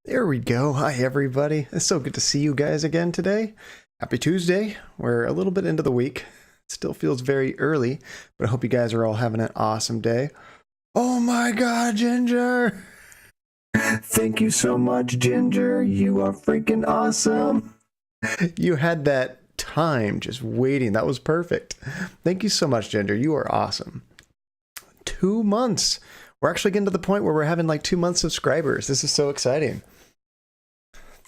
There we go. Hi, everybody. It's so good to see you guys again today. Happy Tuesday. We're a little bit into the week. It still feels very early, but I hope you guys are all having an awesome day. Oh my God, Ginger! Thank you so much, Ginger. You are freaking awesome. You had that time just waiting. That was perfect. Thank you so much, Ginger. You are awesome. 2 months. We're actually getting to the point where we're having like 2 month subscribers. This is so exciting.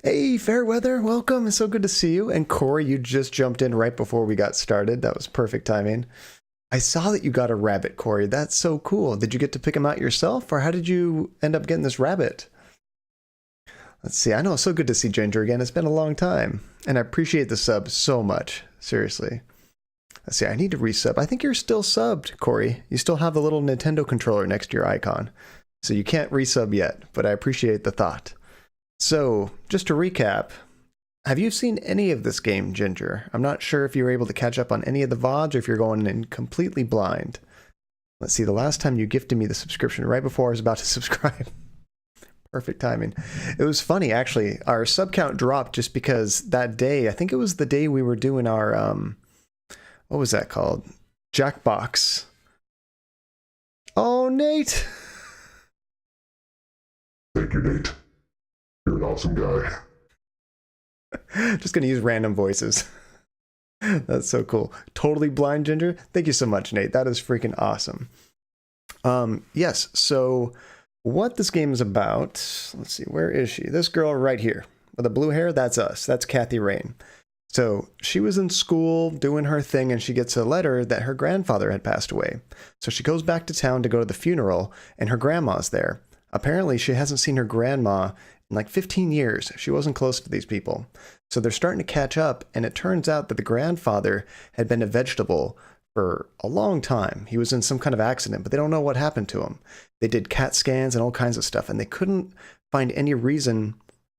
Hey, Fairweather, welcome. It's so good to see you. And Corey, you just jumped in right before we got started. That was perfect timing. I saw that you got a rabbit, Corey. That's so cool. Did you get to pick him out yourself, or how did you end up getting this rabbit? Let's see. I know it's so good to see Ginger again. It's been a long time. And I appreciate the sub so much. Seriously. Let's see. I need to resub. I think you're still subbed, Corey. You still have the little Nintendo controller next to your icon. So you can't resub yet, but I appreciate the thought. So, just to recap, have you seen any of this game, Ginger? I'm not sure if you were able to catch up on any of the VODs or if you're going in completely blind. Let's see, the last time you gifted me the subscription right before I was about to subscribe. Perfect timing. It was funny, actually. Our sub count dropped just because that day, I think it was the day we were doing our, what was that called? Jackbox. Oh, Nate! Thank you, Nate. You're an awesome guy. Just gonna use random voices. That's so cool. Totally blind, Ginger. Thank you so much, Nate. That is freaking awesome. Yes, so what this game is about, let's see, where is she? This girl right here with the blue hair, that's us. That's Kathy Rain. So she was in school doing her thing, and she gets a letter that her grandfather had passed away. So she goes back to town to go to the funeral, and her grandma's there. Apparently, she hasn't seen her grandma in like 15 years. She wasn't close to these people. So they're starting to catch up, and it turns out that the grandfather had been a vegetable for a long time. He was in some kind of accident, but they don't know what happened to him. They did CAT scans and all kinds of stuff, and they couldn't find any reason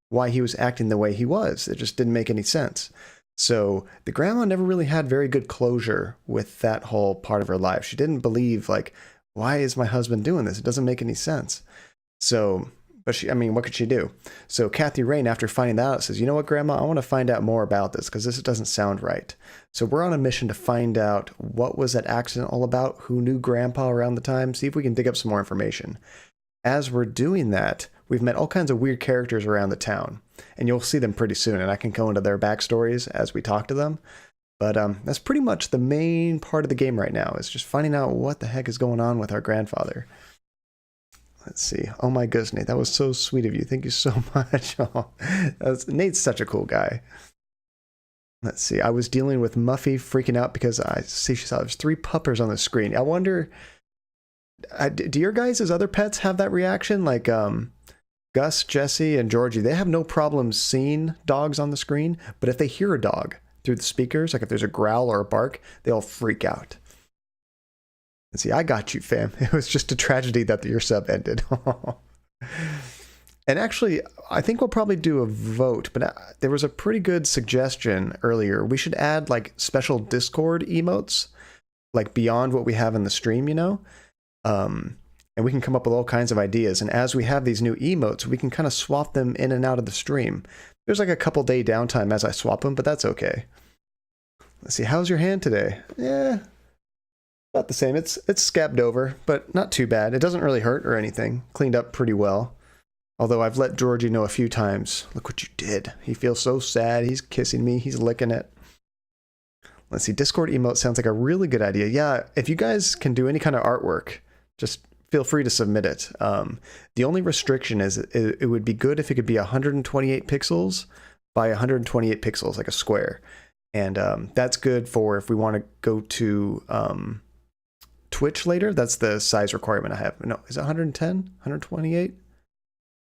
why he was acting the way he was. It just didn't make any sense. So the grandma never really had very good closure with that whole part of her life. She didn't believe, like, why is my husband doing this? It doesn't make any sense. So, but she, I mean, what could she do? So Kathy Rain, after finding that out, says, you know what, Grandma, I want to find out more about this because this doesn't sound right. So we're on a mission to find out what was that accident all about, who knew Grandpa around the time, see if we can dig up some more information. As we're doing that, we've met all kinds of weird characters around the town, and you'll see them pretty soon, and I can go into their backstories as we talk to them. But that's pretty much the main part of the game right now, is just finding out what the heck is going on with our grandfather. Let's see. Oh my goodness, Nate, that was so sweet of you. Thank you so much. Oh, Nate's such a cool guy. Let's see. I was dealing with Muffy freaking out because I see she saw there's 3 puppers on the screen. I wonder, do your guys' other pets have that reaction? Like Gus, Jesse, and Georgie, they have no problem seeing dogs on the screen, but if they hear a dog through the speakers, like if there's a growl or a bark, they'll freak out. And see, I got you, fam. It was just a tragedy that your sub ended. And actually, I think we'll probably do a vote, but there was a pretty good suggestion earlier. We should add like special Discord emotes, like beyond what we have in the stream, you know? And we can come up with all kinds of ideas. And as we have these new emotes, we can kind of swap them in and out of the stream. There's like a couple day downtime as I swap them, but that's okay. Let's see, how's your hand today? Yeah. About the same. It's scabbed over, but not too bad. It doesn't really hurt or anything. Cleaned up pretty well. Although I've let Georgie know a few times. Look what you did. He feels so sad. He's kissing me. He's licking it. Let's see. Discord emote sounds like a really good idea. Yeah, if you guys can do any kind of artwork, just feel free to submit it. The only restriction is it would be good if it could be 128 pixels by 128 pixels, like a square. And that's good for if we want to go to Twitch later. That's the size requirement I have. No, is it 110? 128?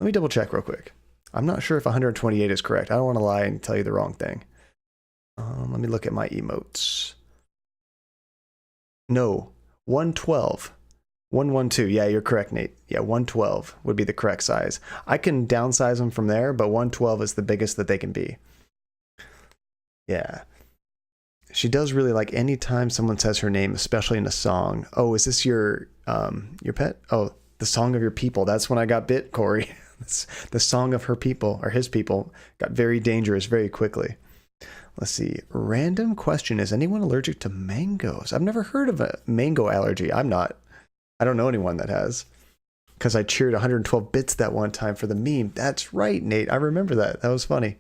Let me double check real quick. I'm not sure if 128 is correct. I don't want to lie and tell you the wrong thing. Let me look at my emotes. No, 112. 112. Yeah, you're correct, Nate. Yeah, 112 would be the correct size. I can downsize them from there, but 112 is the biggest that they can be. Yeah. She does really like any time someone says her name, especially in a song. Oh, is this your pet? Oh, the song of your people. That's when I got bit, Corey. The song of her people, or his people, got very dangerous very quickly. Let's see. Random question. Is anyone allergic to mangoes? I've never heard of a mango allergy. I'm not. I don't know anyone that has. Because I cheered 112 bits that one time for the meme. That's right, Nate. I remember that. That was funny.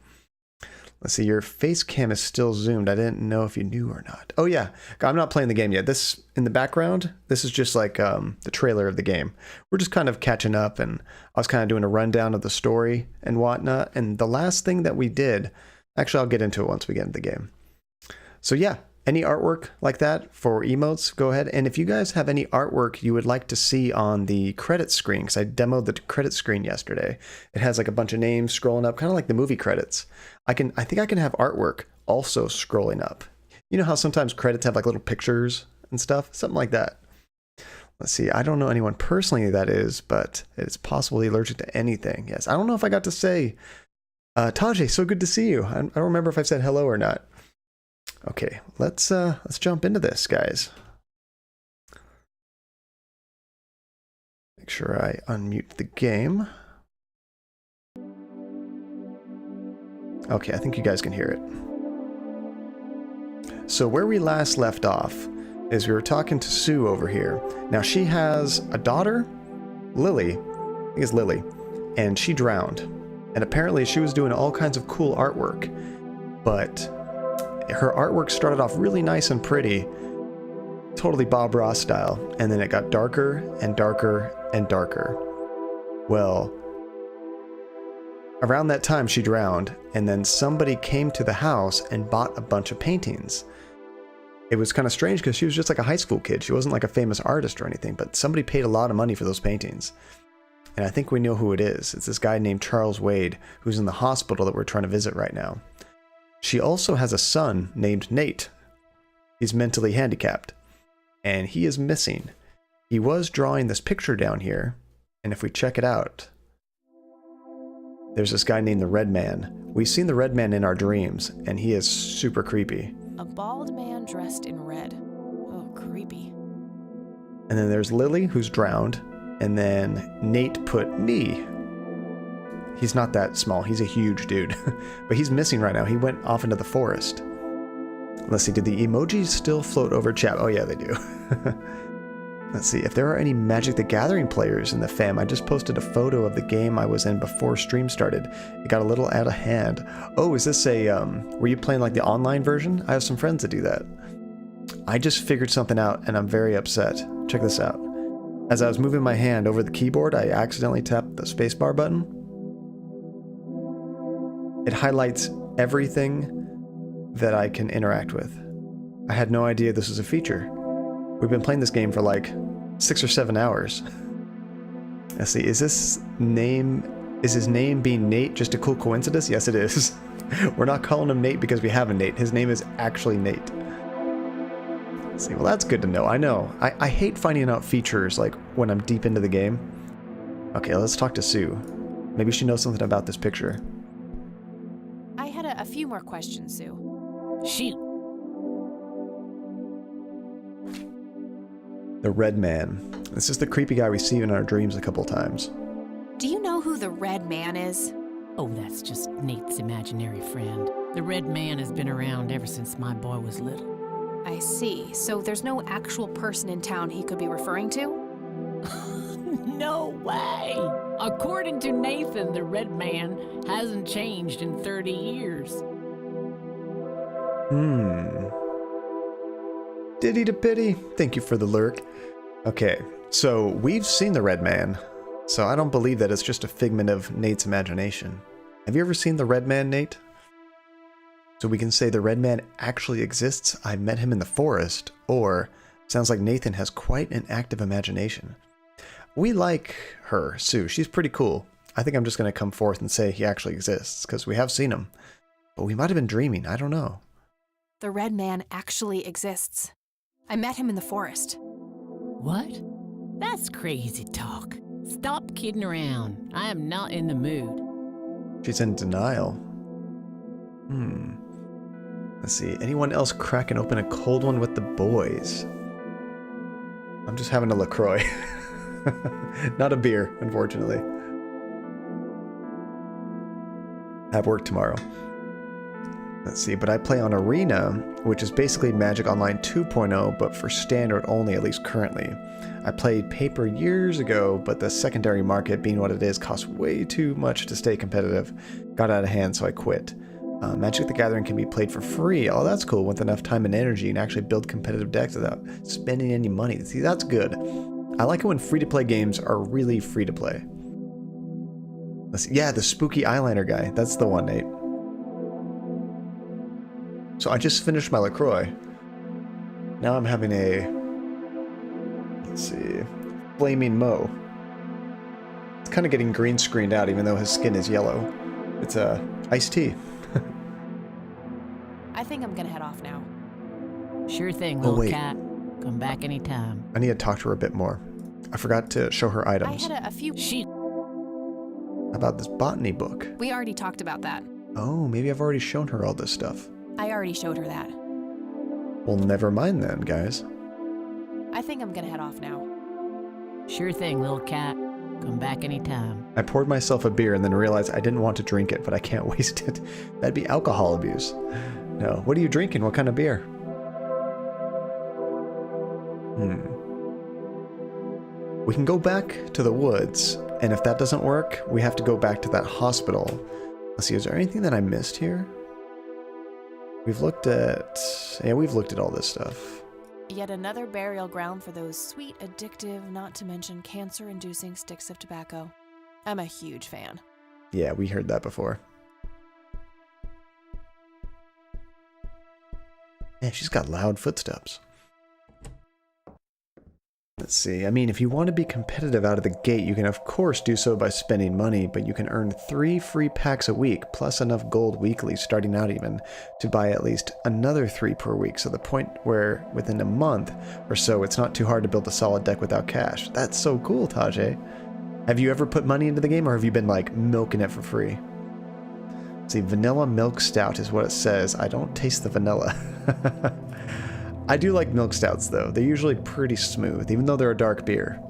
Let's see. Your face cam is still zoomed. I didn't know if you knew or not. Oh, yeah. I'm not playing the game yet. This, in the background, this is just like the trailer of the game. We're just kind of catching up, and I was kind of doing a rundown of the story and whatnot. And the last thing that we did, actually, I'll get into it once we get into the game. So, yeah. Any artwork like that for emotes, go ahead. And if you guys have any artwork you would like to see on the credit screen, because I demoed the credit screen yesterday. It has like a bunch of names scrolling up, kind of like the movie credits. I think I can have artwork also scrolling up. You know how sometimes credits have like little pictures and stuff? Something like that. Let's see. I don't know anyone personally that is, but it's possibly allergic to anything. Yes. I don't know if I got to say, Tajay, so good to see you. I don't remember if I said hello or not. Okay, let's jump into this, guys. Make sure I unmute the game. Okay, I think you guys can hear it. So where we last left off is we were talking to Sue over here. Now she has a daughter, Lily, I think it's Lily, and she drowned. And apparently she was doing all kinds of cool artwork, but her artwork started off really nice and pretty, totally Bob Ross style, and then it got darker and darker and darker. Well, around that time she drowned, and then somebody came to the house and bought a bunch of paintings. It was kind of strange because she was just like a high school kid. She wasn't like a famous artist or anything, but somebody paid a lot of money for those paintings. And I think we know who it is. It's this guy named Charles Wade, who's in the hospital that we're trying to visit right now. She also has a son named Nate. He's mentally handicapped, and he is missing. He was drawing this picture down here, and if we check it out, there's this guy named the Red Man. We've seen the Red Man in our dreams, and he is super creepy. A bald man dressed in red. Oh, creepy. And then there's Lily, who's drowned, and then Nate put me. He's not that small. He's a huge dude. But he's missing right now. He went off into the forest. Let's see. Did the emojis still float over chat? Oh, yeah, they do. Let's see. If there are any Magic the Gathering players in the fam, I just posted a photo of the game I was in before stream started. It got a little out of hand. Oh, is this a... were you playing like the online version? I have some friends that do that. I just figured something out, and I'm very upset. Check this out. As I was moving my hand over the keyboard, I accidentally tapped the spacebar button. It highlights everything that I can interact with. I had no idea this was a feature. We've been playing this game for like 6 or 7 hours. Let's see, is his name being Nate just a cool coincidence? Yes, it is. We're not calling him Nate because we have a Nate. His name is actually Nate. Let's see, well, that's good to know. I know. I hate finding out features like when I'm deep into the game. Okay, let's talk to Sue. Maybe she knows something about this picture. I had a few more questions, Sue. Shoot. The Red Man. This is the creepy guy we see in our dreams a couple times. Do you know who the Red Man is? Oh, that's just Nate's imaginary friend. The Red Man has been around ever since my boy was little. I see. So there's no actual person in town he could be referring to? No way! According to Nathan, the Red Man hasn't changed in 30 years. Diddy to pity. Thank you for the lurk. Okay, so we've seen the Red Man, so I don't believe that it's just a figment of Nate's imagination. Have you ever seen the Red Man, Nate? So we can say the Red Man actually exists, I met him in the forest, or sounds like Nathan has quite an active imagination. We like her, Sue. She's pretty cool. I think I'm just going to come forth and say he actually exists, because we have seen him. But we might have been dreaming, I don't know. The Red Man actually exists. I met him in the forest. What? That's crazy talk. Stop kidding around. I am not in the mood. She's in denial. Let's see. Anyone else cracking open a cold one with the boys? I'm just having a LaCroix. Not a beer, unfortunately. I have work tomorrow. Let's see, but I play on Arena, which is basically Magic Online 2.0, but for standard only, at least currently. I played Paper years ago, but the secondary market, being what it is, costs way too much to stay competitive. Got out of hand, so I quit. Magic the Gathering can be played for free. Oh, that's cool, with enough time and energy, and actually build competitive decks without spending any money. See, that's good. I like it when free-to-play games are really free-to-play. Let's see. Yeah, the spooky eyeliner guy. That's the one, Nate. So I just finished my LaCroix. Now I'm having a, let's see, Flaming Mo. It's kind of getting green screened out even though his skin is yellow. It's a iced tea. I think I'm gonna head off now. Sure thing, Oh, little wait. cat. Come back anytime. I need to talk to her a bit more. I forgot to show her I items. had a few. She. About this botany book. We already talked about that. Oh, maybe I've already shown her all this stuff. I already showed her that. Well, never mind then, guys. I think I'm gonna head off now. Sure thing, little cat. Come back anytime. I poured myself a beer and then realized I didn't want to drink it, but I can't waste it. That'd be alcohol abuse. No. What are you drinking? What kind of beer? We can go back to the woods, and if that doesn't work, we have to go back to that hospital. Let's see, is there anything that I missed here? We've looked at all this stuff. Yet another burial ground for those sweet, addictive, not to mention cancer-inducing sticks of tobacco. I'm a huge fan. Yeah, we heard that before. Man, she's got loud footsteps. Let's see. I mean, if you want to be competitive out of the gate, you can of course do so by spending money, but you can earn 3 free packs a week, plus enough gold weekly, starting out even, to buy at least another 3 per week. So the point where within a month or so, it's not too hard to build a solid deck without cash. That's so cool, Tajay. Have you ever put money into the game, or have you been like milking it for free? See, vanilla milk stout is what it says. I don't taste the vanilla. I do like milk stouts though. They're usually pretty smooth, even though they're a dark beer.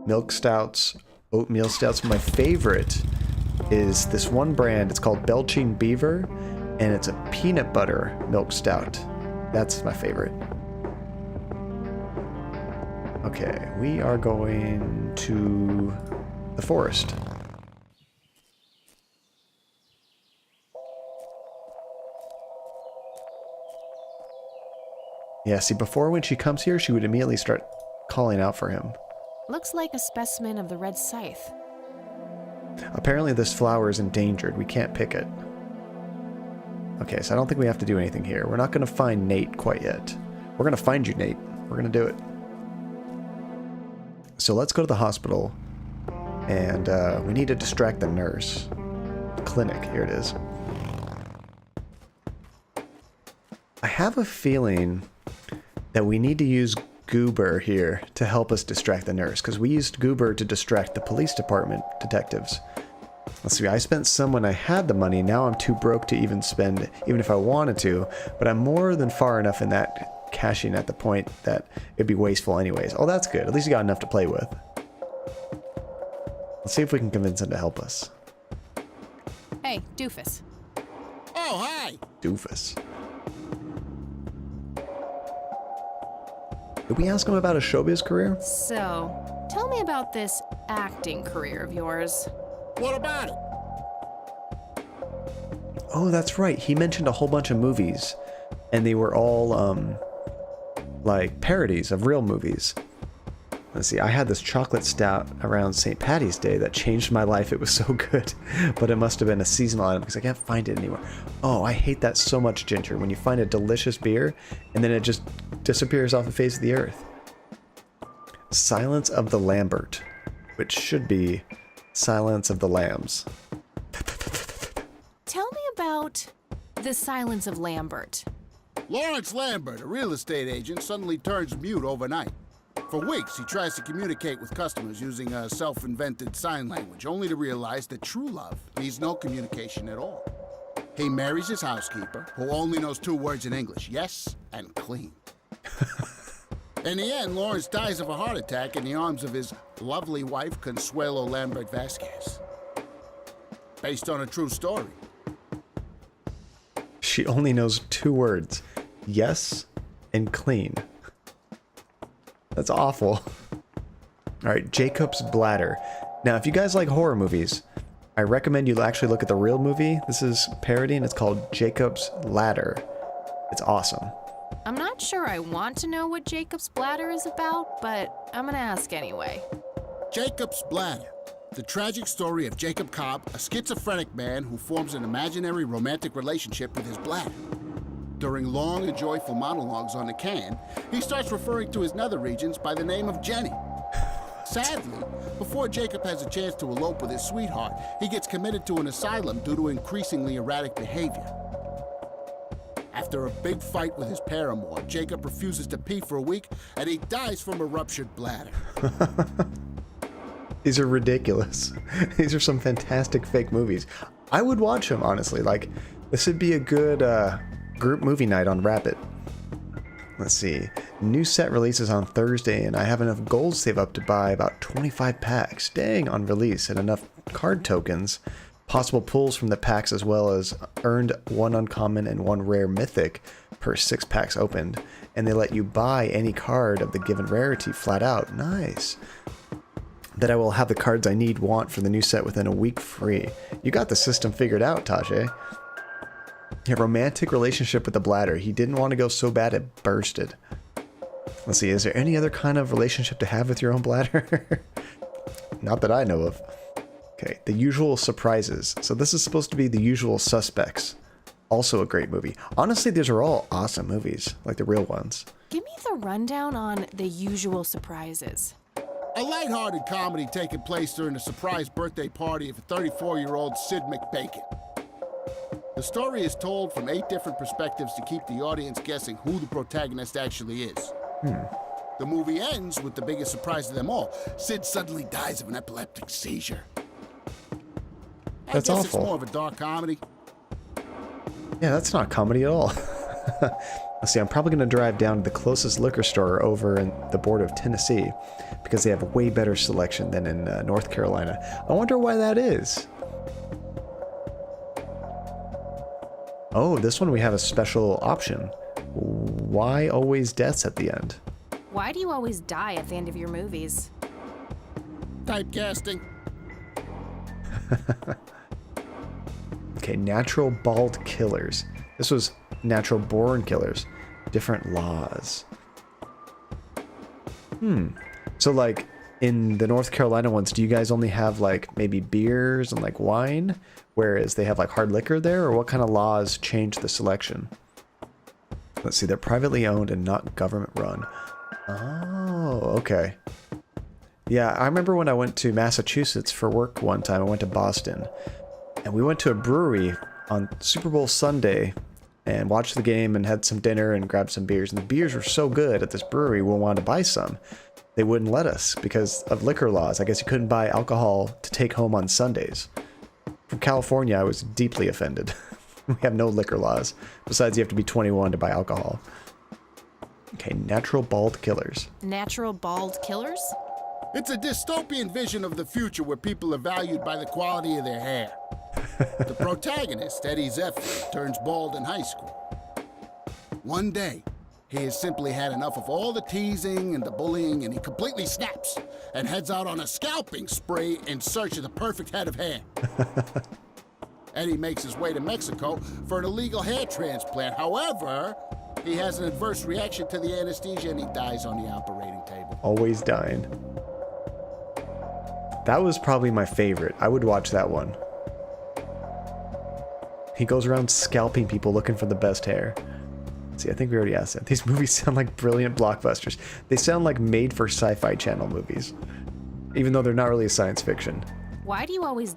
Milk stouts, oatmeal stouts. My favorite is this one brand. It's called Belching Beaver, and it's a peanut butter milk stout. That's my favorite. Okay, we are going to the forest. Yeah, see, before when she comes here, she would immediately start calling out for him. Looks like a specimen of the red scythe. Apparently this flower is endangered. We can't pick it. Okay, so I don't think we have to do anything here. We're not going to find Nate quite yet. We're going to find you, Nate. We're going to do it. So let's go to the hospital. And we need to distract the nurse. The clinic, here it is. I have a feeling that we need to use Goober here to help us distract the nurse, because we used Goober to distract the police department detectives. Let's see, I spent some when I had the money. Now I'm too broke to even spend, even if I wanted to, but I'm more than far enough in that cashing at the point that it'd be wasteful anyways. Oh, that's good. At least you got enough to play with. Let's see if we can convince him to help us. Hey, doofus. Oh, hi! Doofus. Did we ask him about his showbiz career? So, tell me about this acting career of yours. What about it? Oh, that's right. He mentioned a whole bunch of movies, and they were all, like, parodies of real movies. Let's see, I had this chocolate stout around St. Patty's Day that changed my life. It was so good, but it must have been a seasonal item because I can't find it anywhere. Oh, I hate that so much, Ginger, when you find a delicious beer and then it just disappears off the face of the earth. Silence of the Lambert, which should be Silence of the Lambs. Tell me about the Silence of Lambert. Lawrence Lambert, a real estate agent, suddenly turns mute overnight. For weeks, he tries to communicate with customers using a self-invented sign language, only to realize that true love needs no communication at all. He marries his housekeeper, who only knows 2 words in English, yes and clean. In the end, Lawrence dies of a heart attack in the arms of his lovely wife, Consuelo Lambert Vasquez. based on a true story. She only knows 2 words. Yes and clean. That's awful. Alright, Jacob's Bladder. Now, if you guys like horror movies, I recommend you actually look at the real movie. This is parody and it's called Jacob's Ladder. It's awesome. I'm not sure I want to know what Jacob's Bladder is about, but I'm gonna ask anyway. Jacob's Bladder. The tragic story of Jacob Cobb, a schizophrenic man who forms an imaginary romantic relationship with his bladder. During long and joyful monologues on the can, he starts referring to his nether regions by the name of Jenny. Sadly, before Jacob has a chance to elope with his sweetheart, he gets committed to an asylum due to increasingly erratic behavior. After a big fight with his paramour, Jacob refuses to pee for a week, and he dies from a ruptured bladder. These are ridiculous. These are some fantastic fake movies. I would watch them, honestly. Like, this would be a good group movie night on Rapid. Let's see. New set releases on Thursday, and I have enough gold save up to buy about 25 packs. Dang, on release, and enough card tokens. Possible pulls from the packs, as well as earned 1 uncommon and 1 rare mythic per 6 packs opened. And they let you buy any card of the given rarity flat out. Nice. That I will have the cards I want for the new set within a week free. You got the system figured out, Tajay. A romantic relationship with the bladder. He didn't want to go so bad it bursted. Let's see, is there any other kind of relationship to have with your own bladder? Not that I know of. Okay, The Usual Surprises. So this is supposed to be The Usual Suspects. Also a great movie. Honestly, these are all awesome movies, like the real ones. Give me the rundown on The Usual Surprises. A lighthearted comedy taking place during the surprise birthday party of a 34-year-old Sid McBacon. The story is told from 8 different perspectives to keep the audience guessing who the protagonist actually is. The movie ends with the biggest surprise of them all. Sid suddenly dies of an epileptic seizure. That's I guess awful. It's more of a dark comedy. Yeah, that's not comedy at all. Let's see, I'm probably going to drive down to the closest liquor store over in the border of Tennessee because they have a way better selection than in North Carolina. I wonder why that is. Oh, this one we have a special option. Why always deaths at the end? Why do you always die at the end of your movies? Typecasting. Okay, natural bald killers. This was natural born killers. Different laws. So like in the North Carolina ones, do you guys only have like maybe beers and like wine? Whereas they have like hard liquor there? Or what kind of laws change the selection? Let's see, they're privately owned and not government run. Oh, okay. Yeah, I remember when I went to Massachusetts for work one time, I went to Boston. And we went to a brewery on Super Bowl Sunday and watched the game and had some dinner and grabbed some beers. And the beers were so good at this brewery, we wanted to buy some. They wouldn't let us because of liquor laws. I guess you couldn't buy alcohol to take home on Sundays. From California, I was deeply offended. We have no liquor laws. Besides, you have to be 21 to buy alcohol. Okay, natural bald killers. Natural bald killers? It's a dystopian vision of the future where people are valued by the quality of their hair. The protagonist, Eddie Zephyr, turns bald in high school. One day, he has simply had enough of all the teasing and the bullying, and he completely snaps and heads out on a scalping spree in search of the perfect head of hair. Eddie makes his way to Mexico for an illegal hair transplant. However, he has an adverse reaction to the anesthesia and he dies on the operating table. Always dying. That was probably my favorite. I would watch that one. He goes around scalping people looking for the best hair. See, I think we already asked that. These movies sound like brilliant blockbusters. They sound like made for Sci-Fi Channel movies. Even though they're not really science fiction. Why do you always...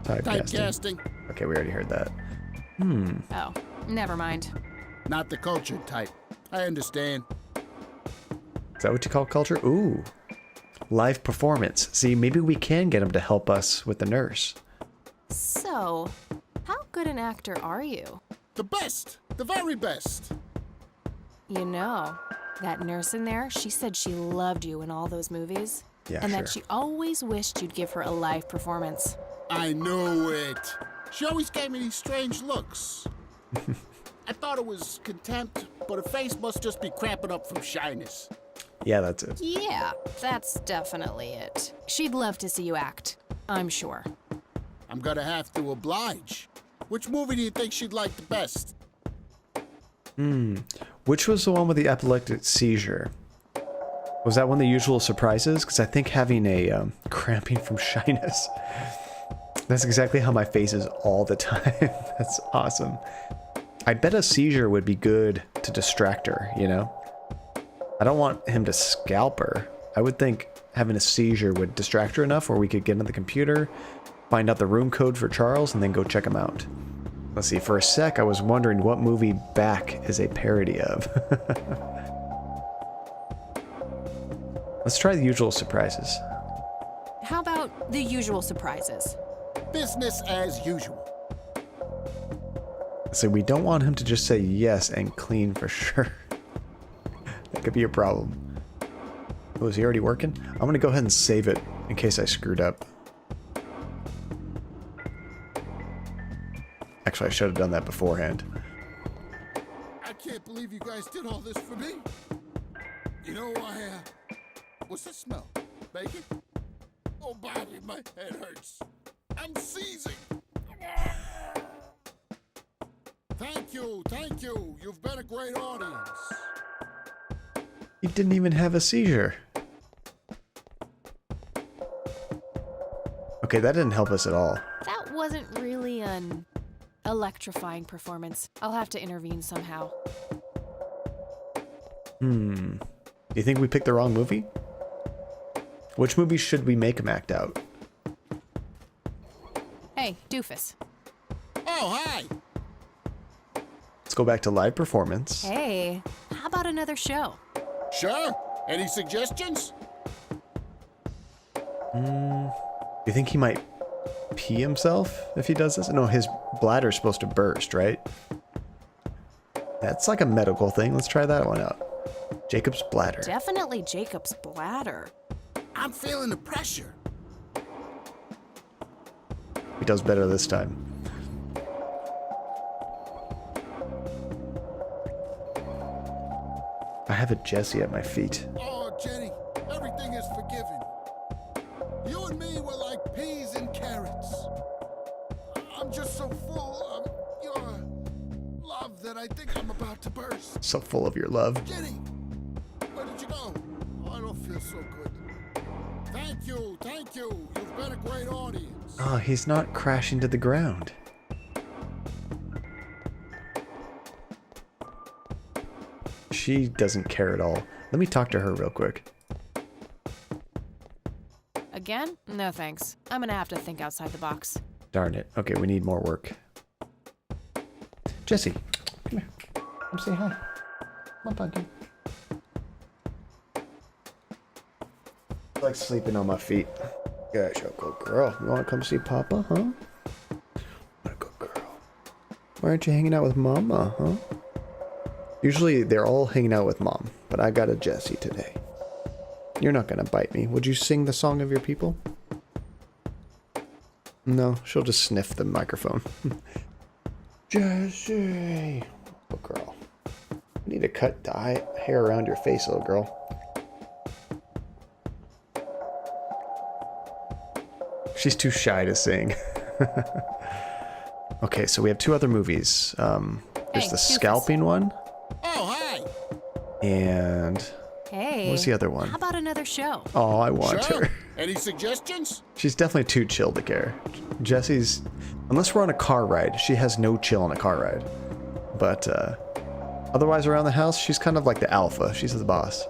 Typecasting. Okay, we already heard that. Oh, never mind. Not the cultured type. I understand. Is that what you call culture? Ooh. Live performance. See, maybe we can get him to help us with the nurse. So, how good an actor are you? The best. The very best. You know, that nurse in there, she said she loved you in all those movies. Yeah, and sure. that she always wished you'd give her a live performance. I knew it. She always gave me these strange looks. I thought it was contempt, but her face must just be cramping up from shyness. Yeah, that's it. Yeah, that's definitely it. She'd love to see you act, I'm sure. I'm gonna have to oblige. Which movie do you think she'd like the best? Which was the one with the epileptic seizure? Was that one of the usual surprises? Because I think having a cramping from shyness. That's exactly how my face is all the time. That's awesome. I bet a seizure would be good to distract her, you know? I don't want him to scalp her. I would think having a seizure would distract her enough where we could get into the computer, find out the room code for Charles, and then go check him out. Let's see, for a sec I was wondering what movie Back is a parody of. Let's try the usual surprises. How about the usual surprises? Business as usual. So we don't want him to just say yes and clean for sure. That could be a problem. Oh, is he already working? I'm gonna go ahead and save it in case I screwed up. Actually, I should have done that beforehand. I can't believe you guys did all this for me. You know, what's that smell? Bacon? Oh, Bobby, my head hurts. I'm seizing. Thank you, thank you. You've been a great audience. He didn't even have a seizure. Okay, that didn't help us at all. That wasn't really an electrifying performance. I'll have to intervene somehow. Do you think we picked the wrong movie? Which movie should we make him act out? Hey, Doofus. Oh, hi. Let's go back to live performance. Hey, how about another show? Sure. Any suggestions? You think he might pee himself if he does this? No, his bladder's supposed to burst, right? That's like a medical thing. Let's try that one out. Jacob's bladder. Definitely Jacob's bladder. I'm feeling the pressure. He does better this time. I have a Jesse at my feet. Oh, Jenny, everything is forgiven. You and me were like peas and carrots. I'm just so full of your love that I think I'm about to burst. So full of your love. Jenny, where did you go? Oh, I don't feel so good. Thank you, thank you. You've been a great audience. Oh, he's not crashing to the ground. She doesn't care at all. Let me talk to her real quick. Again? No thanks. I'm gonna have to think outside the box. Darn it. Okay, we need more work. Jesse, come here. Come say hi. Come on, pumpkin. I like sleeping on my feet. Gosh, you're a good girl. You want to come see Papa, huh? What a good girl. Why aren't you hanging out with Mama, huh? Usually they're all hanging out with Mom, but I got a Jessie today. You're not gonna bite me. Would you sing the song of your people? No, she'll just sniff the microphone. Jessie! Little girl. You need to cut the hair around your face, little girl. She's too shy to sing. Okay, so we have two other movies. There's Hey, the Doofus. scalping one, Oh, hi. and Hey. what's the other one? How about another show? Oh, I want Sure. her. Any suggestions? She's definitely too chill to care. Jessie's, unless we're on a car ride, she has no chill on a car ride. But otherwise around the house, she's kind of like the alpha. She's the boss.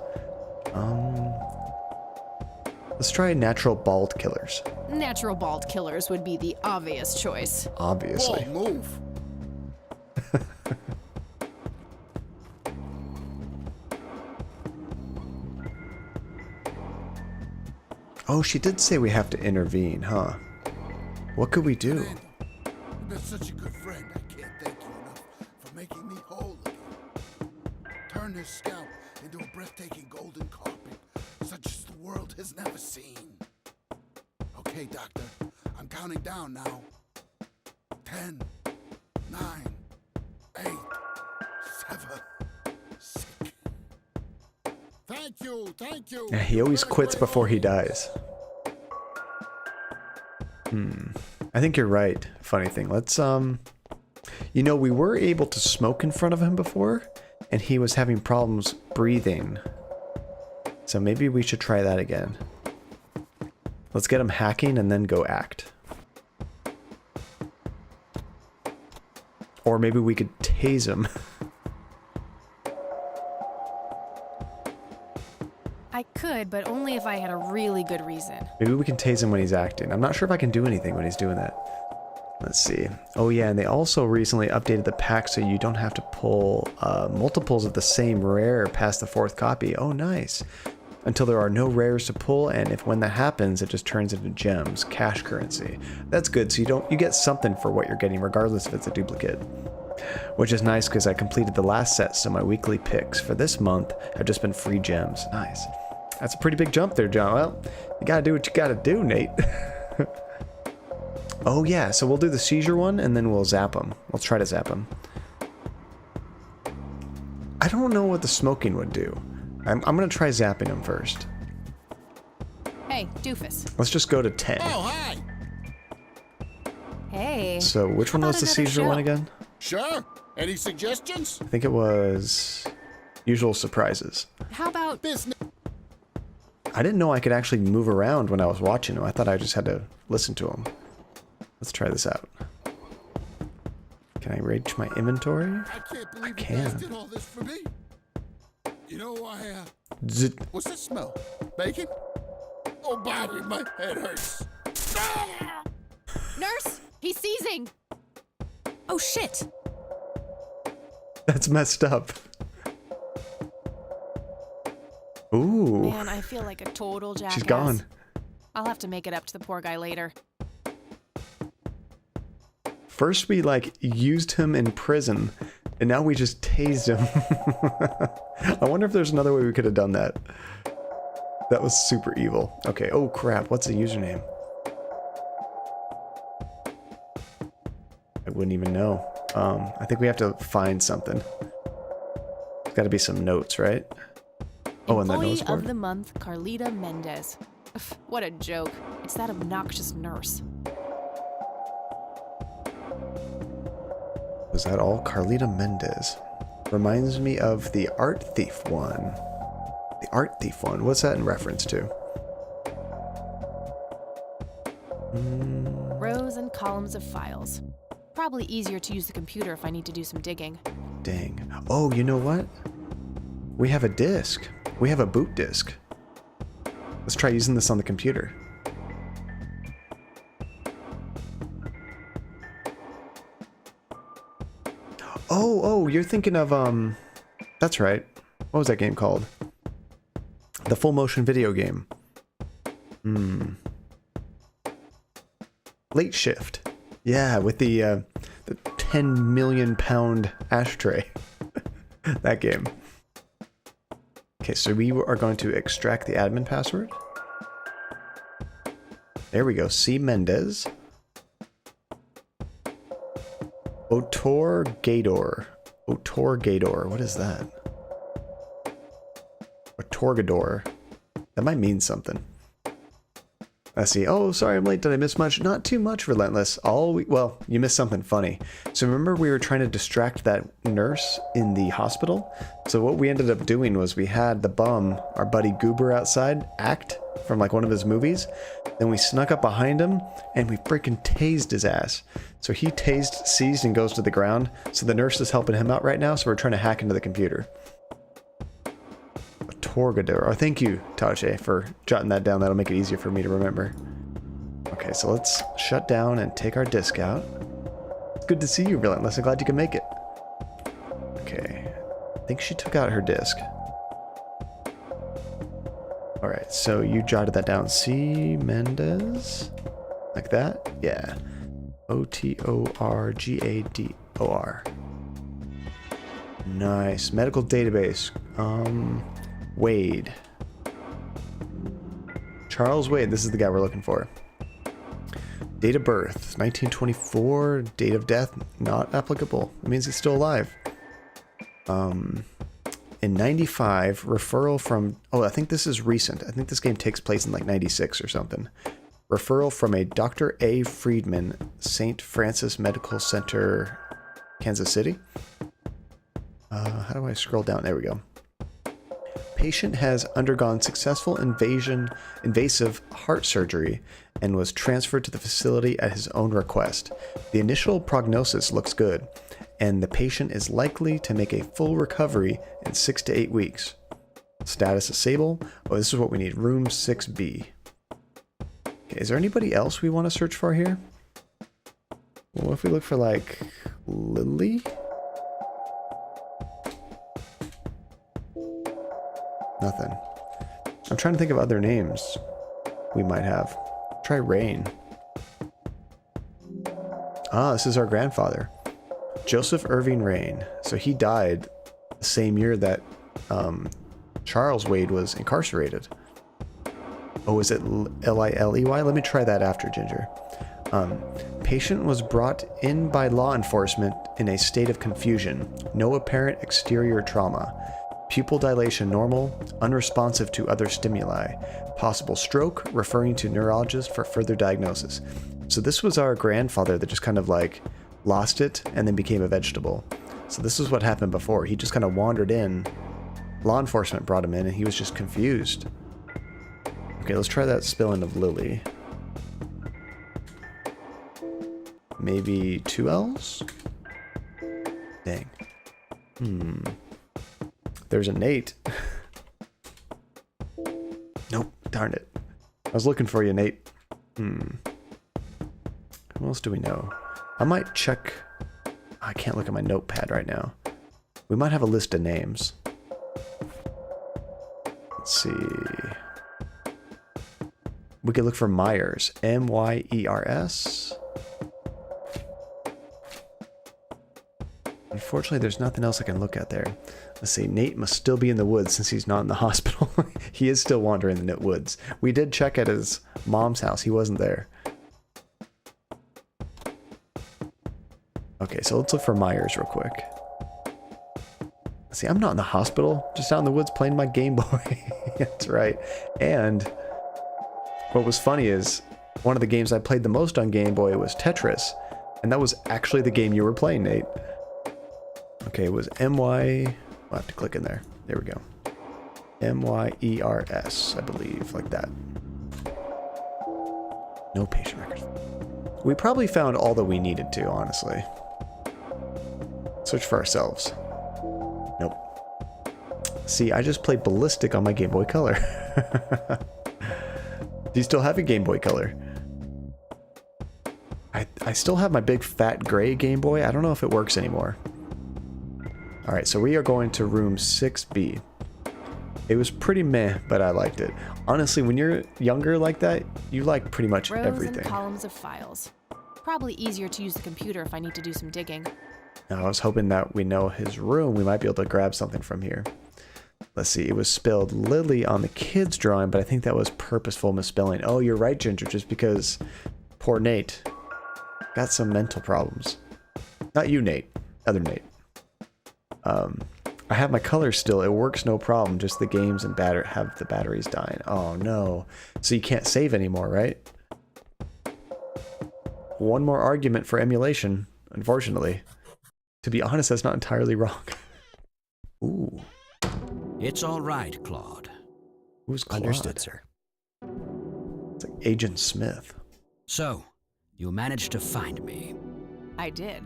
Let's try Natural Bald Killers. Natural bald killers would be the obvious choice. Obviously. Whoa, move. Oh, she did say we have to intervene, huh? What could we do? Randy, you've been such a good friend. I can't thank you enough for making me whole again. Turn this scalp into a breathtaking golden carpet, such as the world has never seen. Okay, Doctor, I'm I'm counting down now. 10, 9, 8, 7, 6. Thank you. Yeah, he always Very quits grateful. before he dies. I think you're right. Funny thing. Let's, you know, we were able to smoke in front of him before, and he was having problems breathing. So maybe we should try that again. Let's get him hacking and then go act. Or maybe we could tase him. I could, but only if I had a really good reason. Maybe we can tase him when he's acting. I'm not sure if I can do anything when he's doing that. Let's see. Oh yeah, and they also recently updated the pack so you don't have to pull multiples of the same rare past the 4th copy. Oh nice. Until there are no rares to pull, and if when that happens, it just turns into gems, cash currency. That's good, so you get something for what you're getting, regardless if it's a duplicate. Which is nice because I completed the last set, so my weekly picks for this month have just been free gems. Nice. That's a pretty big jump there, John. Well, you gotta do what you gotta do, Nate. Oh yeah, so we'll do the seizure one, and then we'll zap him. Let's try to zap him. I don't know what the smoking would do. I'm gonna try zapping him first. Hey, doofus. Let's just go to 10. Oh, hi. Hey. So which one How was about the another seizure show? one again? Sure. Any suggestions? I think it was usual surprises. How about Business. I didn't know I could actually move around when I was watching him. I thought I just had to listen to him. Let's try this out. Can I reach my inventory? I can't believe you can. guys did all this for me. You know, Zit. what's that smell? Bacon? Oh, Bobby, my head hurts. Ah! Nurse? He's seizing. Oh shit. That's messed up. Ooh, Man, I feel like a total jackass. she's gone. I'll have to make it up to the poor guy later. First we like used him in prison, and now we just tased him. I wonder if there's another way we could have done that. That was super evil. Okay, oh crap, what's the username? I wouldn't even know. I think we have to find something. There's gotta be some notes, right? Oh, and that Employee notes board? of the month, Carlita Mendez. Ugh, what a joke. It's that obnoxious nurse. Was that all? Carlita Mendez. Reminds me of the Art Thief one. The Art Thief one. What's that in reference to? Rows and columns of files. Probably easier to use the computer if I need to do some digging. Dang. Oh, you know what? We have a disk. We have a boot disk. Let's try using this on the computer. Oh, you're thinking of, that's right. What was that game called? The full motion video game. Late Shift. Yeah, with the 10 million pound ashtray. That game. Okay, so we are going to extract the admin password. There we go. C. Mendez. Otor Gador. Otor Gador. What is that? Otorgador. That might mean something. Let's see. Oh, sorry, I'm late. Did I miss much? Not too much, Relentless. Well, you missed something funny. So remember we were trying to distract that nurse in the hospital? So what we ended up doing was we had the bum, our buddy Goober outside, act from like one of his movies. Then we snuck up behind him and we freaking tased his ass. So he tased, seized, and goes to the ground. So the nurse is helping him out right now, so we're trying to hack into the computer. Torgador. Oh, thank you, Tache, for jotting that down. That'll make it easier for me to remember. Okay, so let's shut down and take our disk out. It's good to see you, Relentless. I'm glad you can make it. Okay. I think she took out her disk. Alright, so you jotted that down. C. Mendez. Like that? Yeah. Otorgador. Nice. Medical database. Wade. Charles Wade, this is the guy we're looking for. Date of birth, 1924. Date of death, not applicable. It means he's still alive. In 95, referral from... Oh, I think this is recent. I think this game takes place in like 96 or something. Referral from a Dr. A. Friedman, St. Francis Medical Center, Kansas City. How do I scroll down? There we go. Patient has undergone successful invasive heart surgery and was transferred to the facility at his own request. The initial prognosis looks good, and the patient is likely to make a full recovery in 6 to 8 weeks. Status is stable. Oh, this is what we need. Room 6B. Okay, is there anybody else we want to search for here? Well, if we look for, like, Lily? Nothing. I'm trying to think of other names we might have. Try Rain. Ah, this is our grandfather. Joseph Irving Rain. So he died the same year that Charles Wade was incarcerated. Oh, is it Liley? Let me try that after, Ginger. Patient was brought in by law enforcement in a state of confusion. No apparent exterior trauma. Pupil dilation normal, unresponsive to other stimuli. Possible stroke, referring to neurologist for further diagnosis. So this was our grandfather that just kind of like lost it and then became a vegetable. So this is what happened before. He just kind of wandered in. Law enforcement brought him in and he was just confused. Okay, let's try that spelling of Lily. Maybe 2 L's? Dang. There's a Nate. Nope, darn it. I was looking for you, Nate. Who else do we know? I might check... I can't look at my notepad right now. We might have a list of names. Let's see. We could look for Myers. M-Y-E-R-S. Unfortunately, there's nothing else I can look at there. Let's see. Nate must still be in the woods since he's not in the hospital. He is still wandering in the woods. We did check at his mom's house. He wasn't there. Okay, so let's look for Myers real quick. See, I'm not in the hospital. Just out in the woods playing my Game Boy. That's right. And what was funny is one of the games I played the most on Game Boy was Tetris. And that was actually the game you were playing, Nate. Okay, it was M-Y... I'll have to click in there. There we go. M-Y-E-R-S, I believe, like that. No patient records. We probably found all that we needed to, honestly. Search for ourselves. Nope. See, I just played Ballistic on my Game Boy Color. Do you still have a Game Boy Color? I still have my big fat gray Game Boy. I don't know if it works anymore. Alright, so we are going to room 6B. It was pretty meh, but I liked it. Honestly, when you're younger like that, you like pretty much Rows everything. and columns of files. Probably easier to use the computer if I need to do some digging. Now, I was hoping that we know his room. We might be able to grab something from here. Let's see. It was spelled Lily on the kid's drawing, but I think that was purposeful misspelling. Oh, you're right, Ginger, just because poor Nate got some mental problems. Not you, Nate. Other Nate. I have my colors still. It works no problem. Just the games and have the batteries dying. Oh, no. So you can't save anymore, right? One more argument for emulation, unfortunately. To be honest, that's not entirely wrong. Ooh. It's all right, Claude. Who's Claude? Understood, sir. It's like Agent Smith. So, you managed to find me. I did.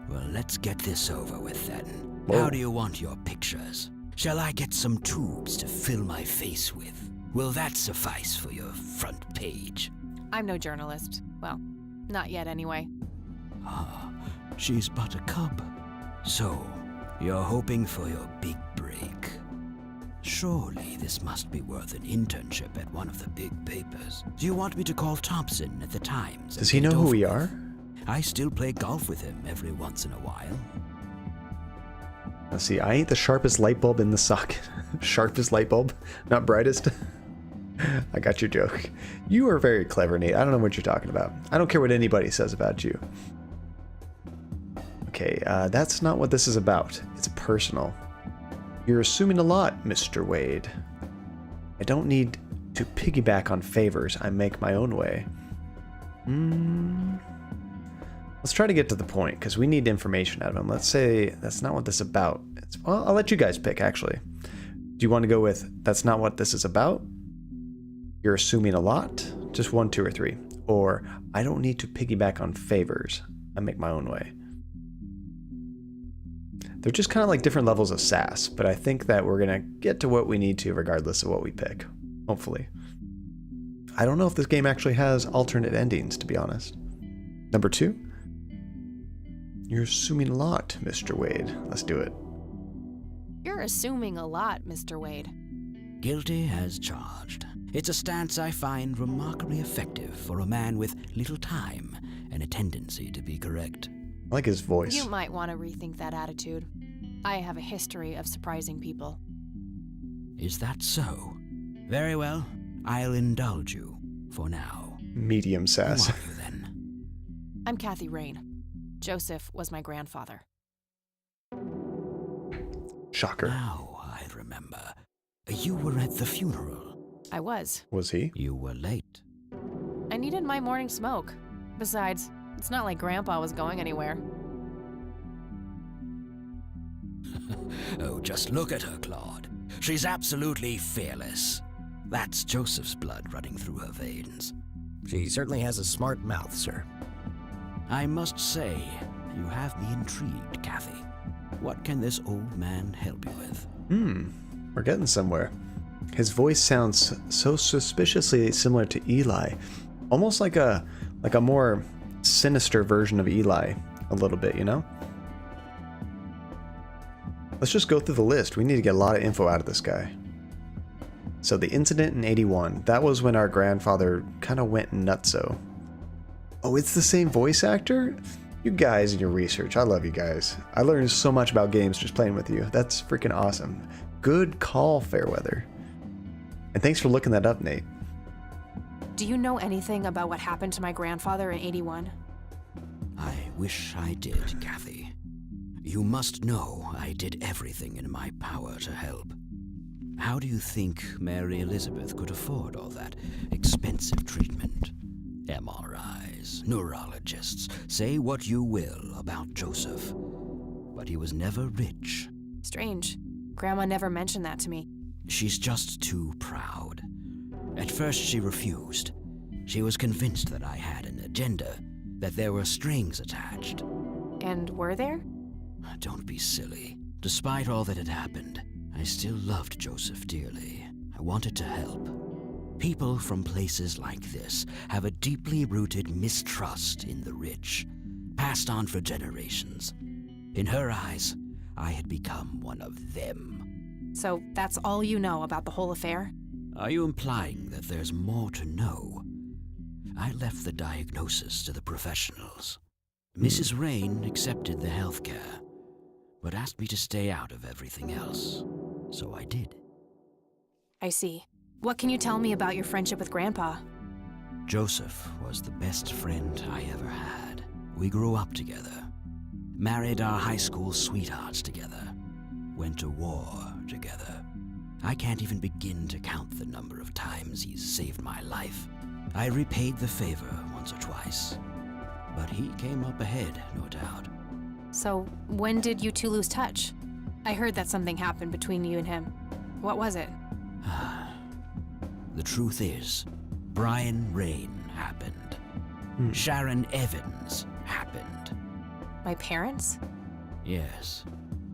Well, let's get this over with then. Whoa. How do you want your pictures? Shall I get some tubes to fill my face with? Will that suffice for your front page? I'm no journalist. Well, not yet anyway. Ah, she's but a cub. So, you're hoping for your big break. Surely this must be worth an internship at one of the big papers. Do you want me to call Thompson at the Times? Does he know who we are? I still play golf with him every once in a while. Let's see, I ain't the sharpest light bulb in the socket. Sharpest light bulb, not brightest. I got your joke. You are very clever, Nate. I don't know what you're talking about. I don't care what anybody says about you. Okay, that's not what this is about. It's personal. You're assuming a lot, Mr. Wade. I don't need to piggyback on favors. I make my own way. Let's try to get to the point, because we need information out of him. Let's say that's not what this is about. Well, I'll let you guys pick, actually. Do you want to go with that's not what this is about? You're assuming a lot? Just 1, 2, or 3. Or I don't need to piggyback on favors. I make my own way. They're just kind of like different levels of sass, but I think that we're going to get to what we need to regardless of what we pick. Hopefully. I don't know if this game actually has alternate endings, to be honest. Number 2. You're assuming a lot, Mr. Wade. Let's do it. You're assuming a lot, Mr. Wade. Guilty as charged. It's a stance I find remarkably effective for a man with little time and a tendency to be correct. I like his voice. You might want to rethink that attitude. I have a history of surprising people. Is that so? Very well. I'll indulge you for now. Medium Who sass. are you then? I'm Kathy Rain. Joseph was my grandfather. Shocker. Now I remember. You were at the funeral. I was. Was he? You were late. I needed my morning smoke. Besides, it's not like Grandpa was going anywhere. Oh, just look at her, Claude. She's absolutely fearless. That's Joseph's blood running through her veins. She certainly has a smart mouth, sir. I must say, you have me intrigued, Kathy. What can this old man help you with? We're getting somewhere. His voice sounds so suspiciously similar to Eli. Almost like a more sinister version of Eli, a little bit, you know? Let's just go through the list. We need to get a lot of info out of this guy. So the incident in 81, that was when our grandfather kind of went nutso. Oh, it's the same voice actor? You guys and your research, I love you guys. I learned so much about games just playing with you. That's freaking awesome. Good call, Fairweather. And thanks for looking that up, Nate. Do you know anything about what happened to my grandfather in 81? I wish I did, Kathy. You must know I did everything in my power to help. How do you think Mary Elizabeth could afford all that expensive treatment? MRIs, neurologists, say what you will about Joseph. But he was never rich. Strange. Grandma never mentioned that to me. She's just too proud. At first she refused. She was convinced that I had an agenda, that there were strings attached. And were there? Don't be silly. Despite all that had happened, I still loved Joseph dearly. I wanted to help. People from places like this have a deeply rooted mistrust in the rich, passed on for generations. In her eyes, I had become one of them. So that's all you know about the whole affair? Are you implying that there's more to know? I left the diagnosis to the professionals. Mrs. Rain accepted the health care, but asked me to stay out of everything else. So I did. I see. What can you tell me about your friendship with Grandpa? Joseph was the best friend I ever had. We grew up together, married our high school sweethearts together, went to war together. I can't even begin to count the number of times he's saved my life. I repaid the favor once or twice, but he came up ahead, no doubt. So, when did you two lose touch? I heard that something happened between you and him. What was it? The truth is, Brian Rain happened. Sharon Evans happened. My parents? Yes.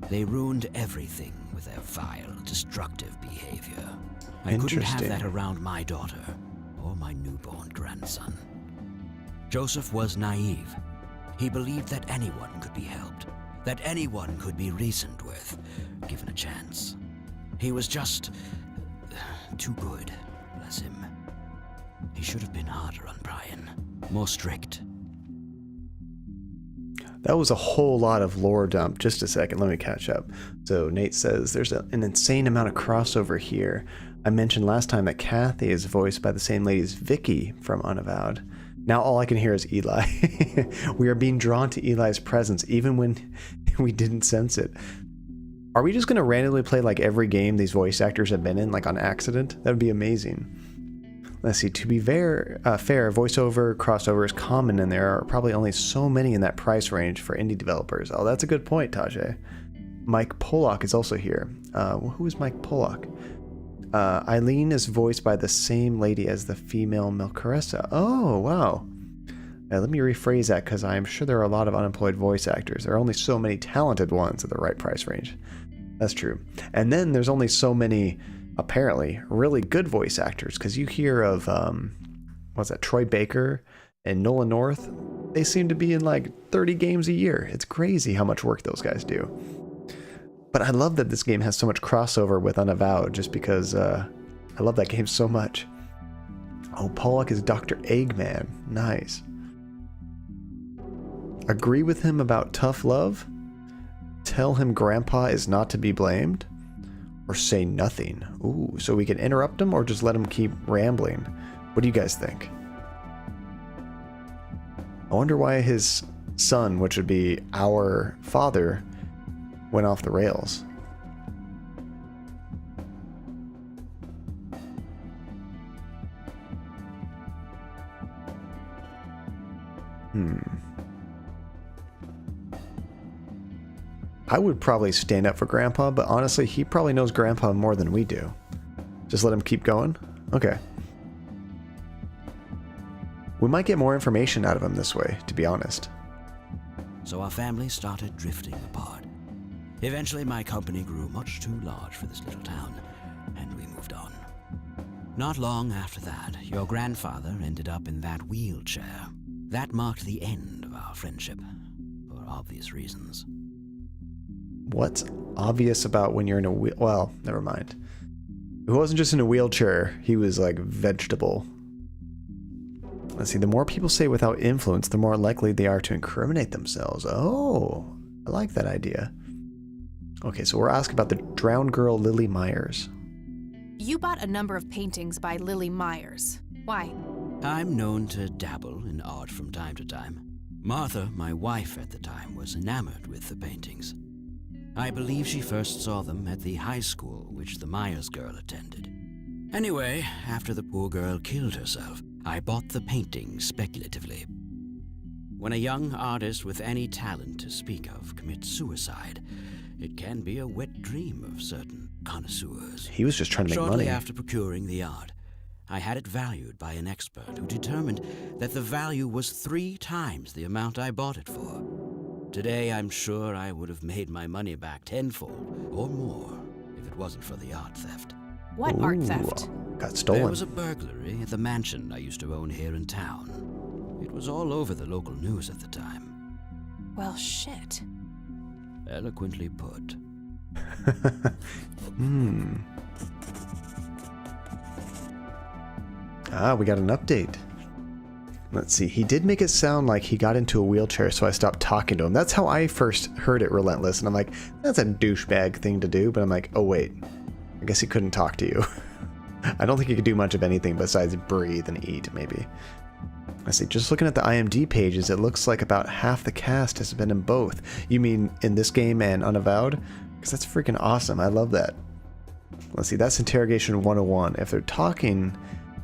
They ruined everything with their vile, destructive behavior. I couldn't have Interesting. that around my daughter or my newborn grandson. Joseph was naive. He believed that anyone could be helped, that anyone could be reasoned with, given a chance. He was just too good, bless him. He should have been harder on Brian, more strict. That was a whole lot of lore dump. Just a second, let me catch up. So Nate says there's an insane amount of crossover here. I mentioned last time that Kathy is voiced by the same lady as Vicky from Unavowed. Now all I can hear is Eli. We are being drawn to Eli's presence even when we didn't sense it. Are we just going to randomly play like every game these voice actors have been in, like on accident? That would be amazing. Let's see, to be fair, voiceover crossover is common, and there are probably only so many in that price range for indie developers. Oh, that's a good point, Tajay. Mike Pollock is also here. Who is Mike Pollock? Eileen is voiced by the same lady as the female Melcaressa. Oh, wow. Let me rephrase that, because I'm sure there are a lot of unemployed voice actors. There are only so many talented ones at the right price range. That's true. And then there's only so many, apparently, really good voice actors, because you hear of, what's that, Troy Baker and Nolan North? They seem to be in like 30 games a year. It's crazy how much work those guys do. But I love that this game has so much crossover with Unavowed, just because I love that game so much. Oh, Pollock is Dr. Eggman. Nice. Agree with him about tough love? Tell him Grandpa is not to be blamed? Or say nothing? Ooh, so we can interrupt him or just let him keep rambling? What do you guys think? I wonder why his son, which would be our father, went off the rails. I would probably stand up for Grandpa, but honestly, he probably knows Grandpa more than we do. Just let him keep going? Okay. We might get more information out of him this way, to be honest. So our family started drifting apart. Eventually, my company grew much too large for this little town, and we moved on. Not long after that, your grandfather ended up in that wheelchair. That marked the end of our friendship, for obvious reasons. What's obvious about when you're in a wheel? Well, never mind. He wasn't just in a wheelchair, he was like vegetable. Let's see, the more people say without influence, the more likely they are to incriminate themselves. Oh, I like that idea. Okay, so we're asking about the drowned girl Lily Myers. You bought a number of paintings by Lily Myers. Why? I'm known to dabble in art from time to time. Martha, my wife at the time, was enamored with the paintings. I believe she first saw them at the high school which the Myers girl attended. Anyway, after the poor girl killed herself, I bought the paintings speculatively. When a young artist with any talent to speak of commits suicide, it can be a wet dream of certain connoisseurs. He was just trying to make Shortly money. after procuring the art, I had it valued by an expert who determined that the value was 3 times the amount I bought it for. Today, I'm sure I would have made my money back tenfold or more if it wasn't for the art theft. What art theft? Got stolen. There was a burglary at the mansion I used to own here in town. It was all over the local news at the time. Well, shit. Eloquently put. Ah, we got an update. Let's see. He did make it sound like he got into a wheelchair, so I stopped talking to him. That's how I first heard it, Relentless. And I'm like, that's a douchebag thing to do. But I'm like, oh, wait. I guess he couldn't talk to you. I don't think he could do much of anything besides breathe and eat, maybe. Let's see. Just looking at the IMDb pages, it looks like about half the cast has been in both. You mean in this game and Unavowed? Because that's freaking awesome. I love that. Let's see. That's Interrogation 101. If they're talking,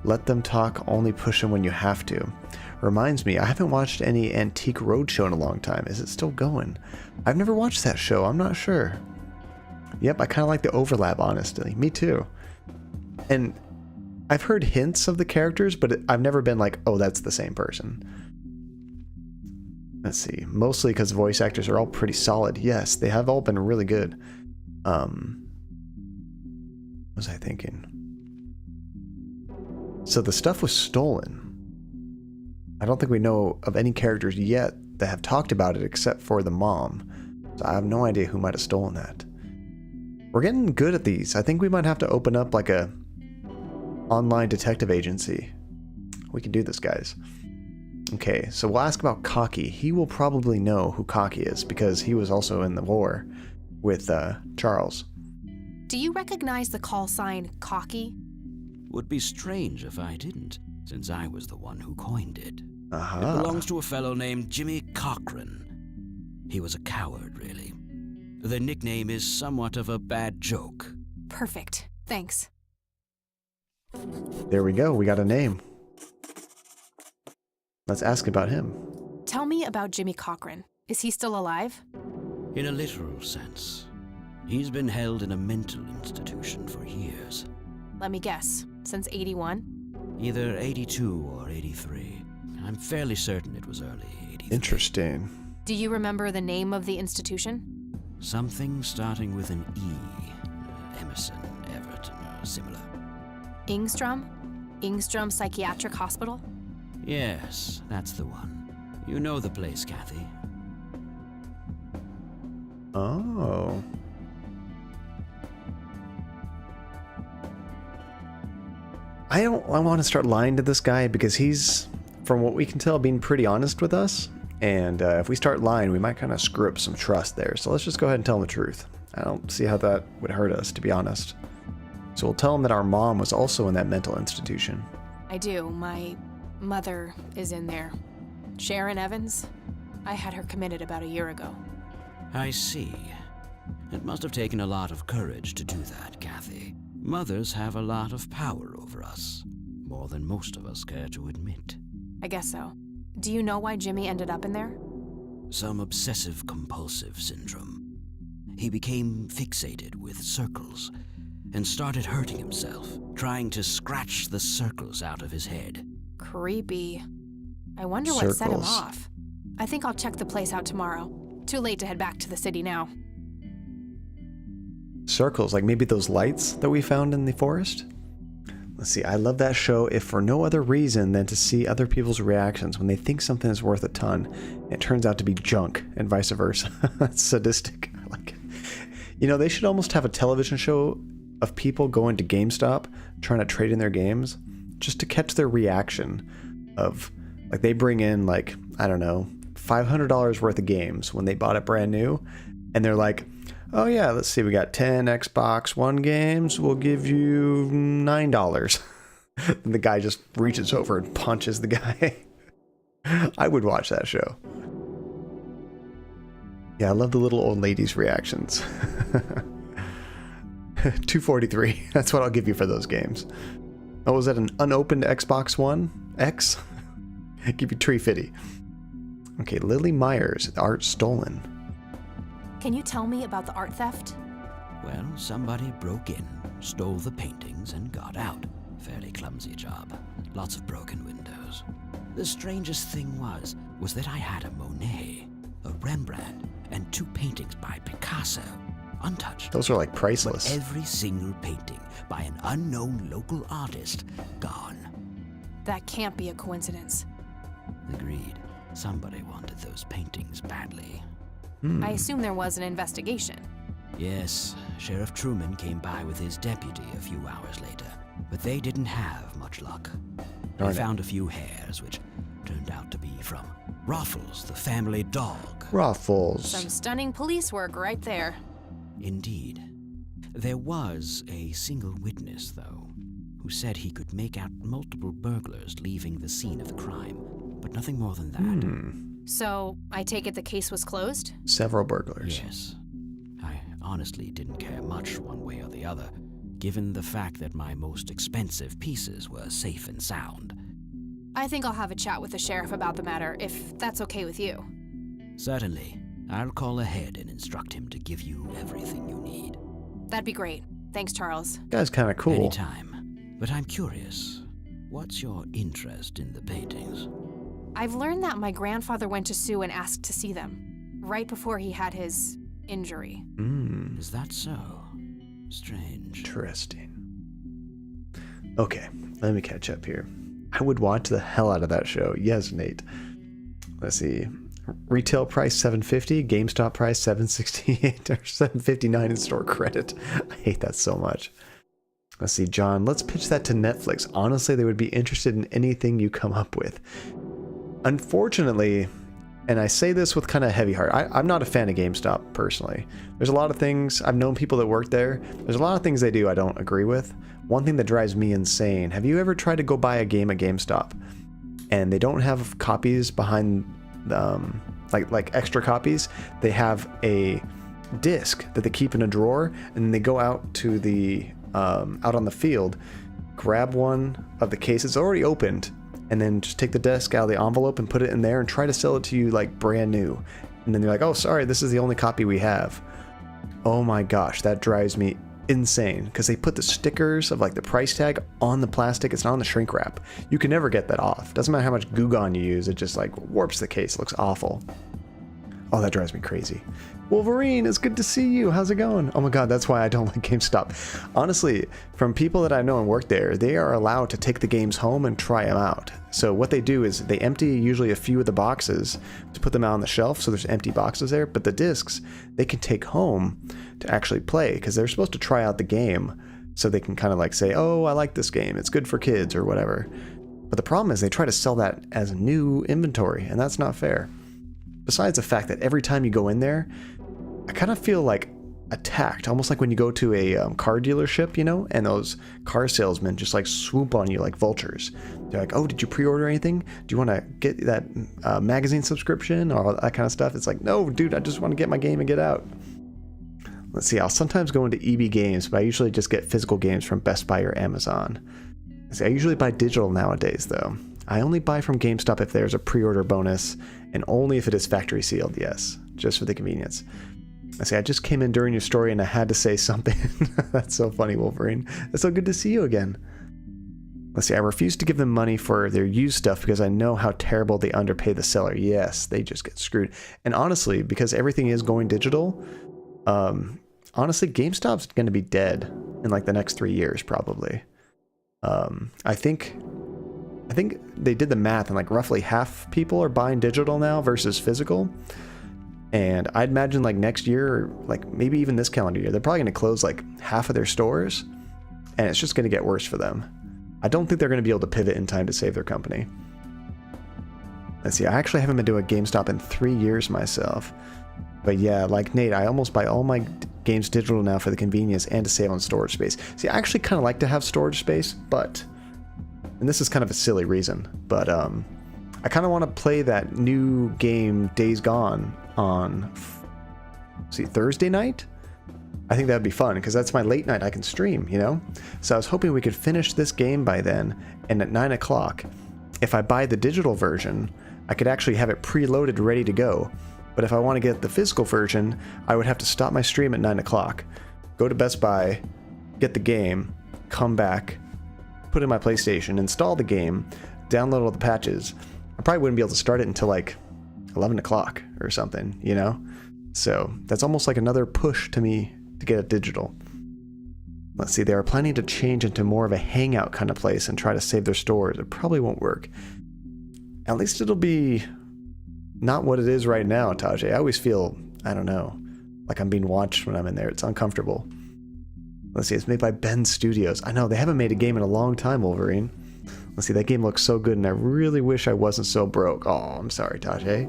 let them talk. Only push them when you have to. Reminds me, I haven't watched any Antique Roadshow in a long time. Is it still going? I've never watched that show. I'm not sure. Yep, I kind of like the overlap, honestly. Me too. And I've heard hints of the characters, but I've never been like, oh, that's the same person. Let's see. Mostly because voice actors are all pretty solid. Yes, they have all been really good. What was I thinking? So the stuff was stolen. I don't think we know of any characters yet that have talked about it except for the mom. So I have no idea who might have stolen that. We're getting good at these. I think we might have to open up like a online detective agency. We can do this, guys. Okay, so we'll ask about Cocky. He will probably know who Cocky is because he was also in the war with Charles. Do you recognize the call sign Cocky? Would be strange if I didn't, since I was the one who coined it. Uh-huh. It belongs to a fellow named Jimmy Cochran. He was a coward, really. The nickname is somewhat of a bad joke. Perfect. Thanks. There we go. We got a name. Let's ask about him. Tell me about Jimmy Cochran. Is he still alive? In a literal sense, he's been held in a mental institution for years. Let me guess. Since 81? Either 82 or 83. I'm fairly certain it was early 83. Interesting. Do you remember the name of the institution? Something starting with an E. Emerson, Everton, or similar. Ingstrom? Ingstrom Psychiatric Hospital? Yes, that's the one. You know the place, Kathy. Oh. I want to start lying to this guy because he's, from what we can tell, being pretty honest with us. And if we start lying, we might kind of screw up some trust there. So let's just go ahead and tell him the truth. I don't see how that would hurt us, to be honest. So we'll tell him that our mom was also in that mental institution. I do. My mother is in there. Sharon Evans? I had her committed about a year ago. I see. It must have taken a lot of courage to do that, Kathy. Mothers have a lot of power over us. More than most of us care to admit. I guess so. Do you know why Jimmy ended up in there? Some obsessive-compulsive syndrome. He became fixated with circles and started hurting himself, trying to scratch the circles out of his head. Creepy. I wonder what set him Circles. off. I think I'll check the place out tomorrow. Too late to head back to the city now. Circles, like maybe those lights that we found in the forest? Let's see, I love that show if for no other reason than to see other people's reactions when they think something is worth a ton. It turns out to be junk, and vice versa. That's sadistic. I like it. You know, they should almost have a television show of people going to GameStop trying to trade in their games just to catch their reaction of, like, they bring in, like, I don't know, $500 worth of games when they bought it brand new, and they're like, oh yeah, let's see, we got 10 Xbox One games, we'll give you $9. And the guy just reaches over and punches the guy. I would watch that show. Yeah, I love the little old ladies' reactions. 243, that's what I'll give you for those games. Oh, was that an unopened Xbox One X? Give you $350. Okay, Lily Myers, the art stolen. Can you tell me about the art theft? Well, somebody broke in, stole the paintings, and got out. Fairly clumsy job. Lots of broken windows. The strangest thing was that I had a Monet, a Rembrandt, and 2 paintings by Picasso, untouched. Those are like priceless. But every single painting by an unknown local artist gone. That can't be a coincidence. Agreed. Somebody wanted those paintings badly. I assume there was an investigation. Yes, Sheriff Truman came by with his deputy a few hours later, but they didn't have much luck. Darn They it. found a few hairs, which turned out to be from Ruffles, the family dog. Ruffles. Some stunning police work right there. Indeed. There was a single witness, though, who said he could make out multiple burglars leaving the scene of the crime, but nothing more than that. So, I take it the case was closed? Several burglars. Yes. I honestly didn't care much one way or the other, given the fact that my most expensive pieces were safe and sound. I think I'll have a chat with the sheriff about the matter, if that's okay with you. Certainly. I'll call ahead and instruct him to give you everything you need. That'd be great. Thanks, Charles. Guy's kind of cool. Anytime. But I'm curious, what's your interest in the paintings? I've learned that my grandfather went to Sioux and asked to see them, right before he had his injury. Is that so? Strange. Interesting. Okay, let me catch up here. I would watch the hell out of that show. Yes, Nate. Let's see. Retail price $7.50, GameStop price $7.68 or $7.59 in store credit. I hate that so much. Let's see, John, let's pitch that to Netflix. Honestly, they would be interested in anything you come up with. Unfortunately, and I say this with kind of heavy heart. I'm not a fan of GameStop personally. There's a lot of things, I've known people that work there. There's a lot of things they do I don't agree with. One thing that drives me insane, have you ever tried to go buy a game at GameStop and they don't have copies behind, like extra copies? They have a disc that they keep in a drawer, and then they go out to the, out on the field, grab one of the cases already opened, and then just take the disc out of the envelope and put it in there and try to sell it to you like brand new. And then they're like, oh, sorry, this is the only copy we have. Oh my gosh, that drives me insane, because they put the stickers of like the price tag on the plastic. It's not on the shrink wrap. You can never get that off. Doesn't matter how much Goo Gone you use, it just like warps the case. It looks awful. Oh, that drives me crazy. Wolverine, it's good to see you. How's it going? Oh my god, that's why I don't like GameStop. Honestly, from people that I know and work there, they are allowed to take the games home and try them out. So what they do is they empty usually a few of the boxes to put them out on the shelf, so there's empty boxes there, but the discs they can take home to actually play, because they're supposed to try out the game so they can kind of like say, oh, I like this game, it's good for kids or whatever. But the problem is they try to sell that as new inventory, and that's not fair. Besides the fact that every time you go in there, I kind of feel like attacked, almost like when you go to a car dealership, you know, and those car salesmen just like swoop on you like vultures. They're like, oh, did you pre-order anything? Do you want to get that magazine subscription or all that kind of stuff? It's like, no, dude, I just want to get my game and get out. Let's see, I'll sometimes go into EB Games, but I usually just get physical games from Best Buy or Amazon. See, I usually buy digital nowadays, though. I only buy from GameStop if there's a pre-order bonus, and only if it is factory sealed, yes, just for the convenience. I say, I just came in during your story and I had to say something. That's so funny, Wolverine. It's so good to see you again. Let's see, I refuse to give them money for their used stuff because I know how terrible they underpay the seller. Yes, they just get screwed. And honestly, because everything is going digital, honestly, GameStop's going to be dead in like the next 3 years, probably. I think they did the math and like roughly half people are buying digital now versus physical. And I'd imagine like next year, or like maybe even this calendar year, they're probably going to close like half of their stores, and it's just going to get worse for them. I don't think they're going to be able to pivot in time to save their company. Let's see, I actually haven't been to a GameStop in 3 years myself. But yeah, like Nate, I almost buy all my games digital now for the convenience and to save on storage space. See, I actually kind of like to have storage space, but, and this is kind of a silly reason, but I kind of want to play that new game Days Gone on, Thursday night? I think that'd be fun, because that's my late night I can stream, you know? So I was hoping we could finish this game by then, and at 9 o'clock, if I buy the digital version, I could actually have it preloaded ready to go. But if I want to get the physical version, I would have to stop my stream at 9 o'clock, go to Best Buy, get the game, come back, put in my PlayStation, install the game, download all the patches. I probably wouldn't be able to start it until like 11 o'clock or something, you know? So that's almost like another push to me to get it digital. Let's see, they are planning to change into more of a hangout kind of place and try to save their stores. It probably won't work. At least it'll be not what it is right now, Tajay. I always feel, I don't know, like I'm being watched when I'm in there. It's uncomfortable. Let's see, it's made by Ben Studios. I know, they haven't made a game in a long time, Wolverine. Let's see, that game looks so good, and I really wish I wasn't so broke. Oh, I'm sorry, Tajay.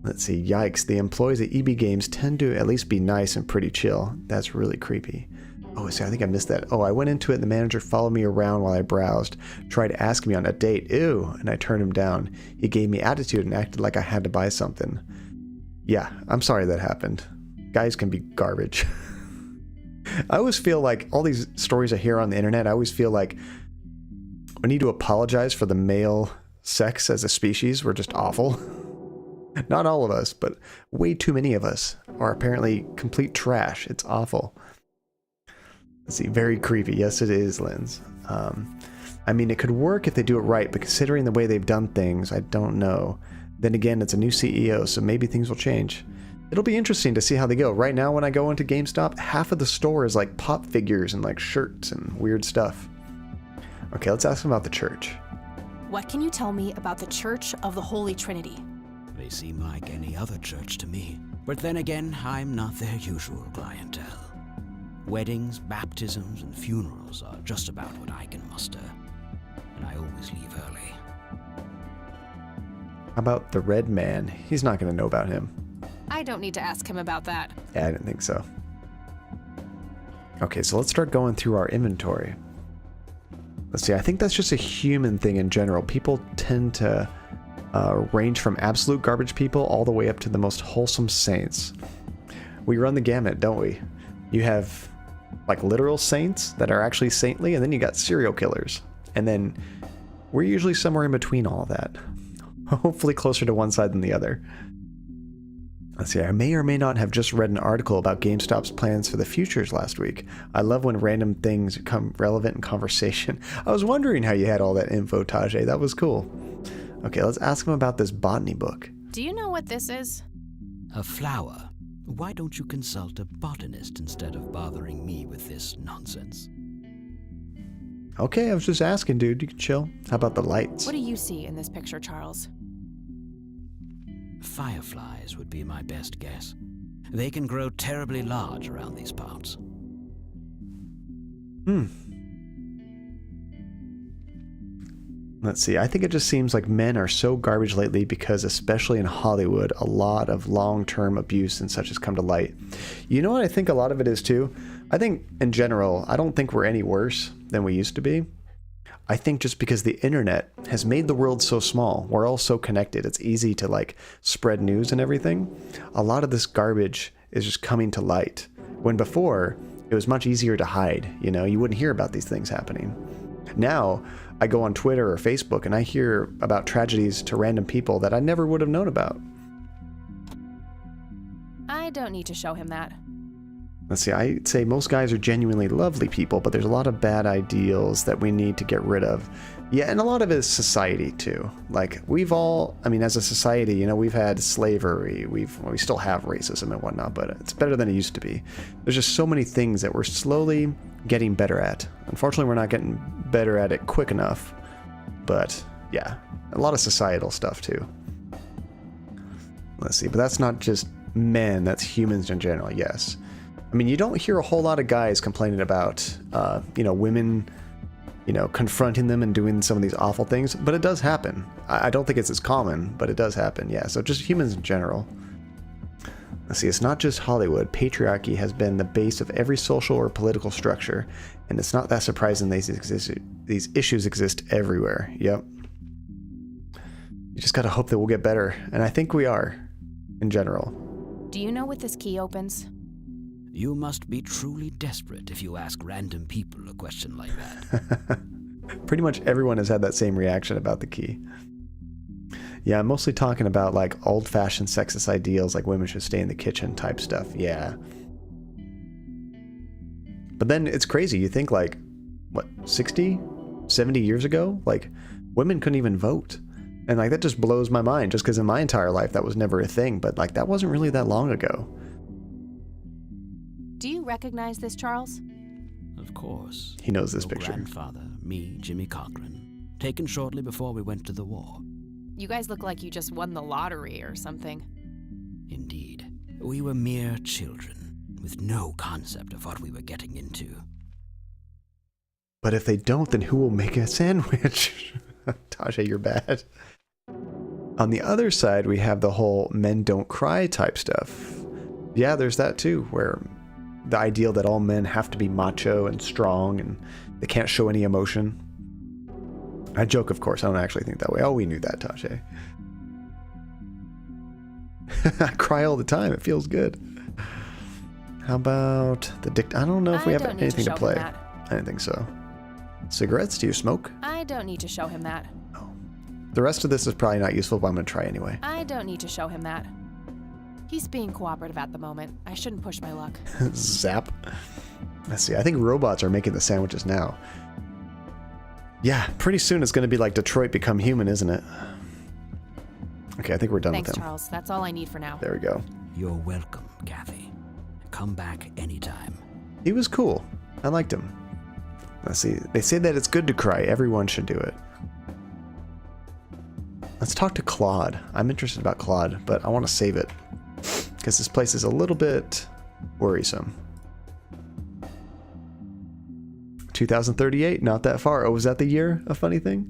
Let's see, yikes. The employees at EB Games tend to at least be nice and pretty chill. That's really creepy. Oh, see, I think I missed that. Oh, I went into it and the manager followed me around while I browsed, tried to ask me on a date. Ew, and I turned him down. He gave me attitude and acted like I had to buy something. Yeah, I'm sorry that happened. Guys can be garbage. I always feel like all these stories I hear on the internet, I always feel like we need to apologize for the male sex as a species. We're just awful. Not all of us, but way too many of us are apparently complete trash. It's awful. Let's see, very creepy. Yes, it is, Linz. I mean, it could work if they do it right, but considering the way they've done things, I don't know. Then again, it's a new CEO, so maybe things will change. It'll be interesting to see how they go. Right now, when I go into GameStop, half of the store is like pop figures and like shirts and weird stuff. Okay, let's ask them about the church. What can you tell me about the Church of the Holy Trinity? They seem like any other church to me. But then again, I'm not their usual clientele. Weddings, baptisms, and funerals are just about what I can muster. And I always leave early. How about the Red Man? He's not going to know about him. I don't need to ask him about that. Yeah, I didn't think so. Okay, so let's start going through our inventory. Let's see, I think that's just a human thing in general. People tend to range from absolute garbage people all the way up to the most wholesome saints. We run the gamut, don't we? You have like literal saints that are actually saintly, and then you got serial killers. And then we're usually somewhere in between all of that. Hopefully closer to one side than the other. Let's see, I may or may not have just read an article about GameStop's plans for the futures last week. I love when random things become relevant in conversation. I was wondering how you had all that info, Tajay. That was cool. Okay, let's ask him about this botany book. Do you know what this is? A flower. Why don't you consult a botanist instead of bothering me with this nonsense? Okay, I was just asking, dude. You can chill. How about the lights? What do you see in this picture, Charles? Fireflies would be my best guess. They can grow terribly large around these parts. Let's see, I think it just seems like men are so garbage lately because, especially in Hollywood, a lot of long-term abuse and such has come to light. You know what I think a lot of it is too? I think, in general, I don't think we're any worse than we used to be. I think just because the internet has made the world so small, we're all so connected, it's easy to like spread news and everything. A lot of this garbage is just coming to light. When before, it was much easier to hide, you know, you wouldn't hear about these things happening. Now, I go on Twitter or Facebook and I hear about tragedies to random people that I never would have known about. I don't need to show him that. Let's see, I'd say most guys are genuinely lovely people, but there's a lot of bad ideals that we need to get rid of. Yeah, and a lot of it is society too. Like, we've all, I mean, as a society, you know, we've had slavery, we still have racism and whatnot, but it's better than it used to be. There's just so many things that we're slowly getting better at. Unfortunately, we're not getting better at it quick enough, but yeah, a lot of societal stuff too. Let's see, but that's not just men, that's humans in general, yes. I mean, you don't hear a whole lot of guys complaining about, you know, women, you know, confronting them and doing some of these awful things, but it does happen. I don't think it's as common, but it does happen, yeah. So just humans in general. Let's see, it's not just Hollywood. Patriarchy has been the base of every social or political structure, and it's not that surprising these issues exist everywhere. Yep. You just gotta hope that we'll get better, and I think we are, in general. Do you know what this key opens? You must be truly desperate if you ask random people a question like that. Pretty much everyone has had that same reaction about the key. Yeah, I'm mostly talking about like old-fashioned sexist ideals like women should stay in the kitchen type stuff, yeah. But then it's crazy, you think like, what, 60, 70 years ago? Like, women couldn't even vote. And like, that just blows my mind, just because in my entire life that was never a thing, but like, that wasn't really that long ago. Do you recognize this, Charles? Of course. He knows this Your picture. grandfather, me, Jimmy Cochran, taken shortly before we went to the war. You guys look like you just won the lottery or something. Indeed. We were mere children, with no concept of what we were getting into. But if they don't, then who will make a sandwich? Tajay, you're bad. On the other side, we have the whole men don't cry type stuff. Yeah, there's that too, where the ideal that all men have to be macho and strong and they can't show any emotion. I joke, of course. I don't actually think that way. Oh, we knew that, Tajay. I cry all the time. It feels good. How about the I don't know if we have anything to play. I didn't think so. Cigarettes? Do you smoke? I don't need to show him that. Oh. The rest of this is probably not useful, but I'm going to try anyway. I don't need to show him that. He's being cooperative at the moment. I shouldn't push my luck. Zap. Let's see. I think robots are making the sandwiches now. Yeah, pretty soon it's going to be like Detroit Become Human, isn't it? Okay, I think we're done Thanks, with him. Charles. That's all I need for now. There we go. You're welcome, Kathy. Come back anytime. He was cool. I liked him. Let's see. They say that it's good to cry. Everyone should do it. Let's talk to Claude. I'm interested about Claude, but I want to save it. Because this place is a little bit worrisome. 2038, not that far. Oh, was that the year? A funny thing?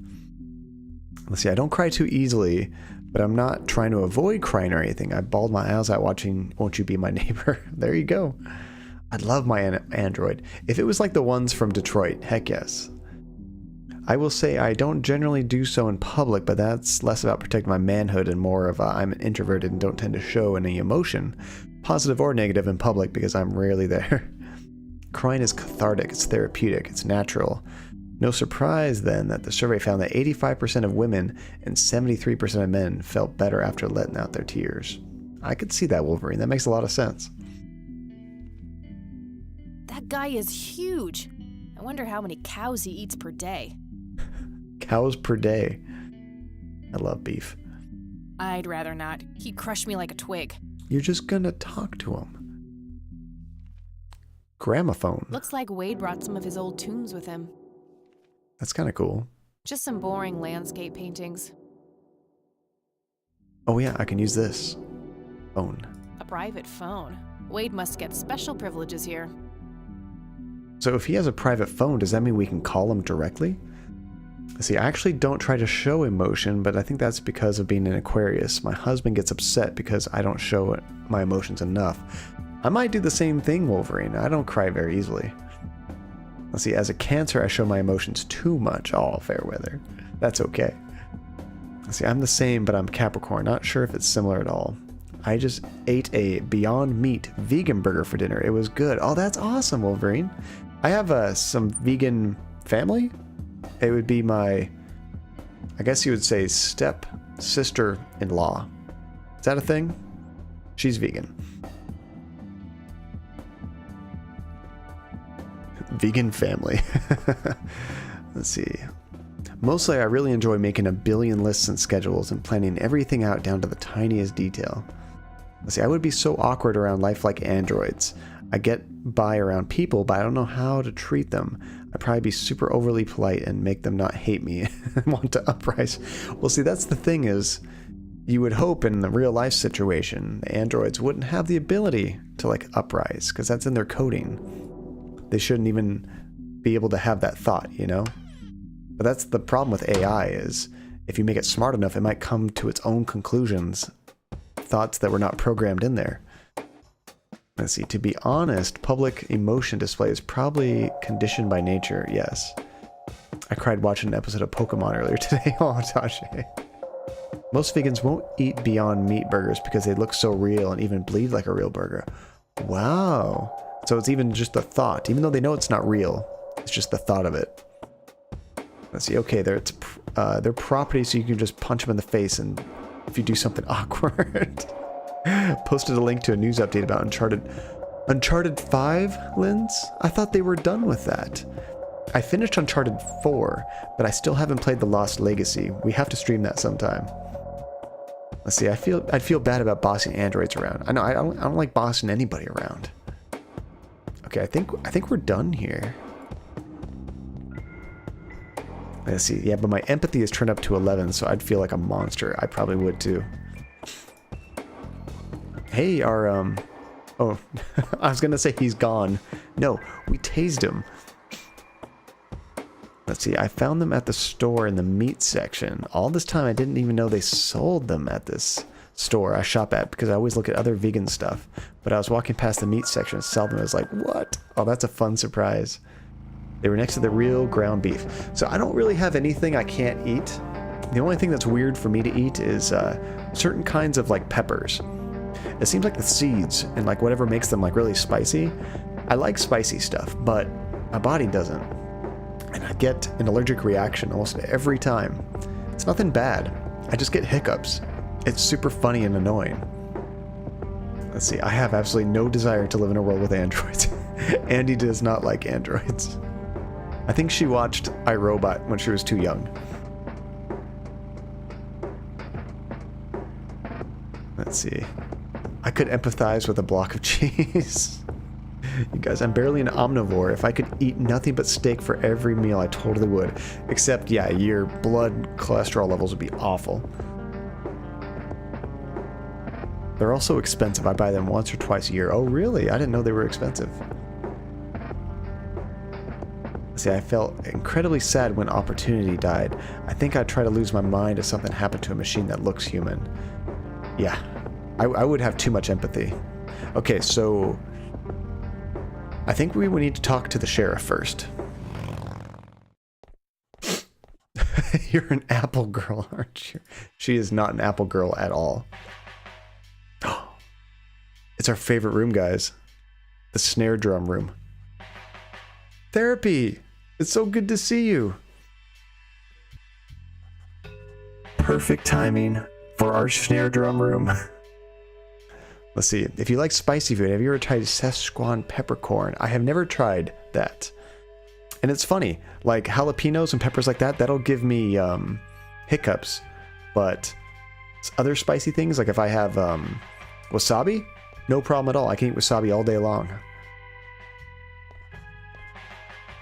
Let's see, I don't cry too easily, But I'm not trying to avoid crying or anything. I bawled my eyes out watching Won't You Be My Neighbor. There you go. I'd love my Android. If it was like the ones from Detroit, heck yes. I will say I don't generally do so in public, but that's less about protecting my manhood and more of I'm an introverted and don't tend to show any emotion, positive or negative, in public because I'm rarely there. Crying is cathartic, it's therapeutic, it's natural. No surprise then that the survey found that 85% of women and 73% of men felt better after letting out their tears. I could see that, Wolverine. That makes a lot of sense. That guy is huge. I wonder how many cows he eats per day. Cows per day. I love beef. I'd rather not. He'd crush me like a twig. You're just gonna talk to him. Gramophone. Looks like Wade brought some of his old tunes with him. That's kind of cool. Just some boring landscape paintings. Oh yeah, I can use this. Phone. A private phone. Wade must get special privileges here. So if he has a private phone, does that mean we can call him directly? See, I actually don't try to show emotion, but I think that's because of being an Aquarius. My husband gets upset because I don't show my emotions enough. I might do the same thing, Wolverine. I don't cry very easily. Let's see, as a Cancer, I show my emotions too much. Oh, fair weather. That's okay. Let's see, I'm the same, but I'm Capricorn. Not sure if it's similar at all. I just ate a Beyond Meat vegan burger for dinner. It was good. Oh, that's awesome, Wolverine. I have some vegan family. It would be my, I guess you would say, step sister-in-law. Is that a thing? She's vegan. Vegan family. Let's see. Mostly I really enjoy making a billion lists and schedules and planning everything out down to the tiniest detail. Let's see, I would be so awkward around lifelike androids. I get by around people, but I don't know how to treat them. I'd probably be super overly polite and make them not hate me and want to uprise. Well, see, that's the thing is, you would hope in the real life situation, the androids wouldn't have the ability to like uprise, because that's in their coding. They shouldn't even be able to have that thought, you know? But that's the problem with AI is, if you make it smart enough, it might come to its own conclusions, thoughts that were not programmed in there. Let's see, to be honest, public emotion display is probably conditioned by nature, yes. I cried watching an episode of Pokemon earlier today. Oh, Tasha. Most vegans won't eat Beyond Meat burgers because they look so real and even bleed like a real burger. Wow. So it's even just the thought, even though they know it's not real, it's just the thought of it. Let's see, okay, they're properties, so you can just punch them in the face and if you do something awkward. Posted a link to a news update about Uncharted 5, Linz? I thought they were done with that. I finished Uncharted 4, but I still haven't played The Lost Legacy. We have to stream that sometime. Let's see, I'd feel bad about bossing androids around. I know, I don't like bossing anybody around. Okay, I think we're done here. Let's see, yeah, but my empathy is turned up to 11, so I'd feel like a monster. I probably would too. Hey, our, oh, I was gonna say he's gone. No, we tased him. Let's see, I found them at the store in the meat section. All this time I didn't even know they sold them at this store I shop at because I always look at other vegan stuff. But I was walking past the meat section and saw them and I was like, what? Oh, that's a fun surprise. They were next to the real ground beef. So I don't really have anything I can't eat. The only thing that's weird for me to eat is certain kinds of like peppers. It seems like the seeds and like whatever makes them like really spicy. I like spicy stuff, but my body doesn't. And I get an allergic reaction almost every time. It's nothing bad. I just get hiccups. It's super funny and annoying. Let's see, I have absolutely no desire to live in a world with androids. Andy does not like androids. I think she watched iRobot when she was too young. Let's see. I could empathize with a block of cheese. You guys, I'm barely an omnivore. If I could eat nothing but steak for every meal, I totally would. Except, yeah, your blood cholesterol levels would be awful. They're also expensive. I buy them once or twice a year. Oh, really? I didn't know they were expensive. See, I felt incredibly sad when Opportunity died. I think I'd try to lose my mind if something happened to a machine that looks human. Yeah, I would have too much empathy. Okay, so I think we would need to talk to the sheriff first. You're an apple girl, aren't you? She is not an apple girl at all. It's our favorite room, guys. The snare drum room. Therapy! It's so good to see you. Perfect timing for our snare drum room. Let's see. If you like spicy food, have you ever tried Szechuan peppercorn? I have never tried that. And it's funny, like jalapenos and peppers like that, that'll give me hiccups. But other spicy things, like if I have wasabi, no problem at all. I can eat wasabi all day long.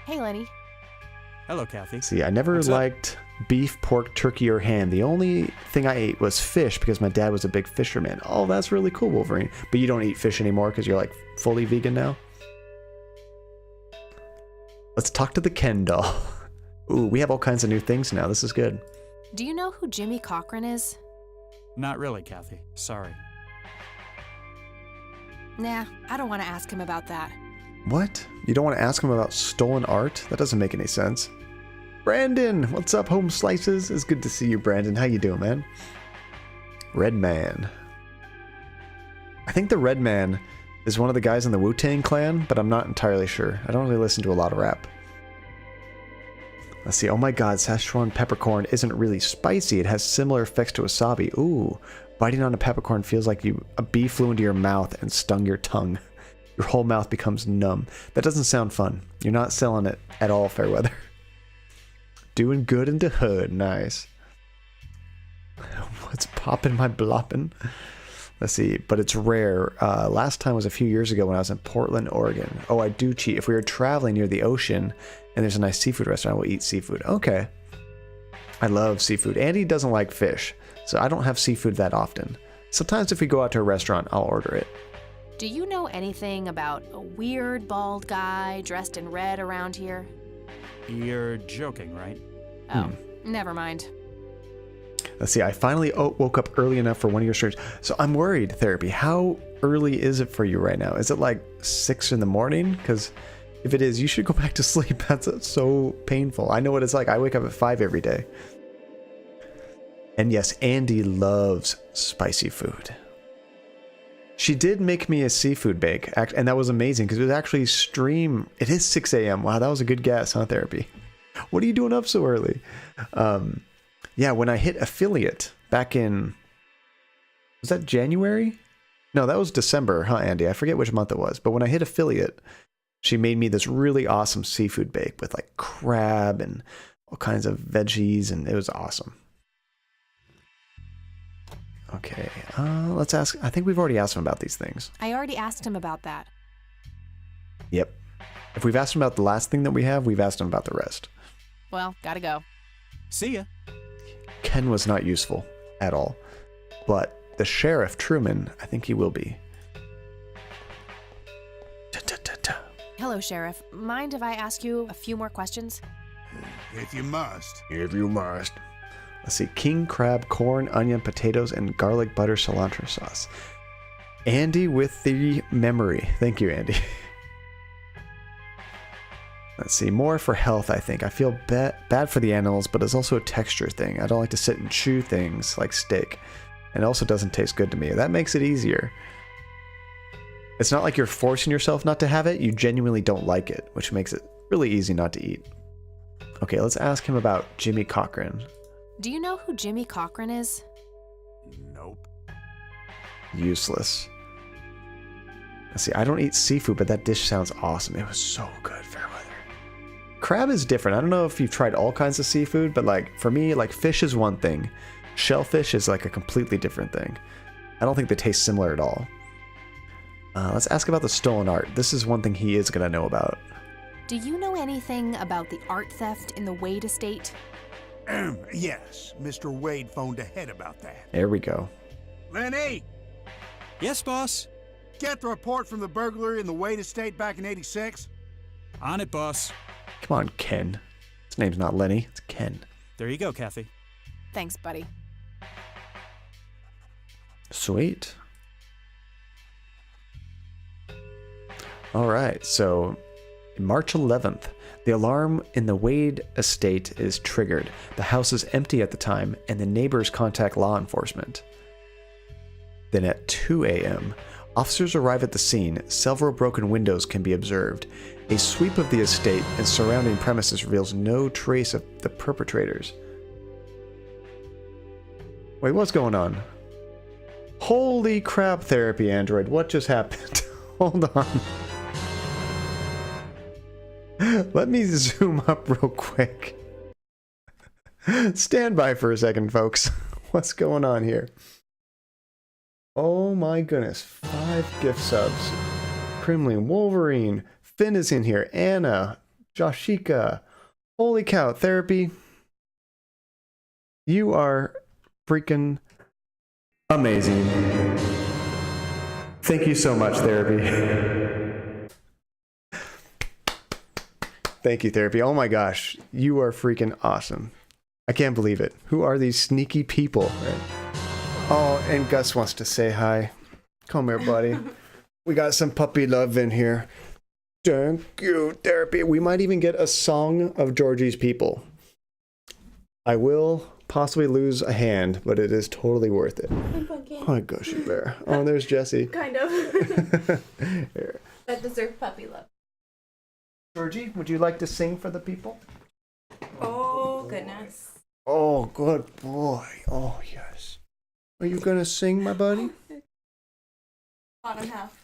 Hey, Lenny. Hello, Kathy. See, I never liked beef, pork, turkey, or ham. The only thing I ate was fish because my dad was a big fisherman. Oh, that's really cool, Wolverine. But you don't eat fish anymore because you're like fully vegan now? Let's talk to the Ken doll. Ooh, we have all kinds of new things now. This is good. Do you know who Jimmy Cochran is? Not really, Kathy. Sorry. Nah, I don't want to ask him about that. What? You don't want to ask him about stolen art? That doesn't make any sense. Brandon! What's up, Home Slices? It's good to see you, Brandon. How you doing, man? Red Man. I think the Red Man is one of the guys in the Wu-Tang Clan, but I'm not entirely sure. I don't really listen to a lot of rap. Let's see. Oh my god, Szechuan peppercorn isn't really spicy. It has similar effects to wasabi. Ooh, biting on a peppercorn feels like a bee flew into your mouth and stung your tongue. Your whole mouth becomes numb. That doesn't sound fun. You're not selling it at all, Fairweather. Doing good in the hood. Nice. What's poppin' my bloppin'? Let's see, but it's rare. Last time was a few years ago when I was in Portland, Oregon. Oh, I do cheat. If we were traveling near the ocean and there's a nice seafood restaurant, we'll eat seafood. Okay. I love seafood. Andy doesn't like fish, so I don't have seafood that often. Sometimes if we go out to a restaurant, I'll order it. Do you know anything about a weird bald guy dressed in red around here? You're joking, right? Oh, never mind. Let's see, I finally woke up early enough for one of your streams. So I'm worried, Therapy. How early is it for you right now? Is it like 6 in the morning? Because if it is, you should go back to sleep. That's so painful. I know what it's like. I wake up at 5 every day. And yes, Andy loves spicy food. She did make me a seafood bake, and that was amazing because it was actually stream. It is 6 a.m. Wow, that was a good guess, huh, Therapy? What are you doing up so early? Yeah, when I hit affiliate back in, was that January? No, that was December, huh, Andy? I forget which month it was. But when I hit affiliate, she made me this really awesome seafood bake with like crab and all kinds of veggies, and it was awesome. Okay, let's ask. I think we've already asked him about these things. I already asked him about that. Yep. If we've asked him about the last thing that we have, we've asked him about the rest. Well, gotta go. See ya. Ken was not useful at all. But the sheriff, Truman, I think he will be. Hello, Sheriff. Mind if I ask you a few more questions? If you must. If you must. Let's see. King crab, corn, onion, potatoes, and garlic butter cilantro sauce. Andy with the memory. Thank you, Andy. Let's see. More for health, I think. I feel bad for the animals, but it's also a texture thing. I don't like to sit and chew things like steak. And it also doesn't taste good to me. That makes it easier. It's not like you're forcing yourself not to have it. You genuinely don't like it, which makes it really easy not to eat. Okay, let's ask him about Jimmy Cochran. Do you know who Jimmy Cochran is? Nope. Useless. Let's see, I don't eat seafood, but that dish sounds awesome. It was so good, Fairweather. Crab is different. I don't know if you've tried all kinds of seafood, but like for me, like fish is one thing. Shellfish is like a completely different thing. I don't think they taste similar at all. Let's ask about the stolen art. This is one thing he is going to know about. Do you know anything about the art theft in the Wade estate? Yes, Mr. Wade phoned ahead about that. There we go. Lenny, Yes, boss. get the report from the burglary in the Wade estate back in '86. On it, boss. Come on, Ken. His name's not Lenny, it's Ken. There you go, Kathy. Thanks, buddy. Sweet. All right, so March 11th, the alarm in the Wade estate is triggered. The house is empty at the time, and the neighbors contact law enforcement. Then at 2 a.m., officers arrive at the scene. Several broken windows can be observed. A sweep of the estate and surrounding premises reveals no trace of the perpetrators. Wait, what's going on? Holy crap, therapy android. What just happened? Hold on. Let me zoom up real quick. Stand by for a second, folks. What's going on here? Oh my goodness. 5 gift subs. Kremlin, Wolverine, Finn is in here, Anna, Joshika. Holy cow, therapy. You are freaking amazing. Thank you so much, therapy. Thank you, therapy. Oh my gosh, you are freaking awesome. I can't believe it. Who are these sneaky people? Right? Oh, and Gus wants to say hi. Come here, buddy. We got some puppy love in here. Thank you, therapy. We might even get a song of Georgie's people. I will possibly lose a hand, but it is totally worth it. Hi, Gushy Bear. Oh, there's Jesse. Kind of. Here. That deserve puppy love. Georgie, would you like to sing for the people? Oh, goodness. Oh, good boy. Oh, yes. Are you going to sing, my buddy? Bottom half.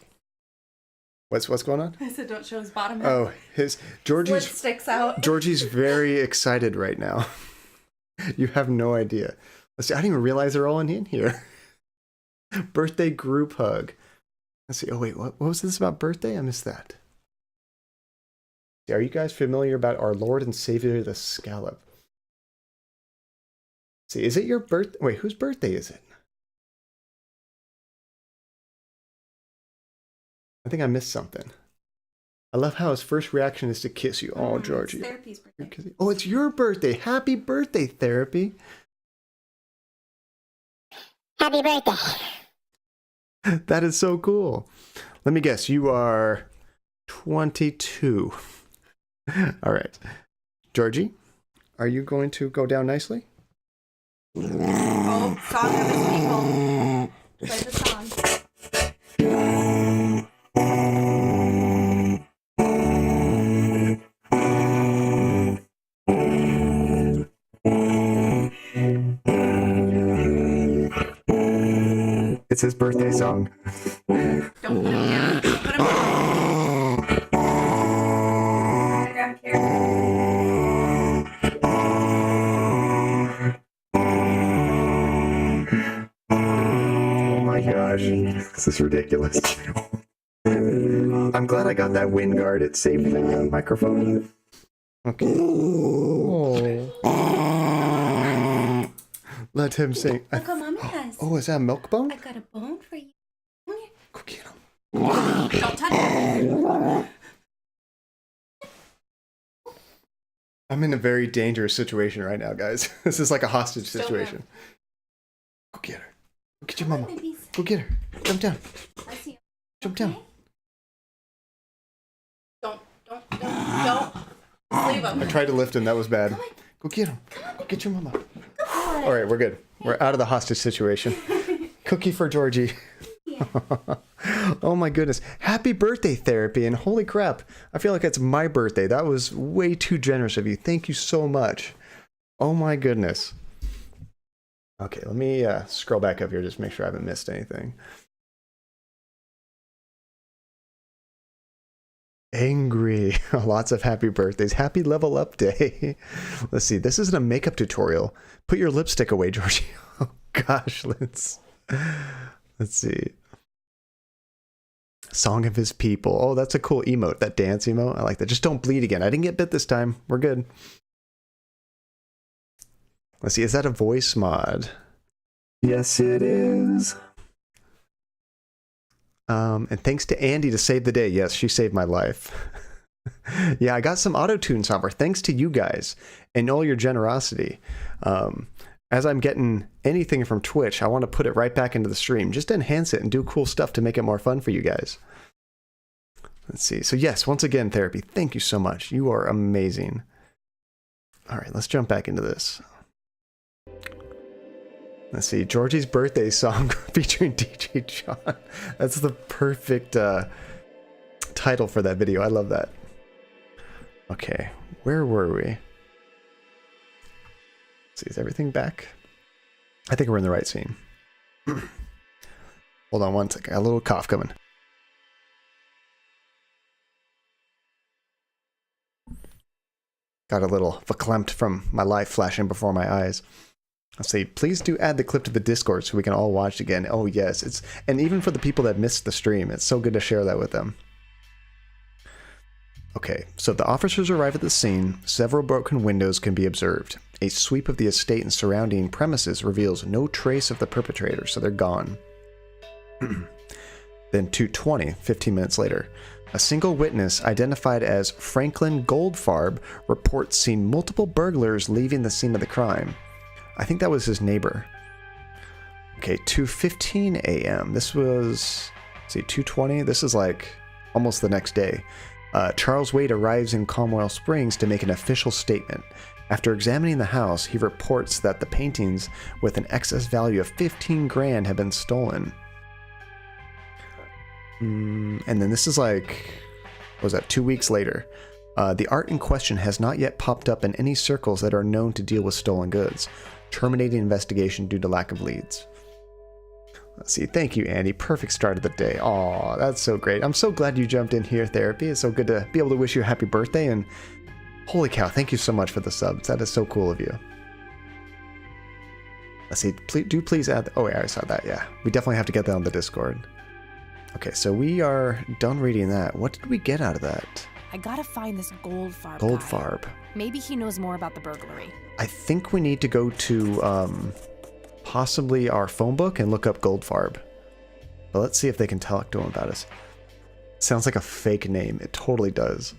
What's going on? I said don't show his bottom half. Oh, Georgie's Split sticks out. Georgie's very excited right now. You have no idea. Let's see, I didn't even realize they're all in here. Birthday group hug. Let's see. Oh wait, what was this about birthday? I missed that. Are you guys familiar about our Lord and Savior the Scallop? Let's see, is it your birthday? Wait, whose birthday is it? I think I missed something. I love how his first reaction is to kiss you. Oh, Georgie. It's Therapy's birthday. Oh, it's your birthday. Happy birthday, Therapy. Happy birthday. That is so cool. Let me guess. You are 22. All right. Georgie, are you going to go down nicely? Oh, song of his people. Play the song. It's his birthday song. Don't put him down. Don't put him down. I grab Oh my gosh. This is ridiculous. I'm glad I got that wind guard. It saved the microphone. Okay. Oh. Let him sing. Look what Mommy has. Oh, is that a milk bone? I got a bone for you. Come here. Go get him. Don't touch it. I'm in a very dangerous situation right now, guys. This is like a hostage situation. Go get her. Go get your mama. Go get her. Jump down. I see him. Jump down. Don't. Leave him. I tried to lift him. That was bad. Go get him. Go get your mama. All right, we're good. We're out of the hostage situation. Cookie for Georgie. Oh my goodness. Happy birthday, Therapy. And holy crap, I feel like it's my birthday. That was way too generous of you. Thank you so much. Oh my goodness. Okay, let me scroll back up here just to make sure I haven't missed anything. Angry. Lots of happy birthdays. Happy level up day. Let's see. This isn't a makeup tutorial. Put your lipstick away, Georgie. Oh gosh, let's see. Song of his people. Oh, that's a cool emote. That dance emote. I like that. Just don't bleed again. I didn't get bit this time. We're good. Let's see. Is that a voice mod? Yes, it is. And thanks to Andy to save the day. Yes, she saved my life. Yeah, I got some auto-tune software thanks to you guys and all your generosity. As I'm getting anything from Twitch, I want to put it right back into the stream. Just enhance it and do cool stuff to make it more fun for you guys. Let's see. So yes, once again, Therapy, thank you so much. You are amazing. All right, let's jump back into this. Let's see. Georgie's birthday song featuring DJ John. That's the perfect title for that video. I love that. Okay, where were we? Let's see, is everything back? I think we're in the right scene. Hold on one second. A little cough coming. Got a little verklempt from my life flashing before my eyes. Let's see. Please do add the clip to the Discord so we can all watch again. Oh yes, and even for the people that missed the stream, it's so good to share that with them. Okay, so the officers arrive at the scene. Several broken windows can be observed. A sweep of the estate and surrounding premises reveals no trace of the perpetrator, so they're gone. Then 2:20, 15 minutes later. A single witness, identified as Franklin Goldfarb, reports seeing multiple burglars leaving the scene of the crime. I think that was his neighbor. Okay, 2:15 a.m. This was, let's see, 2:20. This is like almost the next day. Charles Wade arrives in Comwell Springs to make an official statement. After examining the house, he reports that the paintings with an excess value of 15 grand have been stolen. And then this is like, what was that, 2 weeks later. The art in question has not yet popped up in any circles that are known to deal with stolen goods, terminating investigation due to lack of leads. Let's see. Thank you, Andy. Perfect start of the day. Aw, that's so great. I'm so glad you jumped in here, Therapy. It's so good to be able to wish you a happy birthday, and holy cow, thank you so much for the subs. That is so cool of you. Let's see. Please add... Oh, yeah, I saw that. Yeah. We definitely have to get that on the Discord. Okay, so we are done reading that. What did we get out of that? I gotta find this Goldfarb Goldfarb. guy. Maybe he knows more about the burglary. I think we need to go to possibly our phone book and look up Goldfarb. But let's see if they can talk to him about us. Sounds like a fake name. It totally does.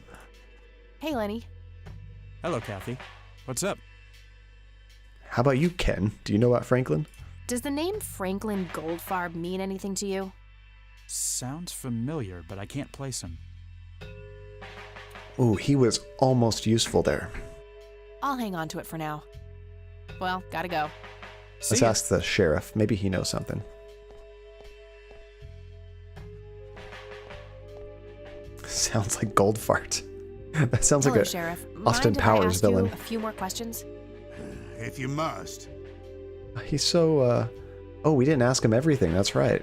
Hey, Lenny. Hello, Kathy. What's up? How about you, Ken? Do you know about Franklin? Does the name Franklin Goldfarb mean anything to you? Sounds familiar, but I can't place him. Ooh, he was almost useful there. I'll hang on to it for now. Well, gotta go. Let's ask the sheriff. Maybe he knows something. Sounds like Goldfart. That sounds Hello, like a Sheriff. Austin Mind if Powers I ask villain. you a few more questions? If you must. He's so, Oh, we didn't ask him everything. That's right.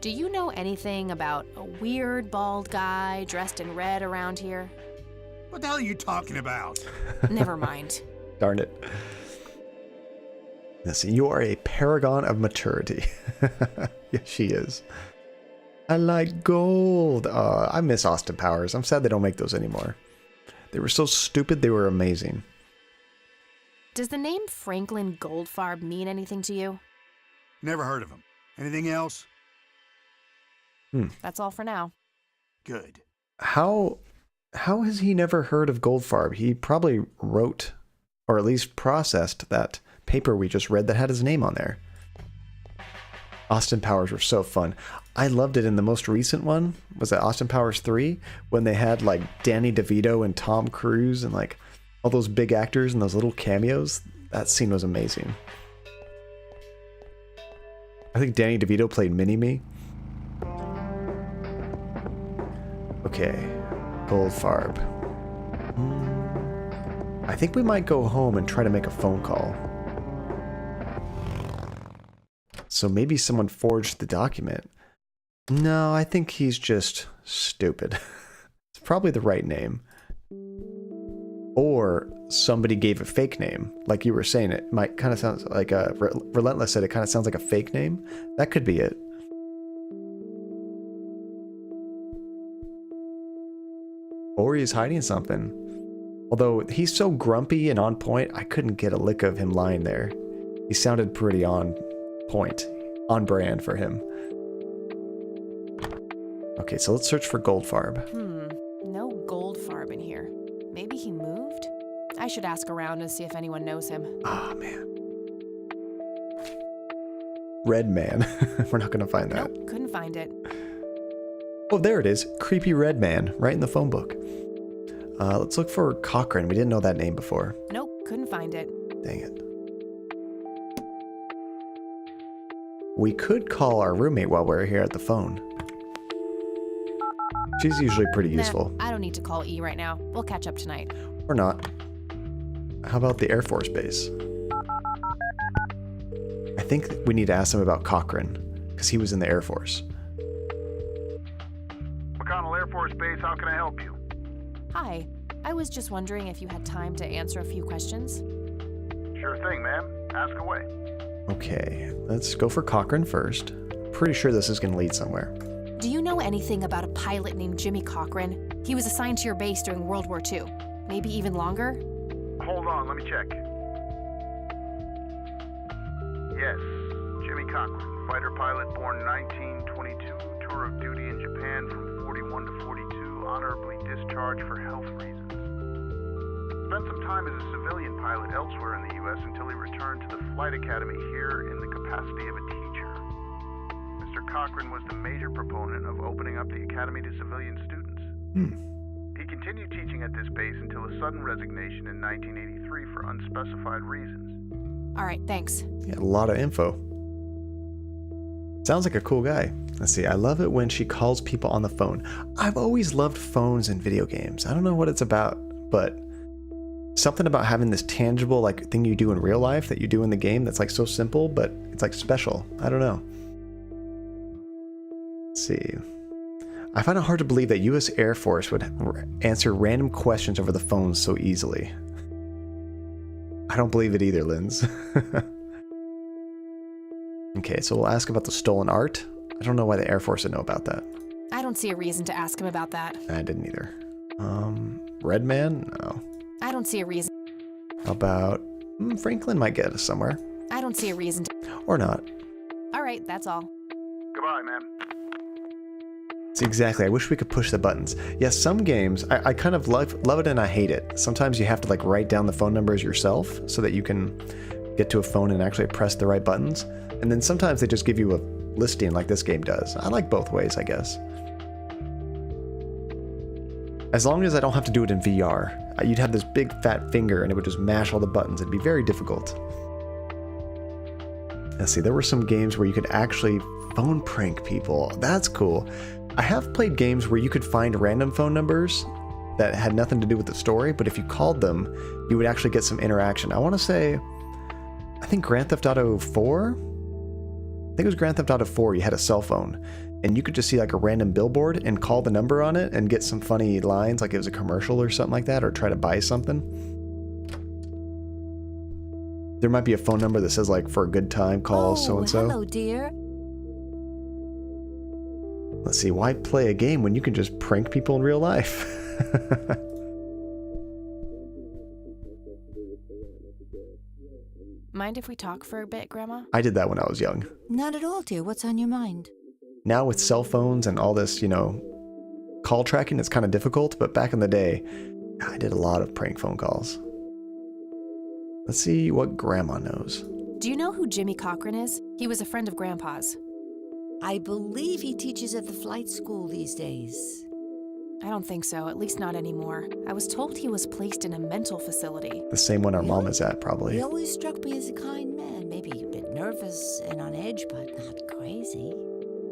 Do you know anything about a weird bald guy dressed in red around here? What the hell are you talking about? Never mind. Darn it. Let's see. You are a paragon of maturity. Yes, she is. I like gold. I miss Austin Powers. I'm sad they don't make those anymore. They were so stupid, they were amazing. Does the name Franklin Goldfarb mean anything to you? Never heard of him. Anything else? That's all for now. Good. How has he never heard of Goldfarb? He probably wrote, or at least processed, that paper we just read that had his name on there. Austin Powers were so fun. I loved it in the most recent one. Was it Austin Powers 3? When they had like Danny DeVito and Tom Cruise and like all those big actors and those little cameos. That scene was amazing. I think Danny DeVito played Mini-Me. Okay, Goldfarb. I think we might go home and try to make a phone call. So maybe someone forged the document. No, I think he's just stupid. It's probably the right name. Or somebody gave a fake name. Like you were saying, it might kind of sound like a... Relentless said it kind of sounds like a fake name. That could be it. Or he's hiding something. Although he's so grumpy and on point, I couldn't get a lick of him lying there. He sounded pretty on point, on brand for him. Okay, so let's search for Goldfarb. been here. Maybe he moved? I should ask around and see if anyone knows him. Ah, man. Red Man. We're not going to find that. Nope, couldn't find it. Oh, there it is. Creepy Red Man, right in the phone book. Let's look for Cochran. We didn't know that name before. Nope, couldn't find it. Dang it. We could call our roommate while we're here at the phone. She's usually pretty useful. Nah, I don't need to call E right now. We'll catch up tonight. Or not. How about the Air Force Base? I think we need to ask him about Cochran, because he was in the Air Force. McConnell Air Force Base, how can I help you? Hi. I was just wondering if you had time to answer a few questions. Sure thing, ma'am. Ask away. Okay, let's go for Cochran first. Pretty sure this is going to lead somewhere. Do you know anything about a pilot named Jimmy Cochran? He was assigned to your base during World War II. Maybe even longer? Hold on, let me check. Yes, Jimmy Cochran, fighter pilot born 1922, tour of duty in Japan from 41 to 42, honorably discharged for health reasons. Spent some time as a civilian pilot elsewhere in the U.S. until he returned to the flight academy here in the capacity of a teacher. Mr. Cochran was the major proponent of opening up the academy to civilian students. He continued teaching at this base until a sudden resignation in 1983 for unspecified reasons. All right, thanks. Yeah, a lot of info. Sounds like a cool guy. Let's see, I love it when she calls people on the phone. I've always loved phones in video games. I don't know what it's about, but something about having this tangible like thing you do in real life that you do in the game that's like so simple, but it's like special. I don't know. Let's see. I find it hard to believe that U.S. Air Force would answer random questions over the phone so easily. I don't believe it either, Linz. Okay, so we'll ask about the stolen art. I don't know why the Air Force would know about that. I don't see a reason to ask him about that. I didn't either. Red Man? No. I don't see a reason. How about Franklin might get us somewhere. I don't see a reason to. Or not. All right, that's all. Goodbye, ma'am. See, exactly. I wish we could push the buttons. Yes, some games, I kind of love it and I hate it. Sometimes you have to like write down the phone numbers yourself so that you can get to a phone and actually press the right buttons. And then sometimes they just give you a listing like this game does. I like both ways, I guess. As long as I don't have to do it in VR. You'd have this big fat finger and it would just mash all the buttons. It'd be very difficult. Let's see, there were some games where you could actually phone prank people. That's cool. I have played games where you could find random phone numbers that had nothing to do with the story, but if you called them, you would actually get some interaction. I want to say, I think Grand Theft Auto 4? I think it was Grand Theft Auto 4, you had a cell phone, and you could just see like a random billboard and call the number on it and get some funny lines, like it was a commercial or something like that, or try to buy something. There might be a phone number that says like, for a good time, call so-and-so. Hello, dear. Let's see, why play a game when you can just prank people in real life? Mind if we talk for a bit, Grandma? I did that when I was young. Not at all, dear. What's on your mind? Now with cell phones and all this, call tracking, it's kind of difficult, but back in the day, I did a lot of prank phone calls. Let's see what Grandma knows. Do you know who Jimmy Cochran is? He was a friend of Grandpa's. I believe he teaches at the flight school these days. I don't think so, at least not anymore. I was told he was placed in a mental facility. The same one our mom is at, probably. He always struck me as a kind man, maybe a bit nervous and on edge, but not crazy.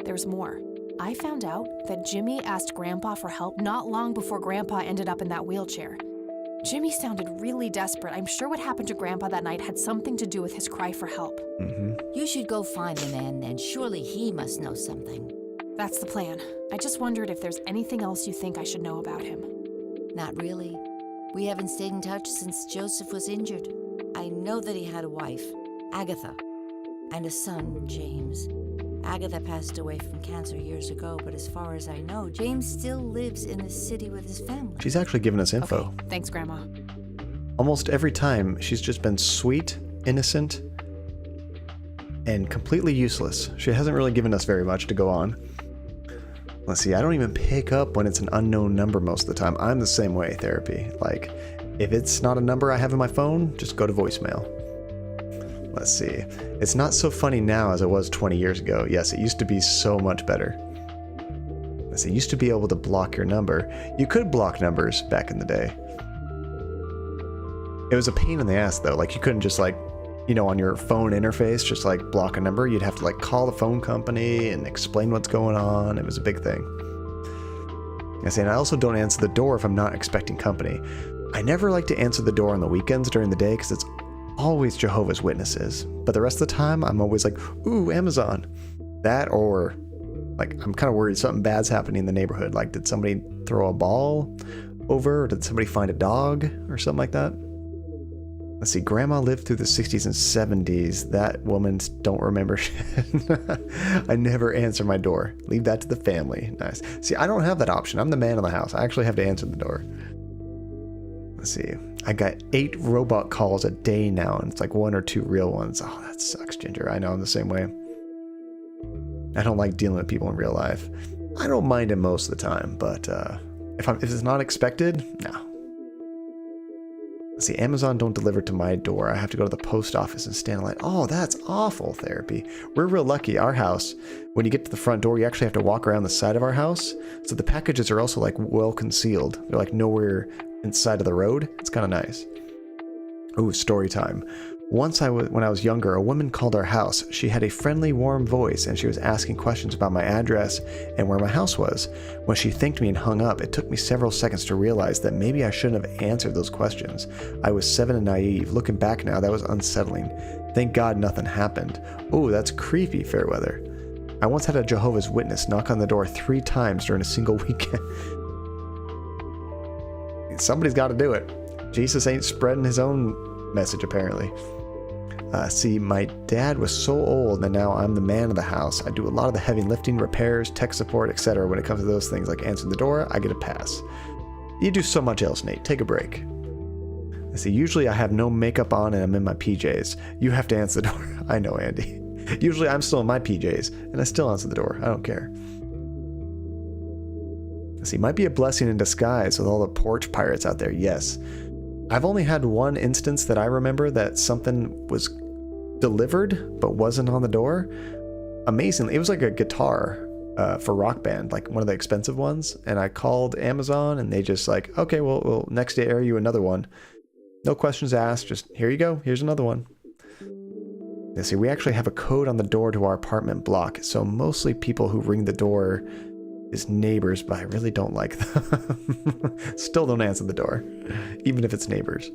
There's more. I found out that Jimmy asked Grandpa for help not long before Grandpa ended up in that wheelchair. Jimmy sounded really desperate. I'm sure what happened to Grandpa that night had something to do with his cry for help. You should go find the man then. Surely he must know something. That's the plan. I just wondered if there's anything else you think I should know about him. Not really. We haven't stayed in touch since Joseph was injured. I know that he had a wife, Agatha, and a son, James. Agatha passed away from cancer years ago, but as far as I know, James still lives in the city with his family. She's actually given us info. Okay, thanks, Grandma. Almost every time, she's just been sweet, innocent, and completely useless. She hasn't really given us very much to go on. Let's see, I don't even pick up when it's an unknown number most of the time. I'm the same way, Therapy. Like, if it's not a number I have in my phone, just go to voicemail. Let's see. It's not so funny now as it was 20 years ago. Yes, it used to be so much better. Let's see, you used to be able to block your number. You could block numbers back in the day. It was a pain in the ass, though. Like, you couldn't just, like, you know, on your phone interface, just, like, block a number. You'd have to, like, call the phone company and explain what's going on. It was a big thing. I say, and I also don't answer the door if I'm not expecting company. I never like to answer the door on the weekends during the day because it's always Jehovah's Witnesses. But the rest of the time, I'm always like, ooh, Amazon. That, or, like, I'm kind of worried something bad's happening in the neighborhood. Like, did somebody throw a ball over? Or did somebody find a dog or something like that? Let's see, Grandma lived through the 60s and 70s. That woman don't remember shit. I never answer my door. Leave that to the family. Nice. See, I don't have that option. I'm the man of the house. I actually have to answer the door. Let's see. I got 8 robot calls a day now, and it's like 1 or 2 real ones. Oh, that sucks, Ginger. I know, I'm the same way. I don't like dealing with people in real life. I don't mind it most of the time, but if it's not expected, no. See, Amazon don't deliver to my door. I have to go to the post office and stand in line. Oh, that's awful, Therapy. We're real lucky. Our house, when you get to the front door, you actually have to walk around the side of our house. So the packages are also like well concealed. They're like nowhere inside of the road. It's kind of nice. Ooh, story time. Once when I was younger, a woman called our house. She had a friendly, warm voice, and she was asking questions about my address and where my house was. When she thanked me and hung up, it took me several seconds to realize that maybe I shouldn't have answered those questions. I was 7 and naive. Looking back now, that was unsettling. Thank God nothing happened. Ooh, that's creepy, Fairweather. I once had a Jehovah's Witness knock on the door 3 times during a single weekend. Somebody's got to do it. Jesus ain't spreading his own message, apparently. See, my dad was so old and now I'm the man of the house. I do a lot of the heavy lifting, repairs, tech support, etc. When it comes to those things like answering the door, I get a pass. You do so much else, Nate. Take a break. See, usually I have no makeup on and I'm in my PJs. You have to answer the door. I know, Andy. Usually I'm still in my PJs and I still answer the door. I don't care. See, might be a blessing in disguise with all the porch pirates out there. Yes. I've only had one instance that I remember that something was delivered but wasn't on the door. Amazingly, it was like a guitar for Rock Band, like one of the expensive ones. And I called Amazon and they just like, okay, well, we'll next day air you another one. No questions asked, just here you go, here's another one. You see, we actually have a code on the door to our apartment block, so mostly people who ring the door is neighbors, but I really don't like them. Still don't answer the door, even if it's neighbors.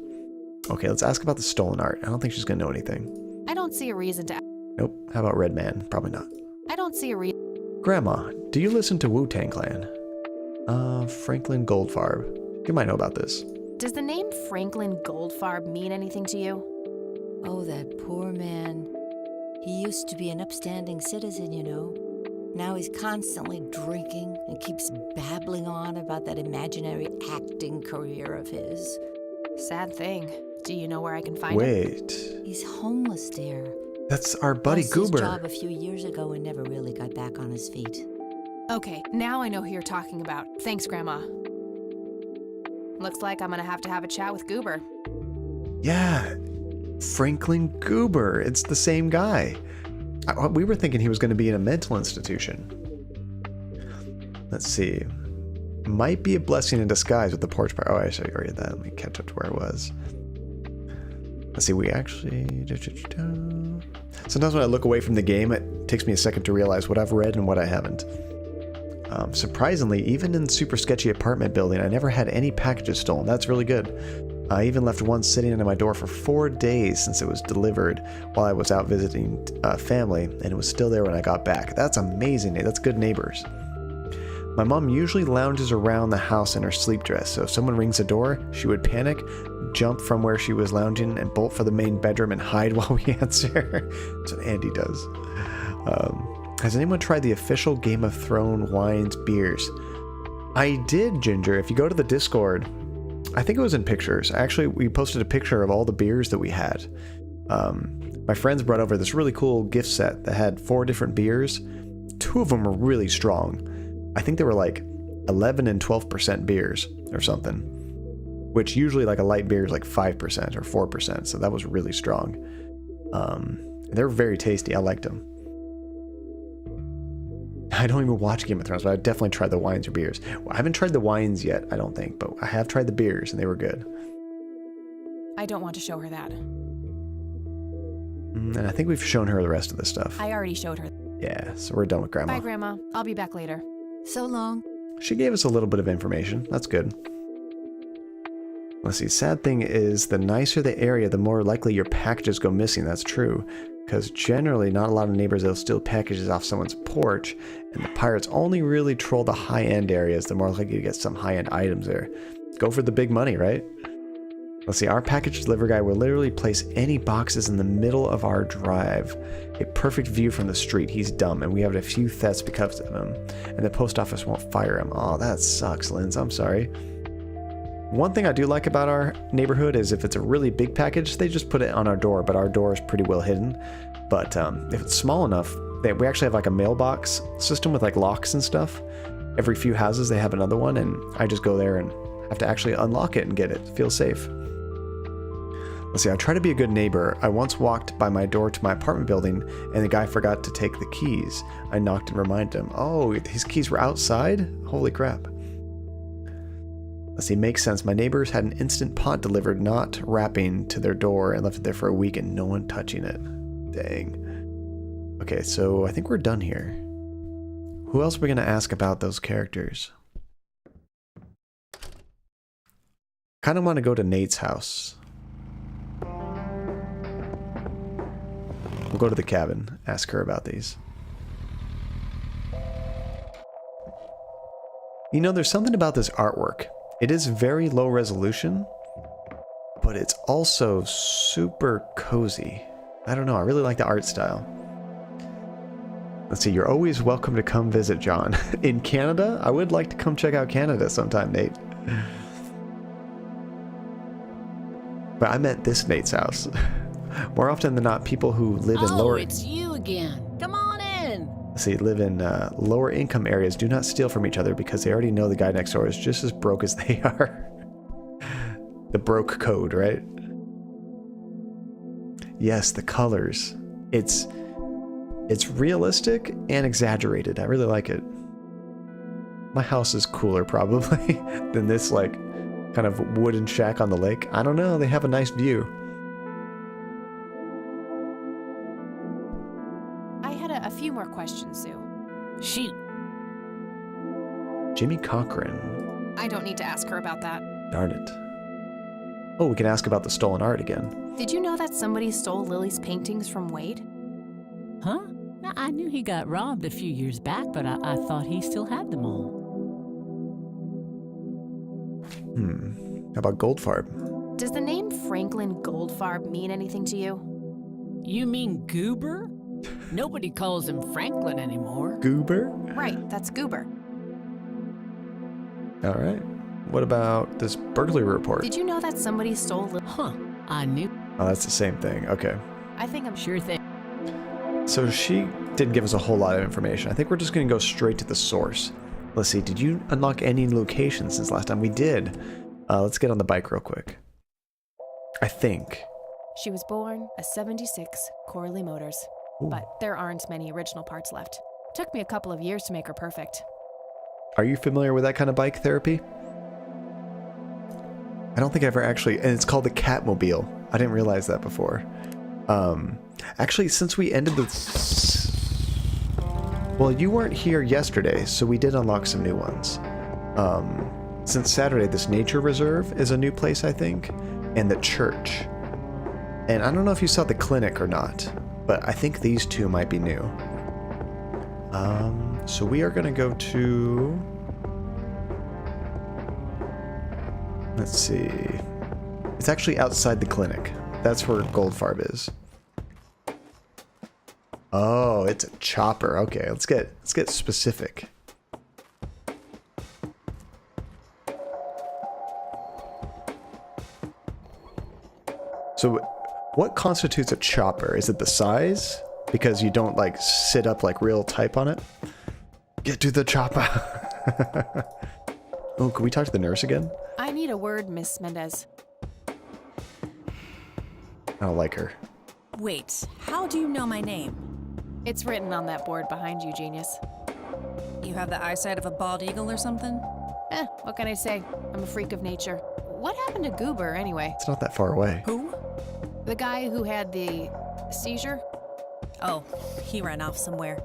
Okay, let's ask about the stolen art. I don't think she's gonna know anything. I don't see a reason to. Nope. How about Red Man? Probably not. I don't see a reason. Grandma, do you listen to Wu-Tang Clan? Franklin Goldfarb. You might know about this. Does the name Franklin Goldfarb mean anything to you? Oh, that poor man. He used to be an upstanding citizen, you know. Now he's constantly drinking and keeps babbling on about that imaginary acting career of his. Sad thing. Do you know where I can find him? Wait. He's homeless, dear. That's our buddy Lost Goober. His job a few years ago and never really got back on his feet. Okay, now I know who you're talking about. Thanks, Grandma. Looks like I'm gonna have to have a chat with Goober. Yeah, Franklin Goober. It's the same guy. We were thinking he was going to be in a mental institution. Let's see. Might be a blessing in disguise with the porch part. Oh, I should read that. Let me catch up to where it was. Let's see. We actually... Sometimes when I look away from the game, it takes me a second to realize what I've read and what I haven't. Surprisingly, even in super sketchy apartment building, I never had any packages stolen. That's really good. I even left one sitting under my door for 4 days since it was delivered while I was out visiting family, and it was still there when I got back. That's amazing. That's good neighbors. My mom usually lounges around the house in her sleep dress, so if someone rings the door, she would panic, jump from where she was lounging, and bolt for the main bedroom and hide while we answer. That's what Andy does. Has anyone tried the official Game of Thrones wines beers? I did, Ginger. If you go to the Discord... I think it was in pictures. Actually, we posted a picture of all the beers that we had. My friends brought over this really cool gift set that had 4 different beers. 2 of them were really strong. I think they were like 11 and 12% beers or something, which usually like a light beer is like 5% or 4%. So that was really strong. They're very tasty. I liked them. I don't even watch Game of Thrones, but I definitely tried the wines or beers. Well, I haven't tried the wines yet, I don't think, but I have tried the beers and they were good. I don't want to show her that. And I think we've shown her the rest of this stuff. I already showed her. Yeah, so we're done with Grandma. Bye, Grandma. I'll be back later. So long. She gave us a little bit of information. That's good. Let's see. Sad thing is, the nicer the area, the more likely your packages go missing. That's true. Because generally, not a lot of neighbors will steal packages off someone's porch, and the pirates only really troll the high-end areas. The more likely to get some high-end items there. Go for the big money, right? Let's see. Our package delivery guy will literally place any boxes in the middle of our drive. A perfect view from the street. He's dumb, and we have a few thefts because of him. And the post office won't fire him. Oh, that sucks, Linz. I'm sorry. One thing I do like about our neighborhood is if it's a really big package, they just put it on our door, but our door is pretty well hidden. But if it's small enough, we actually have like a mailbox system with like locks and stuff. Every few houses they have another one, and I just go there and have to actually unlock it and get it. It feels safe. Let's see, I try to be a good neighbor. I once walked by my door to my apartment building, and the guy forgot to take the keys. I knocked and reminded him. Oh, his keys were outside? Holy crap. Let's see, makes sense. My neighbors had an Instant Pot delivered, not wrapping, to their door and left it there for a week and no one touching it. Dang. Okay, so I think we're done here. Who else are we going to ask about those characters? Kind of want to go to Nate's house. We'll go to the cabin, ask her about these. You know, there's something about this artwork. It is very low resolution, but it's also super cozy. I don't know, I really like the art style. Let's see, you're always welcome to come visit, John. In Canada? I would like to come check out Canada sometime, Nate. But I meant this Nate's house. More often than not, people who live in lower... Oh, it's you again. Come on in. See, live in lower income areas do not steal from each other because they already know the guy next door is just as broke as they are. The broke code, right? Yes, the colors. It's realistic and exaggerated. I really like it. My house is cooler probably than this like kind of wooden shack on the lake. I don't know, they have a nice view. A few more questions, Sue. Shoot. Jimmy Cochran. I don't need to ask her about that. Darn it. Oh, we can ask about the stolen art again. Did you know that somebody stole Lily's paintings from Wade? Huh? I knew he got robbed a few years back, but I thought he still had them all. How about Goldfarb? Does the name Franklin Goldfarb mean anything to you? You mean Goober? Nobody calls him Franklin anymore. Goober? Right, that's Goober. All right. What about this burglary report? Did you know that somebody stole Huh, I knew. Oh, that's the same thing. Okay. I think I'm Sure thing. So she didn't give us a whole lot of information. I think we're just going to go straight to the source. Let's see. Did you unlock any locations since last time? We did. Let's get on the bike real quick. I think. She was born a 76 Corley Motors. Ooh. But there aren't many original parts left. Took me a couple of years to make her perfect. Are you familiar with that kind of bike therapy? I don't think I ever actually, and it's called the Catmobile. I didn't realize that before. Actually, since we ended the... Well, you weren't here yesterday, so we did unlock some new ones. Since Saturday, this nature reserve is a new place, I think, and the church. And I don't know if you saw the clinic or not, but I think these two might be new. So we are going to go to... Let's see. It's actually outside the clinic. That's where Goldfarb is. Oh, it's a chopper. Okay, let's get specific. So what constitutes a chopper? Is it the size? Because you don't like sit up like real type on it? Get to the chopper. Oh, can we talk to the nurse again? I need a word, Miss Mendez. I don't like her. Wait, how do you know my name? It's written on that board behind you, genius. You have the eyesight of a bald eagle or something? What can I say? I'm a freak of nature. What happened to Goober, anyway? It's not that far away. Who? The guy who had the seizure? Oh, he ran off somewhere.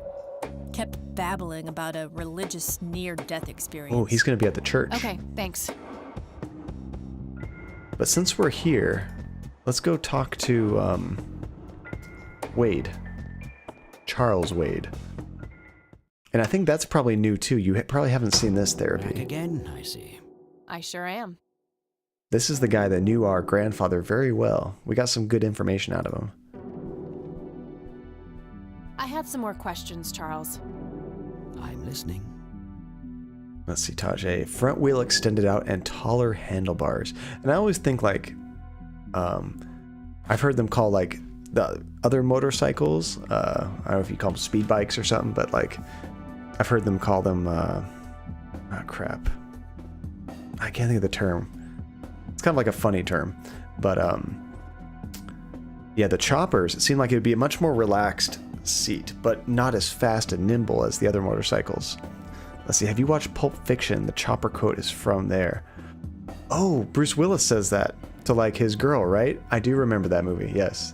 Kept babbling about a religious near-death experience. Oh, he's going to be at the church. Okay, thanks. But since we're here, let's go talk to Wade. Charles Wade. And I think that's probably new too. You probably haven't seen this therapy. Back again, I see. I sure am. This is the guy that knew our grandfather very well. We got some good information out of him. I had some more questions, Charles. I'm listening. Let's see, Tajay. Front wheel extended out and taller handlebars. And I always think like, I've heard them call like the other motorcycles, I don't know if you call them speed bikes or something, but like, I've heard them call them, oh crap. I can't think of the term. It's kind of like a funny term, but yeah, the choppers, it seemed like it would be a much more relaxed seat, but not as fast and nimble as the other motorcycles. Let's see, have you watched Pulp Fiction? The chopper quote is from there. Oh, Bruce Willis says that to like his girl, right? I do remember that movie, yes.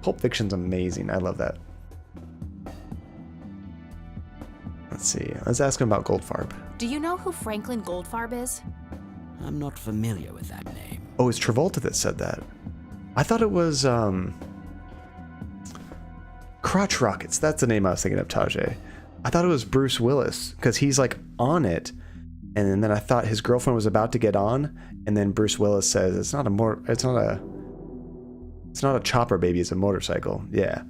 Pulp Fiction's amazing, I love that. Let's see, let's ask him about Goldfarb. Do you know who Franklin Goldfarb is? I'm not familiar with that name. Oh, it's Travolta that said that. I thought it was, Crotch Rockets. That's the name I was thinking of, Tajay. I thought it was Bruce Willis, because he's like on it, and then I thought his girlfriend was about to get on, and then Bruce Willis says, it's not a chopper, baby, it's a motorcycle. Yeah.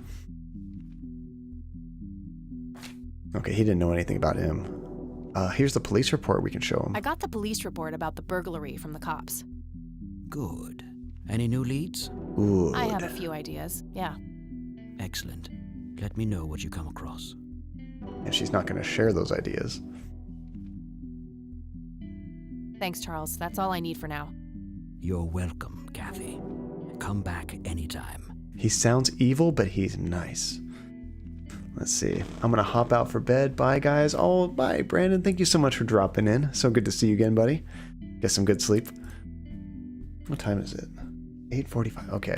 Okay, he didn't know anything about him. Here's the police report we can show him. I got the police report about the burglary from the cops. Good. Any new leads? Good. I have a few ideas, yeah. Excellent. Let me know what you come across. And she's not going to share those ideas. Thanks, Charles. That's all I need for now. You're welcome, Kathy. Come back anytime. He sounds evil, but he's nice. Let's see. I'm going to hop out for bed. Bye, guys. Oh, bye, Brandon. Thank you so much for dropping in. So good to see you again, buddy. Get some good sleep. What time is it? 8:45. Okay.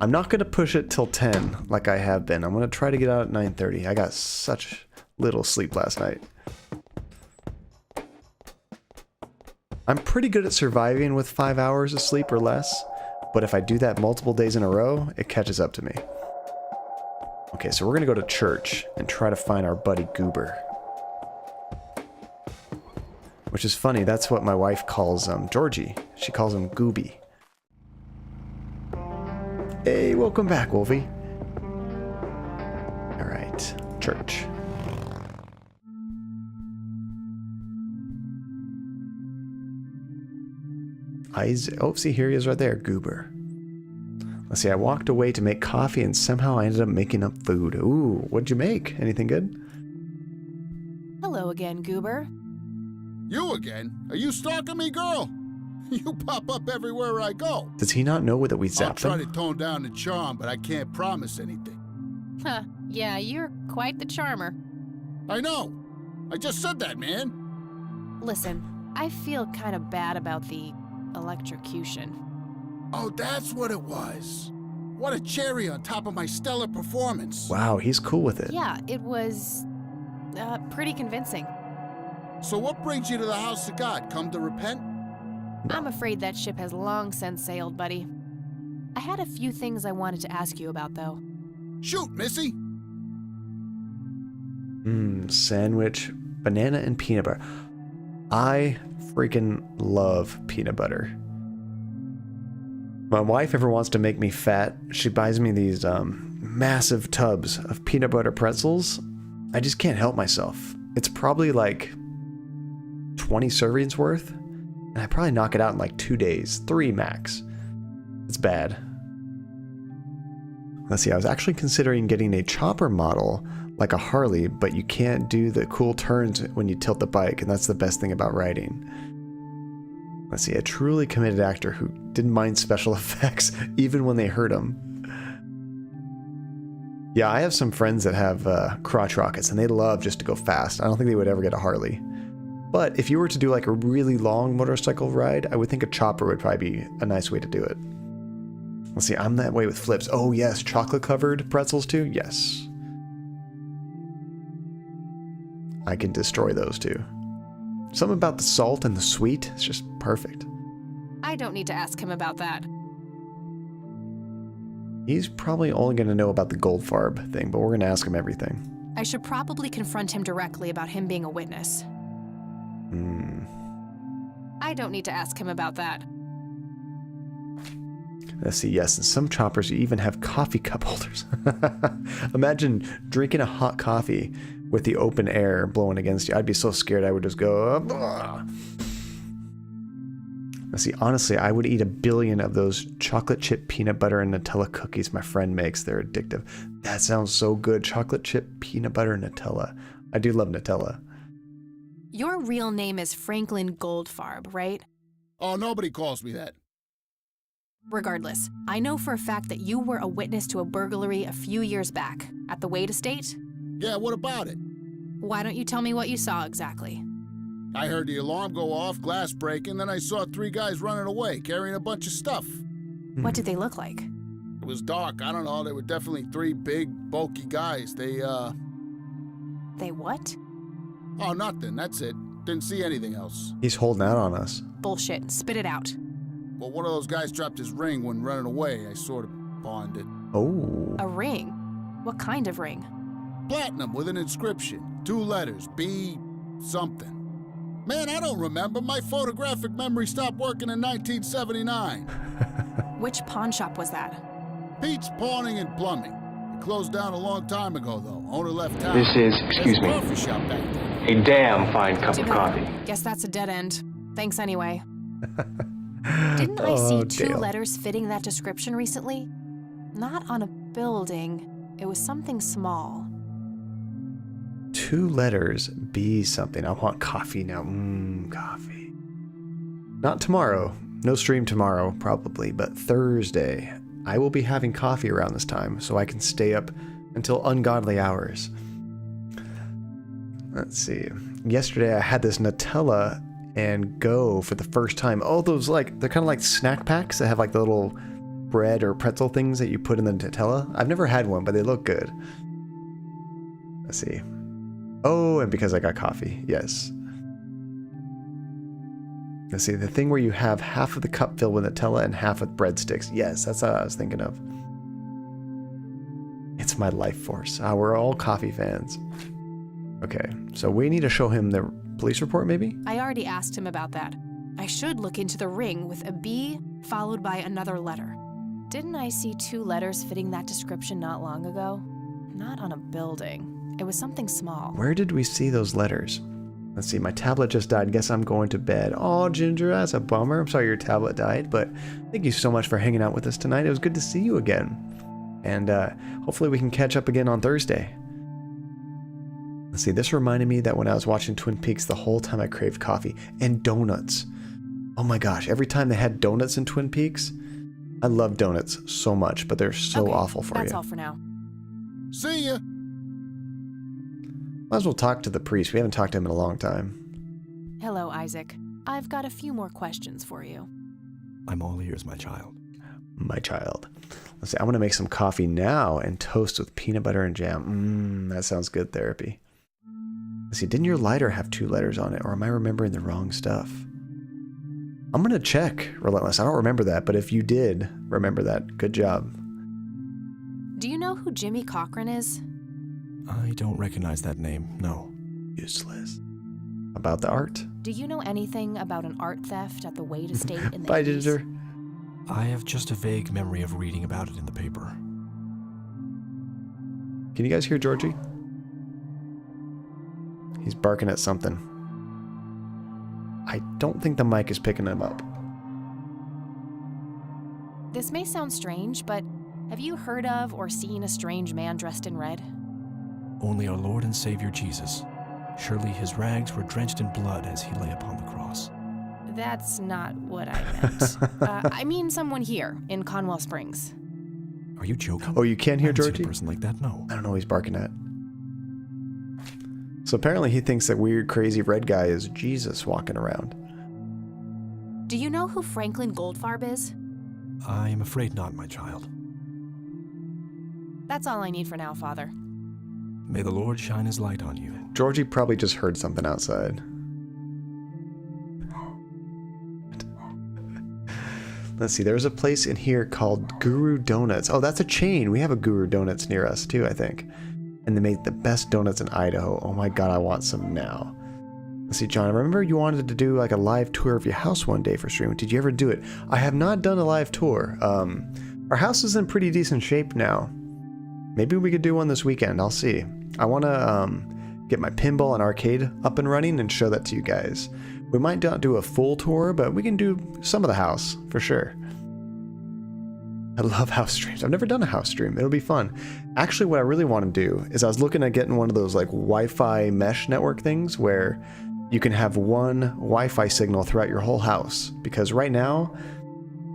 I'm not going to push it till 10 like I have been. I'm going to try to get out at 9:30. I got such little sleep last night. I'm pretty good at surviving with 5 hours of sleep or less, but if I do that multiple days in a row, it catches up to me. Okay, so we're going to go to church and try to find our buddy Goober. Which is funny, that's what my wife calls Georgie. She calls him Gooby. Hey, welcome back, Wolfie. Alright, church. Oh, see, here he is right there, Goober. Let's see, I walked away to make coffee and somehow I ended up making up food. Ooh, what'd you make? Anything good? Hello again, Goober. You again? Are you stalking me, girl? You pop up everywhere I go. Does he not know that we zapped I'll try him? to tone down the charm, but I can't promise anything. Huh, yeah, you're quite the charmer. I know. I just said that, man. Listen, I feel kind of bad about the electrocution. Oh, that's what it was. What a cherry on top of my stellar performance. Wow, he's cool with it. Yeah, it was pretty convincing. So what brings you to the house of God? Come to repent? I'm afraid that ship has long since sailed, buddy. I had a few things I wanted to ask you about, though. Shoot, Missy! Sandwich, banana and peanut butter. I freaking love peanut butter. My wife ever wants to make me fat, she buys me these massive tubs of peanut butter pretzels. I just can't help myself. It's probably like 20 servings worth, and I probably knock it out in like 2 days, 3 max. It's bad. Let's see, I was actually considering getting a chopper model like a Harley, but you can't do the cool turns when you tilt the bike, and that's the best thing about riding. Let's see, a truly committed actor who didn't mind special effects even when they hurt him. Yeah, I have some friends that have crotch rockets, and they love just to go fast. I don't think they would ever get a Harley. But if you were to do like a really long motorcycle ride, I would think a chopper would probably be a nice way to do it. Let's see, I'm that way with flips. Oh yes, chocolate-covered pretzels too? Yes. I can destroy those too. Something about the salt and the sweet, it's just perfect. I don't need to ask him about that. He's probably only going to know about the Goldfarb thing, but we're going to ask him everything. I should probably confront him directly about him being a witness. I don't need to ask him about that. Let's see, yes, and some choppers even have coffee cup holders. Imagine drinking a hot coffee with the open air blowing against you. I'd be so scared I would just go, "Ugh." Let's see, honestly, I would eat 1 billion of those chocolate chip peanut butter and Nutella cookies my friend makes. They're addictive. That sounds so good. Chocolate chip peanut butter and Nutella. I do love Nutella. Your real name is Franklin Goldfarb, right? Oh, nobody calls me that. Regardless, I know for a fact that you were a witness to a burglary a few years back at the Wade estate. Yeah, what about it? Why don't you tell me what you saw exactly? I heard the alarm go off, glass breaking, then I saw 3 guys running away, carrying a bunch of stuff. What did they look like? It was dark, I don't know, they were definitely 3 big, bulky guys. They what? Oh, nothing, that's it. Didn't see anything else. He's holding out on us. Bullshit, spit it out. Well, one of those guys dropped his ring when running away. I sort of pawned it. Oh. A ring? What kind of ring? Platinum with an inscription. 2 letters, B something. Man, I don't remember. My photographic memory stopped working in 1979. Which pawn shop was that? Pete's Pawning and Plumbing. It closed down a long time ago, though. Owner left town. This is, excuse me, coffee shop back there. a damn fine cup of coffee. Guess that's a dead end. Thanks anyway. Didn't I see 2 Dale. letters fitting that description recently? Not on a building. It was something small. 2 letters, B something. I want coffee now. Coffee. Not tomorrow. No stream tomorrow, probably, but Thursday. I will be having coffee around this time, so I can stay up until ungodly hours. Let's see. Yesterday I had this Nutella and Go for the first time. Oh, those they're kind of like snack packs that have like the little bread or pretzel things that you put in the Nutella. I've never had one, but they look good. Let's see. Oh, and because I got coffee, yes. Let's see, the thing where you have half of the cup filled with Nutella and half with breadsticks. Yes, that's what I was thinking of. It's my life force. We're all coffee fans. Okay, so we need to show him the police report, maybe? I already asked him about that. I should look into the ring with a B followed by another letter. Didn't I see 2 letters fitting that description not long ago? Not on a building. It was something small. Where did we see those letters? Let's see, my tablet just died. Guess I'm going to bed. Oh, Ginger, that's a bummer. I'm sorry your tablet died, but thank you so much for hanging out with us tonight. It was good to see you again. And hopefully we can catch up again on Thursday. Let's see, this reminded me that when I was watching Twin Peaks, the whole time I craved coffee and donuts. Oh my gosh, every time they had donuts in Twin Peaks, I love donuts so much, but they're so awful for you. That's all for now. See ya. Might as well talk to the priest. We haven't talked to him in a long time. Hello, Isaac. I've got a few more questions for you. I'm all ears, my child. My child. Let's see, I'm going to make some coffee now and toast with peanut butter and jam. That sounds good, therapy. Let's see, didn't your lighter have 2 letters on it, or am I remembering the wrong stuff? I'm going to check, Relentless. I don't remember that, but if you did remember that, good job. Do you know who Jimmy Cochran is? I don't recognize that name, no. Useless. About the art? Do you know anything about an art theft at the Wade estate in the Bye, 80s? Ginger. I have just a vague memory of reading about it in the paper. Can you guys hear Georgie? He's barking at something. I don't think the mic is picking him up. This may sound strange, but have you heard of or seen a strange man dressed in red? only our Lord and Savior Jesus. Surely his rags were drenched in blood as he lay upon the cross. That's not what I meant. I mean someone here in Conwell Springs. Are you joking? Oh, you can't hear I haven't seen Georgie? a person like that? No. I don't know what he's barking at. So apparently he thinks that weird, crazy red guy is Jesus walking around. Do you know who Franklin Goldfarb is? I am afraid not, my child. That's all I need for now, Father. May the Lord shine his light on you. Georgie probably just heard something outside. Let's see, there's a place in here called Guru Donuts. Oh, that's a chain. We have a Guru Donuts near us too, I think. And they make the best donuts in Idaho. Oh my god, I want some now. Let's see, John, I remember you wanted to do like a live tour of your house one day for stream. Did you ever do it? I have not done a live tour. Our house is in pretty decent shape now. Maybe we could do one this weekend. I'll see. I want to get my pinball and arcade up and running and show that to you guys. We might not do a full tour, but we can do some of the house for sure. I love house streams. I've never done a house stream. It'll be fun. Actually, what I really want to do is I was looking at getting one of those like Wi-Fi mesh network things where you can have one Wi-Fi signal throughout your whole house. Because right now,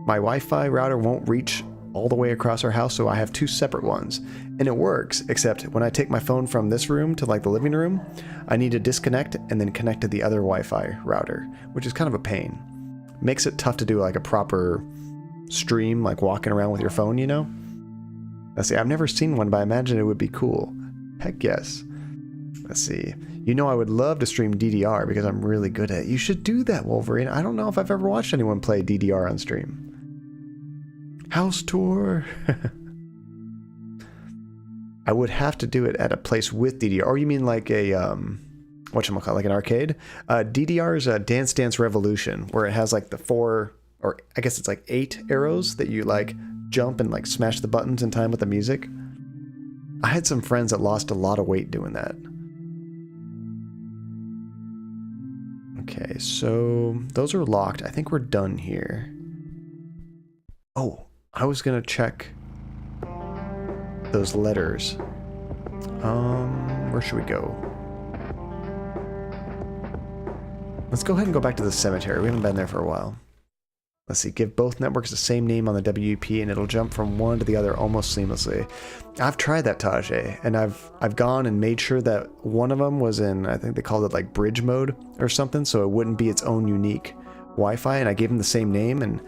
my Wi-Fi router won't reach all the way across our house, so I have two separate ones. And it works, except when I take my phone from this room to like the living room, I need to disconnect and then connect to the other Wi-Fi router, which is kind of a pain. Makes it tough to do like a proper stream, like walking around with your phone, you know? Let's see, I've never seen one, but I imagine it would be cool. Heck yes. Let's see. You know I would love to stream DDR because I'm really good at it. You should do that, Wolverine. I don't know if I've ever watched anyone play DDR on stream. House tour. I would have to do it at a place with DDR. Or you mean like a, whatchamacallit, like an arcade? DDR is a Dance Dance Revolution, where it has like the 4, or I guess it's like 8 arrows that you like jump and like smash the buttons in time with the music. I had some friends that lost a lot of weight doing that. Okay, so those are locked. I think we're done here. Oh, I was gonna check those letters. Where should we go? Let's go ahead and go back to the cemetery. We haven't been there for a while. Let's see, give both networks the same name on the WP and it'll jump from one to the other almost seamlessly. I've tried that, Tajay, and I've gone and made sure that one of them was in, I think they called it like bridge mode or something, so it wouldn't be its own unique Wi-Fi, and I gave them the same name, and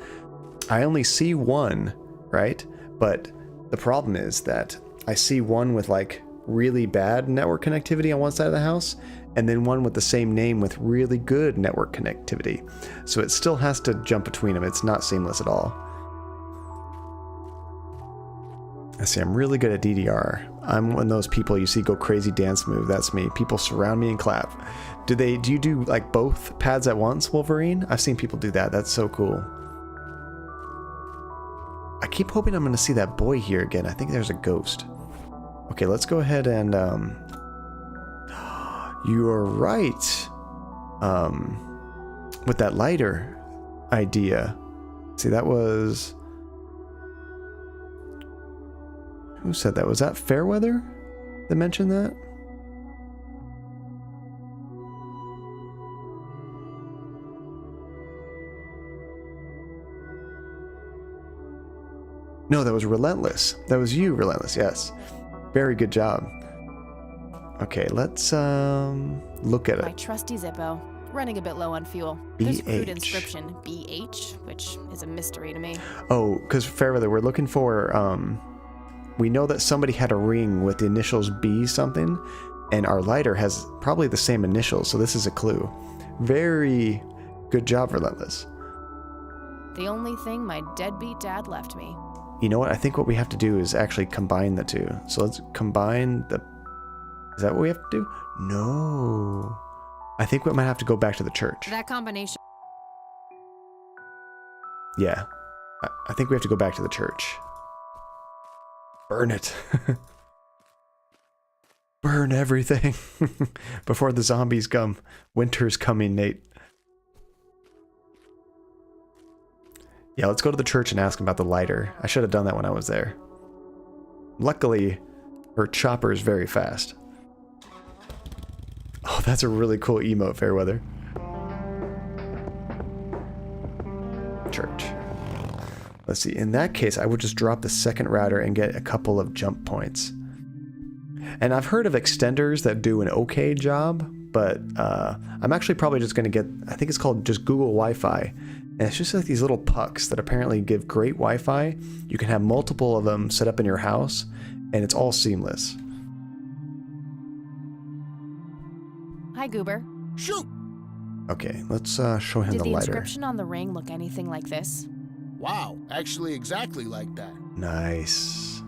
I only see one, right? But the problem is that I see one with like really bad network connectivity on one side of the house, and then one with the same name with really good network connectivity. So it still has to jump between them. It's not seamless at all. I see, I'm really good at DDR. I'm one of those people you see go crazy dance move. That's me. People surround me and clap. Do you do like both pads at once, Wolverine? I've seen people do that. That's so cool. I keep hoping I'm going to see that boy here again. I think there's a ghost. Okay, let's go ahead and you are right. With that lighter idea. See, that was... Who said that? Was that Fairweather that mentioned that? No, that was Relentless. That was you, Relentless, yes. Very good job. Okay, let's look at it. My trusty Zippo, running a bit low on fuel. There's a crude inscription, BH, which is a mystery to me. Oh, because Fairweather, we're looking for, we know that somebody had a ring with the initials B something, and our lighter has probably the same initials, so this is a clue. Very good job, Relentless. The only thing my deadbeat dad left me. You know what? I think what we have to do is actually combine the two. So let's combine the... Is that what we have to do? No. I think we might have to go back to the church. That combination. Yeah. I think we have to go back to the church. Burn it. Burn everything. Before the zombies come. Winter's coming, Nate. Yeah, let's go to the church and ask him about the lighter. I should have done that when I was there. Luckily, her chopper is very fast. Oh, that's a really cool emote, Fairweather. Church. Let's see. In that case, I would just drop the second router and get a couple of jump points. And I've heard of extenders that do an okay job, but I'm actually probably just going to get, I think it's called just Google Wi-Fi. And it's just like these little pucks that apparently give great Wi-Fi. You can have multiple of them set up in your house, and it's all seamless. Hi, Goober. Shoot! Okay, let's show him Did the the lighter. inscription on the ring look anything like this? Wow, actually exactly like that. Nice.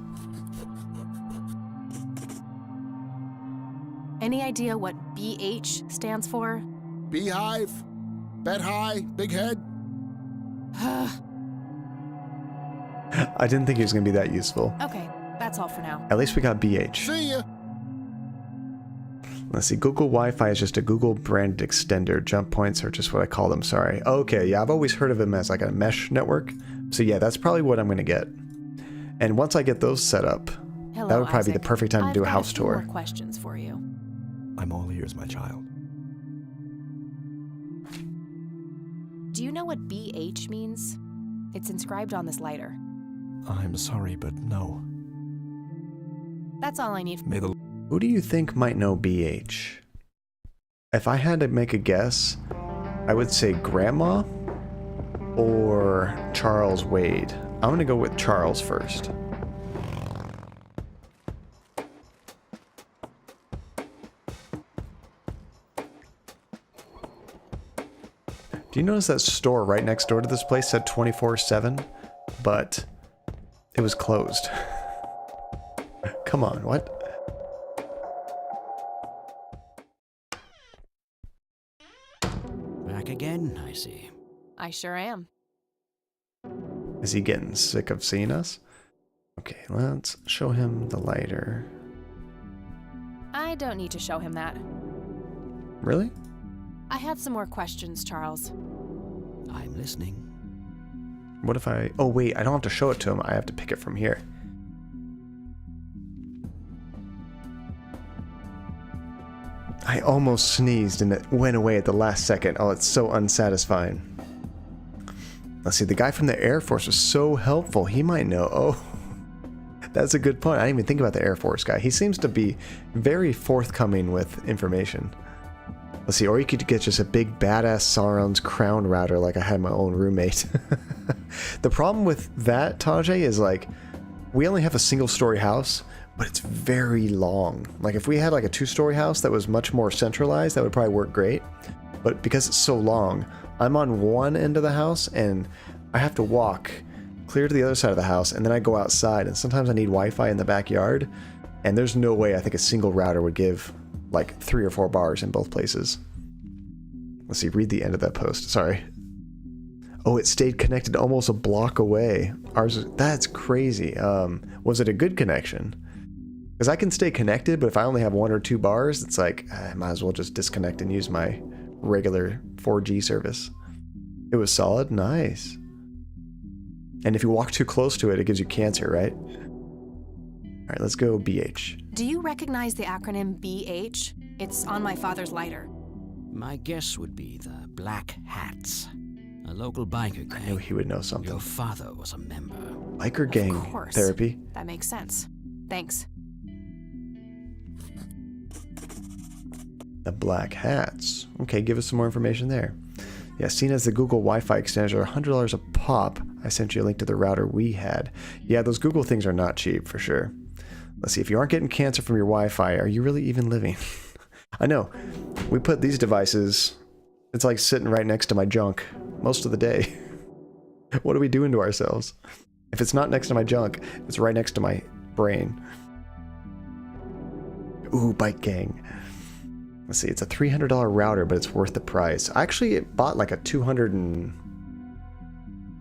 Any idea what BH stands for? Beehive? Bet high? Big head? I didn't think he was going to be that useful. Okay, that's all for now. At least we got BH. See ya! Let's see, Google Wi-Fi is just a Google branded extender. Jump points are just what I call them, sorry. Okay, yeah, I've always heard of them as like a mesh network. So yeah, that's probably what I'm going to get. And once I get those set up, Hello, that would probably be Isaac. the perfect time to do a house I've got a few tour. more questions for you. I'm all ears, my child. Do you know what BH means? It's inscribed on this lighter. I'm sorry, but no. That's all I need. May the Who do you think might know BH? If I had to make a guess, I would say Grandma or Charles Wade. I'm going to go with Charles first. Do you notice that store right next door to this place said 24/7, but it was closed? Come on, what? Back again, I see. I sure am. Is he getting sick of seeing us? Okay, let's show him the lighter. I don't need to show him that. Really? I had some more questions, Charles. I'm listening. What if I... Oh, wait, I don't have to show it to him. I have to pick it from here. I almost sneezed and it went away at the last second. Oh, it's so unsatisfying. Let's see, the guy from the Air Force was so helpful. He might know. Oh, that's a good point. I didn't even think about the Air Force guy. He seems to be very forthcoming with information. Let's see, or you could get just a big badass Sauron's crown router like I had my own roommate. The problem with that, Tajay, is like, we only have a single story house, but it's very long. Like if we had like a 2-story house that was much more centralized, that would probably work great. But because it's so long, I'm on one end of the house and I have to walk clear to the other side of the house, and then I go outside, and sometimes I need Wi-Fi in the backyard, and there's no way I think a single router would give like 3 or 4 bars in both places. Let's see, read the end of that post. Sorry. Oh, it stayed connected almost a block away. Ours, that's crazy. Was it a good connection? Because I can stay connected, but if I only have 1 or 2 bars, it's like, I might as well just disconnect and use my regular 4G service. It was solid? Nice. And if you walk too close to it, it gives you cancer, right? All right, let's go BH. Do you recognize the acronym BH? It's on my father's lighter. My guess would be the Black Hats, a local biker gang. I knew he would know something. Your father was a member. Biker gang Of course. therapy. That makes sense. Thanks. The Black Hats. Okay, give us some more information there. Yeah, seen as the Google Wi-Fi extenders are $100 a pop. I sent you a link to the router we had. Yeah, those Google things are not cheap for sure. Let's see, if you aren't getting cancer from your Wi-Fi, are you really even living? I know. We put these devices, it's like sitting right next to my junk most of the day. What are we doing to ourselves? If it's not next to my junk, it's right next to my brain. Ooh, Bike Gang. Let's see, it's a $300 router, but it's worth the price. I actually bought like a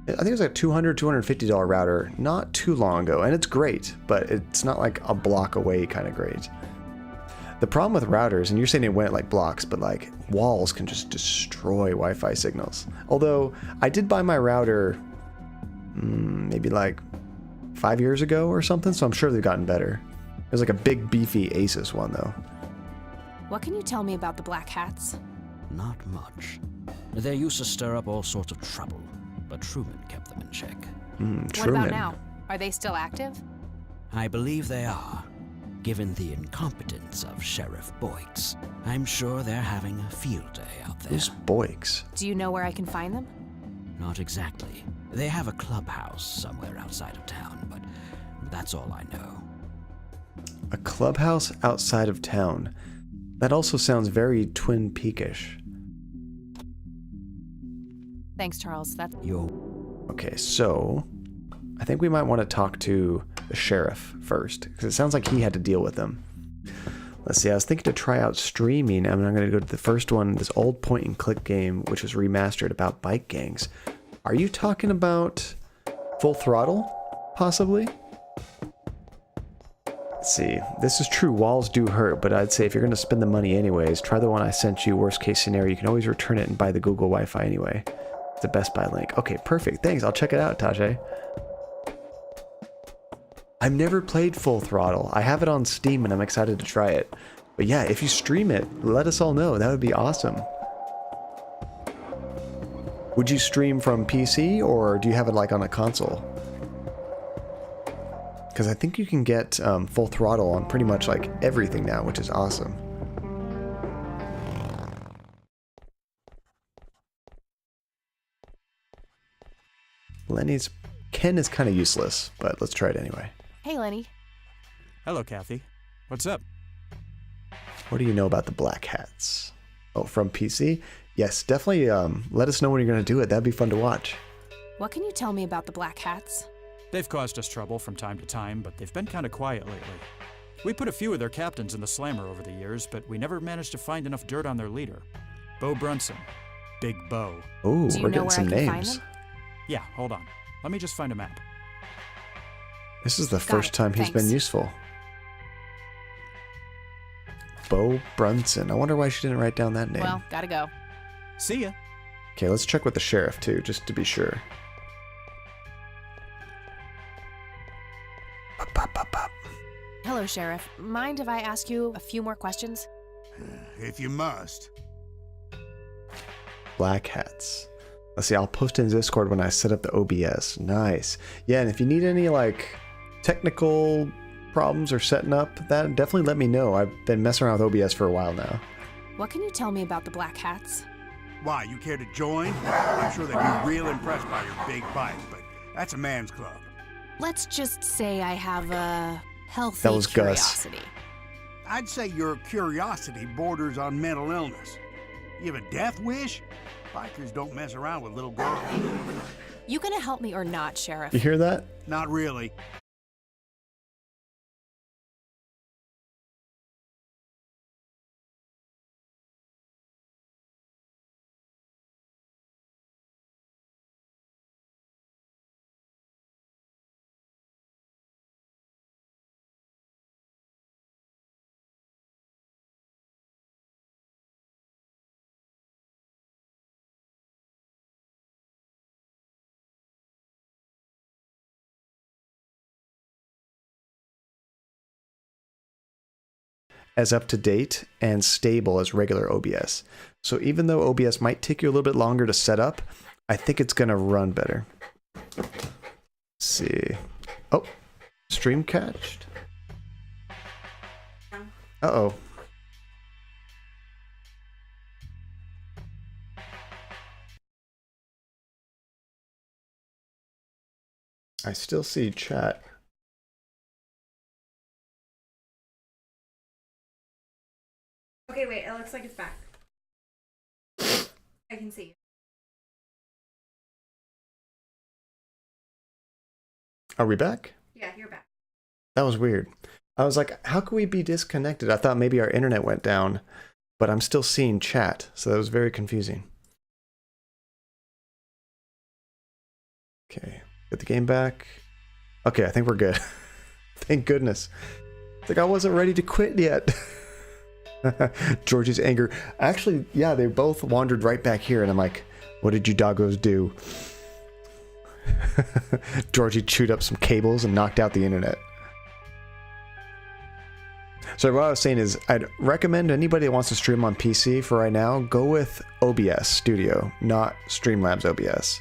I think it was like a $250 router not too long ago, and it's great, but it's not like a block away kind of great. The problem with routers, and you're saying it went like blocks, but like walls can just destroy Wi-Fi signals. Although I did buy my router maybe like 5 years ago or something, so I'm sure they've gotten better. It was like a big beefy Asus one though. What can you tell me about the Black Hats? Not much. They used to stir up all sorts of trouble, but Truman kept them in check. What about now? Are they still active? I believe they are. Given the incompetence of Sheriff Boyks, I'm sure they're having a field day out there. Who's Boyks? Do you know where I can find them? Not exactly. They have a clubhouse somewhere outside of town, but that's all I know. A clubhouse outside of town. That also sounds very Twin Peakish. Thanks, Charles. That's... Okay, so I think we might want to talk to the sheriff first, because it sounds like he had to deal with them. Let's see, I was thinking to try out streaming. I'm going to go to the first one, this old point-and-click game, which was remastered about bike gangs. Are you talking about Full Throttle, possibly? Let's see, this is true, walls do hurt, but I'd say if you're going to spend the money anyways, try the one I sent you, worst case scenario. You can always return it and buy the Google Wi-Fi anyway. It's the Best Buy link. Okay, perfect, thanks, I'll check it out, Tajay. I've never played Full Throttle. I have it on Steam and I'm excited to try it. But yeah, if you stream it, let us all know. That would be awesome. Would you stream from PC or do you have it like on a console? Because I think you can get Full Throttle on pretty much like everything now, which is awesome. Ken is kind of useless, but let's try it anyway. Hey, Lenny. Hello, Kathy. What's up? What do you know about the Black Hats? Oh, from PC? Yes, definitely let us know when you're going to do it. That'd be fun to watch. What can you tell me about the Black Hats? They've caused us trouble from time to time, but they've been kind of quiet lately. We put a few of their captains in the slammer over the years, but we never managed to find enough dirt on their leader. Bo Brunson. Big Bo. Ooh, we're getting some names. Yeah, hold on. Let me just find a map. This is the first time he's been useful. Bo Brunson. I wonder why she didn't write down that name. Well, gotta go. See ya. Okay, let's check with the sheriff too, just to be sure. Hello, Sheriff. Mind if I ask you a few more questions? If you must. Black Hats. Let's see, I'll post in Discord when I set up the OBS. Nice. Yeah, and if you need any like technical problems or setting up, that definitely let me know. I've been messing around with OBS for a while now. What can you tell me about the Black Hats? Why, you care to join? I'm sure they'd be real impressed by your big bike, but that's a man's club. Let's just say I have a healthy That was curiosity. Gus. I'd say your curiosity borders on mental illness. You have a death wish? Bikers don't mess around with little girls. You gonna help me or not, Sheriff? You hear that? Not really. As up to date and stable as regular OBS. So even though OBS might take you a little bit longer to set up, I think it's gonna run better. Let's see. Oh, stream catched. Uh-oh. I still see chat. Okay, wait, it looks like it's back. I can see you. Are we back? Yeah, you're back. That was weird. I was like, how could we be disconnected? I thought maybe our internet went down, but I'm still seeing chat, so that was very confusing. Okay, get the game back. Okay, I think we're good. Thank goodness. It's like I wasn't ready to quit yet. Georgie's anger. Actually, yeah, they both wandered right back here, and I'm like, what did you doggos do? Georgie chewed up some cables and knocked out the internet. So what I was saying is I'd recommend anybody that wants to stream on PC for right now, go with OBS Studio, not Streamlabs OBS.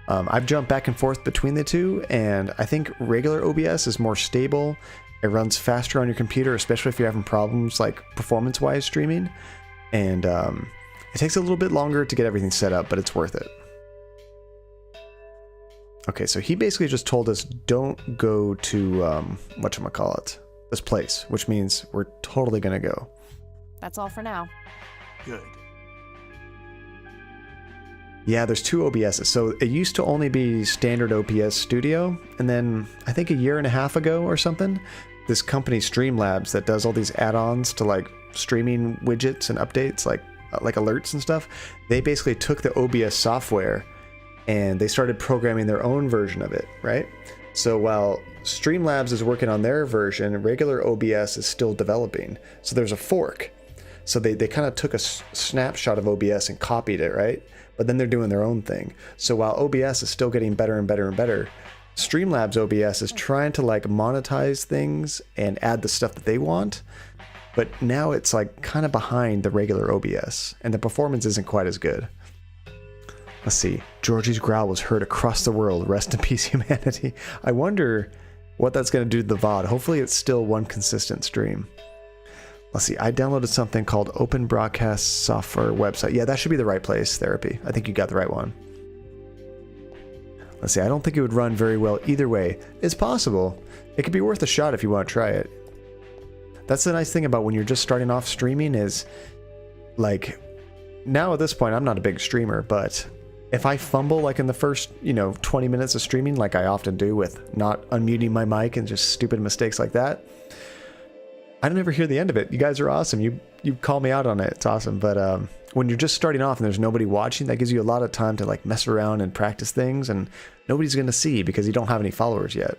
I've jumped back and forth between the two, and I think regular OBS is more stable. It runs faster on your computer, especially if you're having problems like performance-wise streaming. And it takes a little bit longer to get everything set up, but it's worth it. Okay, so he basically just told us don't go to, whatchamacallit, this place, which means we're totally gonna go. That's all for now. Good. Yeah, there's two OBSs. So it used to only be standard OBS Studio, and then I think a year and a half ago or something, this company Streamlabs that does all these add-ons to like streaming widgets and updates, like alerts and stuff, they basically took the OBS software and they started programming their own version of it, right? So while Streamlabs is working on their version, regular OBS is still developing. So there's a fork. So they kind of took a snapshot of OBS and copied it, right? But then they're doing their own thing. So while OBS is still getting better and better and better, Streamlabs OBS is trying to like monetize things and add the stuff that they want. But now it's like kind of behind the regular OBS, and the performance isn't quite as good. Let's see. Georgie's growl was heard across the world. Rest in peace, humanity. I wonder what that's going to do to the VOD. Hopefully it's still one consistent stream. Let's see. I downloaded something called Open Broadcast Software website. Yeah, that should be the right place, Therapy. I think you got the right one. Let's see. I don't think it would run very well either way. It's possible. It could be worth a shot if you want to try it. That's the nice thing about when you're just starting off streaming is, like, now at this point, I'm not a big streamer, but if I fumble like in the first, 20 minutes of streaming, like I often do with not unmuting my mic and just stupid mistakes like that, I don't ever hear the end of it. You guys are awesome. You call me out on it. It's awesome. But when you're just starting off and there's nobody watching, that gives you a lot of time to like mess around and practice things, and nobody's going to see because you don't have any followers yet.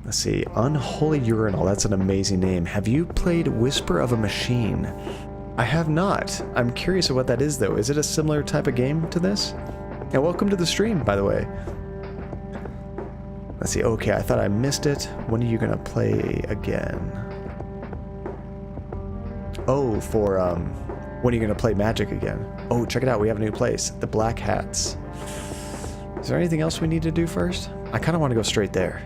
Let's see. Unholy Urinal. That's an amazing name. Have you played Whisper of a Machine? I have not. I'm curious of what that is, though. Is it a similar type of game to this? And welcome to the stream, by the way. Let's see. Okay, I thought I missed it. When are you going to play again? Oh, for, when are you going to play Magic again? Oh, check it out. We have a new place. The Black Hats. Is there anything else we need to do first? I kind of want to go straight there.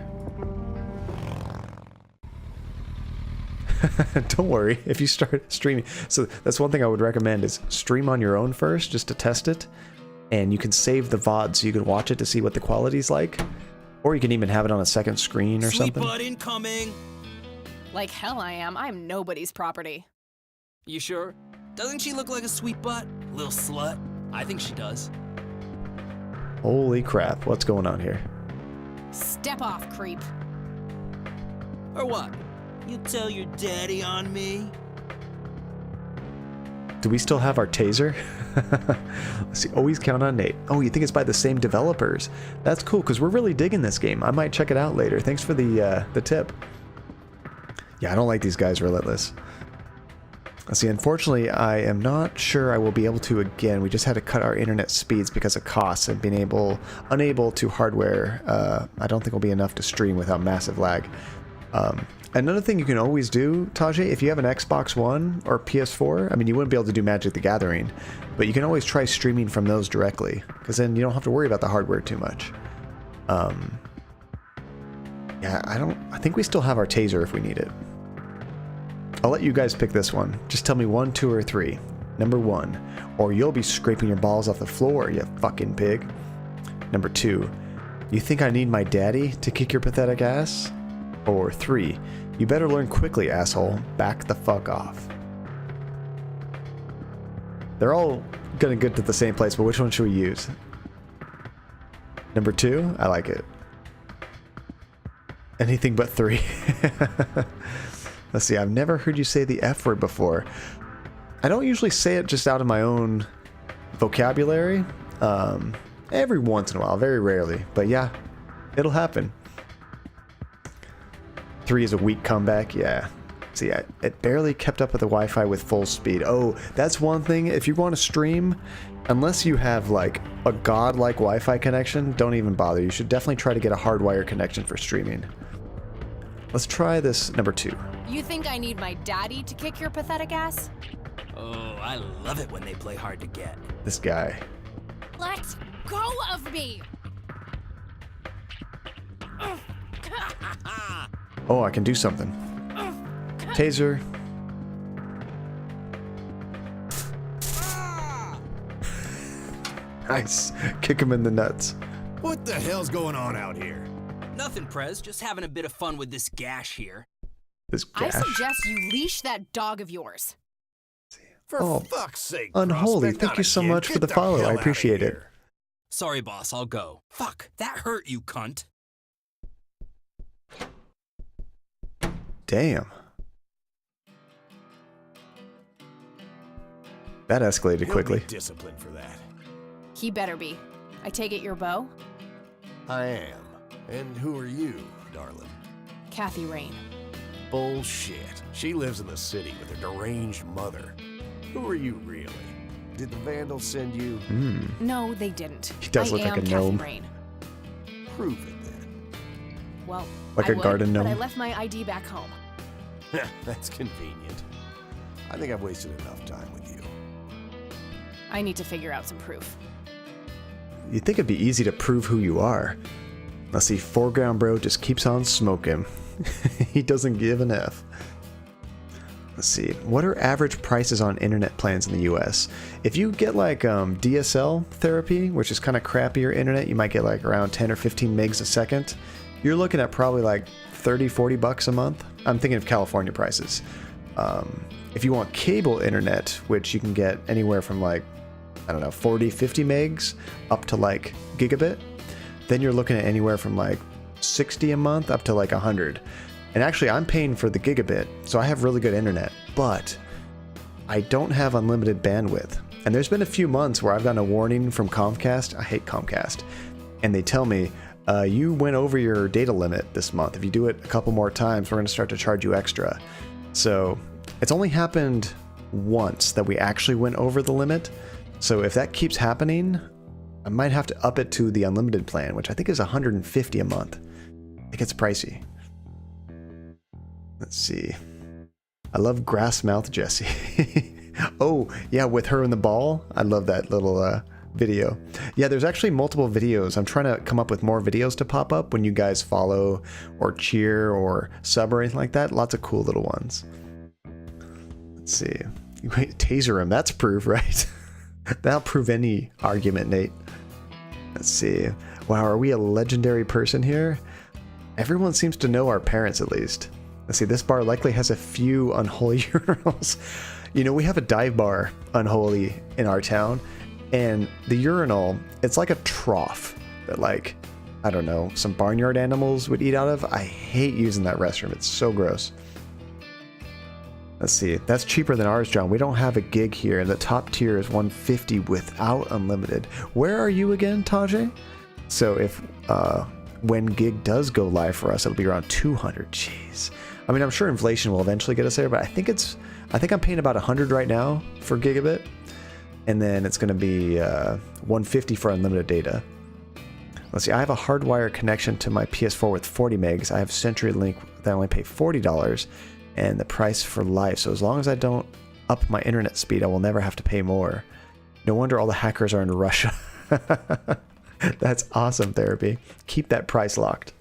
Don't worry if you start streaming. So that's one thing I would recommend is stream on your own first just to test it. And you can save the VOD so you can watch it to see what the quality's like. Or you can even have it on a second screen or something. Sweet butt incoming! Like hell I am. I'm nobody's property. You sure? Doesn't she look like a sweet butt? Little slut? I think she does. Holy crap, what's going on here? Step off, creep. Or what? You tell your daddy on me? Do we still have our taser? Let's see. Always count on Nate. Oh, you think it's by the same developers? That's cool, because we're really digging this game. I might check it out later. Thanks for the tip. Yeah, I don't like these guys relentless. Let's see. Unfortunately, I am not sure I will be able to again. We just had to cut our internet speeds because of costs and being unable to hardware. I don't think will be enough to stream without massive lag. Another thing you can always do, Tajay, if you have an Xbox One or PS4, I mean, you wouldn't be able to do Magic the Gathering, but you can always try streaming from those directly, because then you don't have to worry about the hardware too much. Yeah, I think we still have our taser if we need it. I'll let you guys pick this one. Just tell me 1, 2, or 3. Number 1, or you'll be scraping your balls off the floor, you fucking pig. Number 2, you think I need my daddy to kick your pathetic ass? Or 3, you better learn quickly, asshole. Back the fuck off. They're all gonna get to the same place, but which one should we use? Number 2? I like it. Anything but 3. Let's see, I've never heard you say the F word before. I don't usually say it just out of my own vocabulary. Every once in a while, very rarely. But yeah, it'll happen. 3 is a weak comeback, yeah. See, it barely kept up with the Wi-Fi with full speed. Oh, that's one thing. If you want to stream, unless you have like a godlike Wi-Fi connection, don't even bother. You should definitely try to get a hardwire connection for streaming. Let's try this number 2. You think I need my daddy to kick your pathetic ass? Oh, I love it when they play hard to get. This guy. Let go of me! Oh, I can do something. Taser. Nice. Kick him in the nuts. What the hell's going on out here? Nothing, Prez. Just having a bit of fun with this gash here. This I gash. suggest you leash that dog of yours. For fuck's sake, Unholy. Prospect, Thank not you so again. much for Get the follow. hell I outta appreciate it. here. Sorry, boss. I'll go. Fuck. That hurt, you cunt. Damn. That escalated He'll quickly. be disciplined for that. He better be. I take it you're Bo? I am. And who are you, darling? Kathy Rain. Bullshit. She lives in the city with her deranged mother. Who are you really? Did the Vandals send you? No, they didn't. He does I look like am a gnome. Kathy Rain. Prove it then. Well, Like I a would, garden but I gnome. left my ID back home. That's convenient. I think I've wasted enough time with you. I need to figure out some proof. You'd think it'd be easy to prove who you are. Let's see, Foreground Bro just keeps on smoking. He doesn't give an F. Let's see, what are average prices on internet plans in the US? If you get like DSL therapy, which is kind of crappier internet, you might get like around 10 or 15 megs a second. You're looking at probably like 30, 40 bucks a month. I'm thinking of California prices. If you want cable internet, which you can get anywhere from like, I don't know, 40, 50 megs up to like gigabit, then you're looking at anywhere from like 60 a month up to like 100. And actually, I'm paying for the gigabit, so I have really good internet, but I don't have unlimited bandwidth. And there's been a few months where I've gotten a warning from Comcast. I hate Comcast. And they tell me, you went over your data limit this month. If you do it a couple more times, we're going to start to charge you extra. So it's only happened once that we actually went over the limit. So if that keeps happening, I might have to up it to the unlimited plan, which I think is $150 a month. It gets pricey. Let's see. I love Grassmouth Jessie. Oh, yeah, with her and the ball. I love that little video. Yeah, there's actually multiple videos. I'm trying to come up with more videos to pop up when you guys follow or cheer or sub or anything like that. Lots of cool little ones. Let's see. Wait, taser him. That's proof, right? That'll prove any argument, Nate. Let's see. Wow, are we a legendary person here? Everyone seems to know our parents, at least. Let's see, this bar likely has a few unholy urinals. You know, we have a dive bar, Unholy, in our town, and the urinal, it's like a trough that, like, I don't know, some barnyard animals would eat out of. I hate using that restroom. It's so gross. Let's see, that's cheaper than ours, John. We don't have a gig here. The top tier is $150 without unlimited. Where are you again, Tajay? So if when gig does go live for us, it'll be around 200. Jeez. I mean, I'm sure inflation will eventually get us there, but I think I'm paying about 100 right now for gigabit, and then it's going to be 150 for unlimited data. Let's see, I have a hardwire connection to my PS4 with 40 megs. I have CenturyLink that I only pay $40, and the price for life. So as long as I don't up my internet speed, I will never have to pay more. No wonder all the hackers are in Russia. That's awesome, Therapy. Keep that price locked.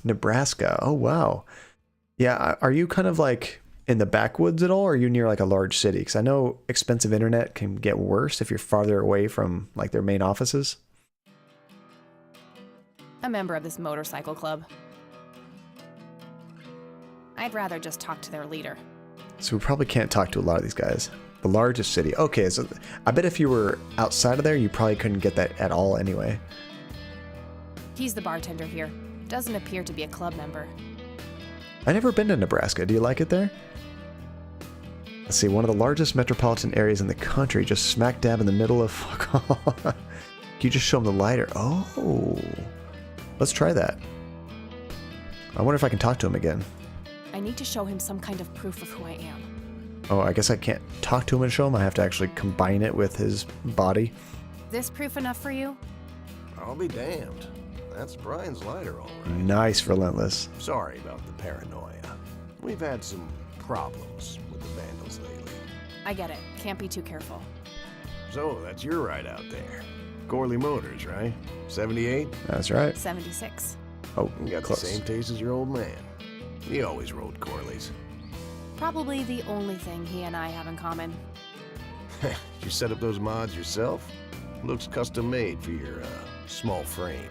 Nebraska. Oh, wow. Yeah, are you kind of like in the backwoods at all, or are you near like a large city? Because I know expensive internet can get worse if you're farther away from like their main offices. A member of this motorcycle club. I'd rather just talk to their leader. So we probably can't talk to a lot of these guys. The largest city. Okay, so I bet if you were outside of there, you probably couldn't get that at all anyway. He's the bartender here. Doesn't appear to be a club member. I've never been to Nebraska. Do you like it there? Let's see, one of the largest metropolitan areas in the country, just smack dab in the middle of fuck all. Can you just show them the lighter? Oh, let's try that. I wonder if I can talk to him again. I need to show him some kind of proof of who I am. Oh, I guess I can't talk to him and show him. I have to actually combine it with his body. This proof enough for you? I'll be damned. That's Brian's lighter, all right. Nice, Relentless. Sorry about the paranoia. We've had some problems with the vandals lately. I get it. Can't be too careful. So, that's your ride out there. Corley Motors, right? 78? That's right. 76. Oh, you got close. the same taste as your old man. He always rode Corleys. Probably the only thing he and I have in common. Did you set up those mods yourself? Looks custom made for your, small frame.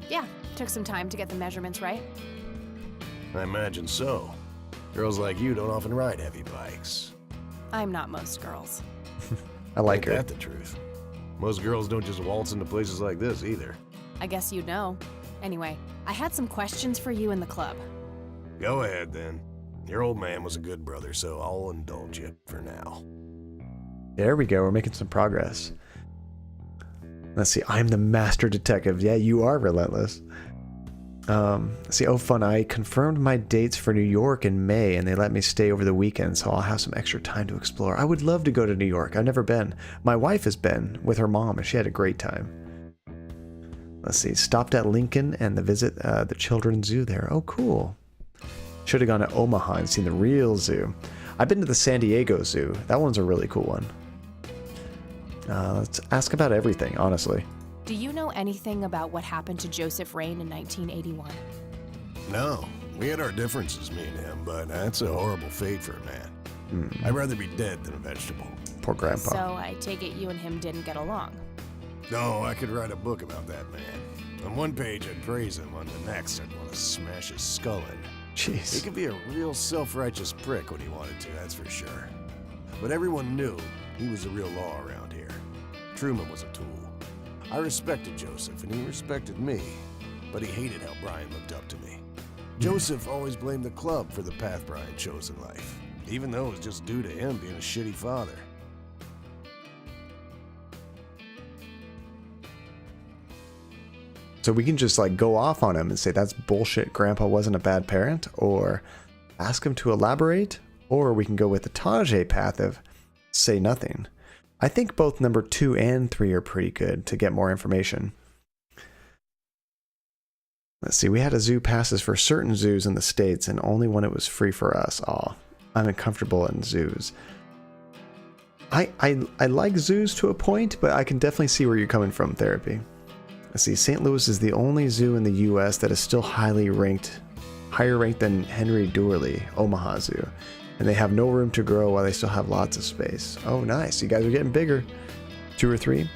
Yeah, took some time to get the measurements right. I imagine so. Girls like you don't often ride heavy bikes. I'm not most girls. I like her. Ain't that the truth? Most girls don't just waltz into places like this either. I guess you'd know. Anyway, I had some questions for you in the club. Go ahead, then. Your old man was a good brother, so I'll indulge you for now. There we go. We're making some progress. Let's see. I'm the master detective. Yeah, you are Relentless. Let's see. Oh, fun. I confirmed my dates for New York in May, and they let me stay over the weekend, so I'll have some extra time to explore. I would love to go to New York. I've never been. My wife has been with her mom, and she had a great time. Let's see. Stopped at Lincoln and visit the children's zoo there. Oh, cool. Should have gone to Omaha and seen the real zoo. I've been to the San Diego Zoo. That one's a really cool one. Let's ask about everything, honestly. Do you know anything about what happened to Joseph Rain in 1981? No, we had our differences, me and him, but that's a horrible fate for a man. I'd rather be dead than a vegetable. Poor Grandpa. So I take it you and him didn't get along. No, I could write a book about that man. On one page, I'd praise him. On the next, I'd want to smash his skull in. Jeez. He could be a real self-righteous prick when he wanted to, that's for sure. But everyone knew he was the real law around here. Truman was a tool. I respected Joseph, and he respected me, but he hated how Brian looked up to me. Joseph always blamed the club for the path Brian chose in life, even though it was just due to him being a shitty father. So we can just like go off on him and say that's bullshit, Grandpa wasn't a bad parent, or ask him to elaborate, or we can go with the Tajay path of say nothing. I think both number 2 and 3 are pretty good to get more information. Let's see, we had a zoo passes for certain zoos in the States and only when it was free for us. Aw, I'm uncomfortable in zoos. I like zoos to a point, but I can definitely see where you're coming from, Therapy. Let's see, St. Louis is the only zoo in the US that is still higher ranked than Henry Doorly, Omaha Zoo. And they have no room to grow while they still have lots of space. Oh, nice. You guys are getting bigger. 2 or 3?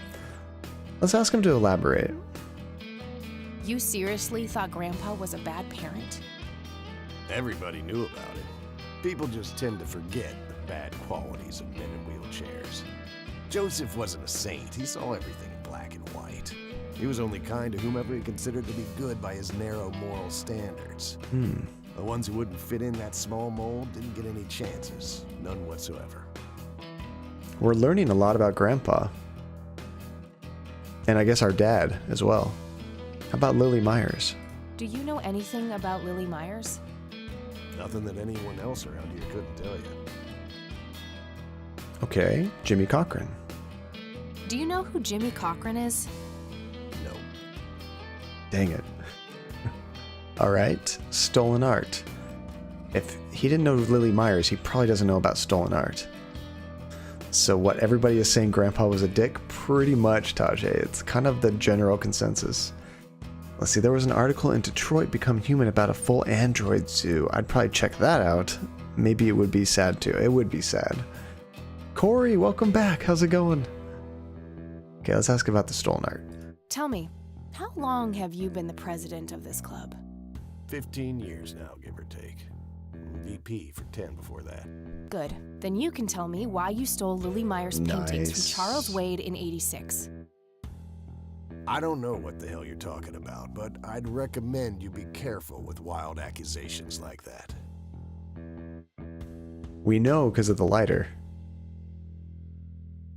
Let's ask him to elaborate. You seriously thought Grandpa was a bad parent? Everybody knew about it. People just tend to forget the bad qualities of men in wheelchairs. Joseph wasn't a saint. He saw everything in black and white. He was only kind to whomever he considered to be good by his narrow moral standards. The ones who wouldn't fit in that small mold didn't get any chances. None whatsoever. We're learning a lot about Grandpa. And I guess our dad as well. How about Lily Myers? Do you know anything about Lily Myers? Nothing that anyone else around here couldn't tell you. Okay, Jimmy Cochran. Do you know who Jimmy Cochran is? No. Dang it. All right, Stolen Art. If he didn't know Lily Myers, he probably doesn't know about Stolen Art. So what everybody is saying Grandpa was a dick, pretty much, Tajay. It's kind of the general consensus. Let's see, there was an article in Detroit Become Human about a full android zoo. I'd probably check that out. Maybe it would be sad too. It would be sad. Corey, welcome back. How's it going? Okay, let's ask about the Stolen Art. Tell me, how long have you been the president of this club? 15 years now, give or take. VP for 10 before that. Good. Then you can tell me why you stole Lily Myers' paintings from Charles Wade in '86. I don't know what the hell you're talking about, but I'd recommend you be careful with wild accusations like that. We know because of the lighter.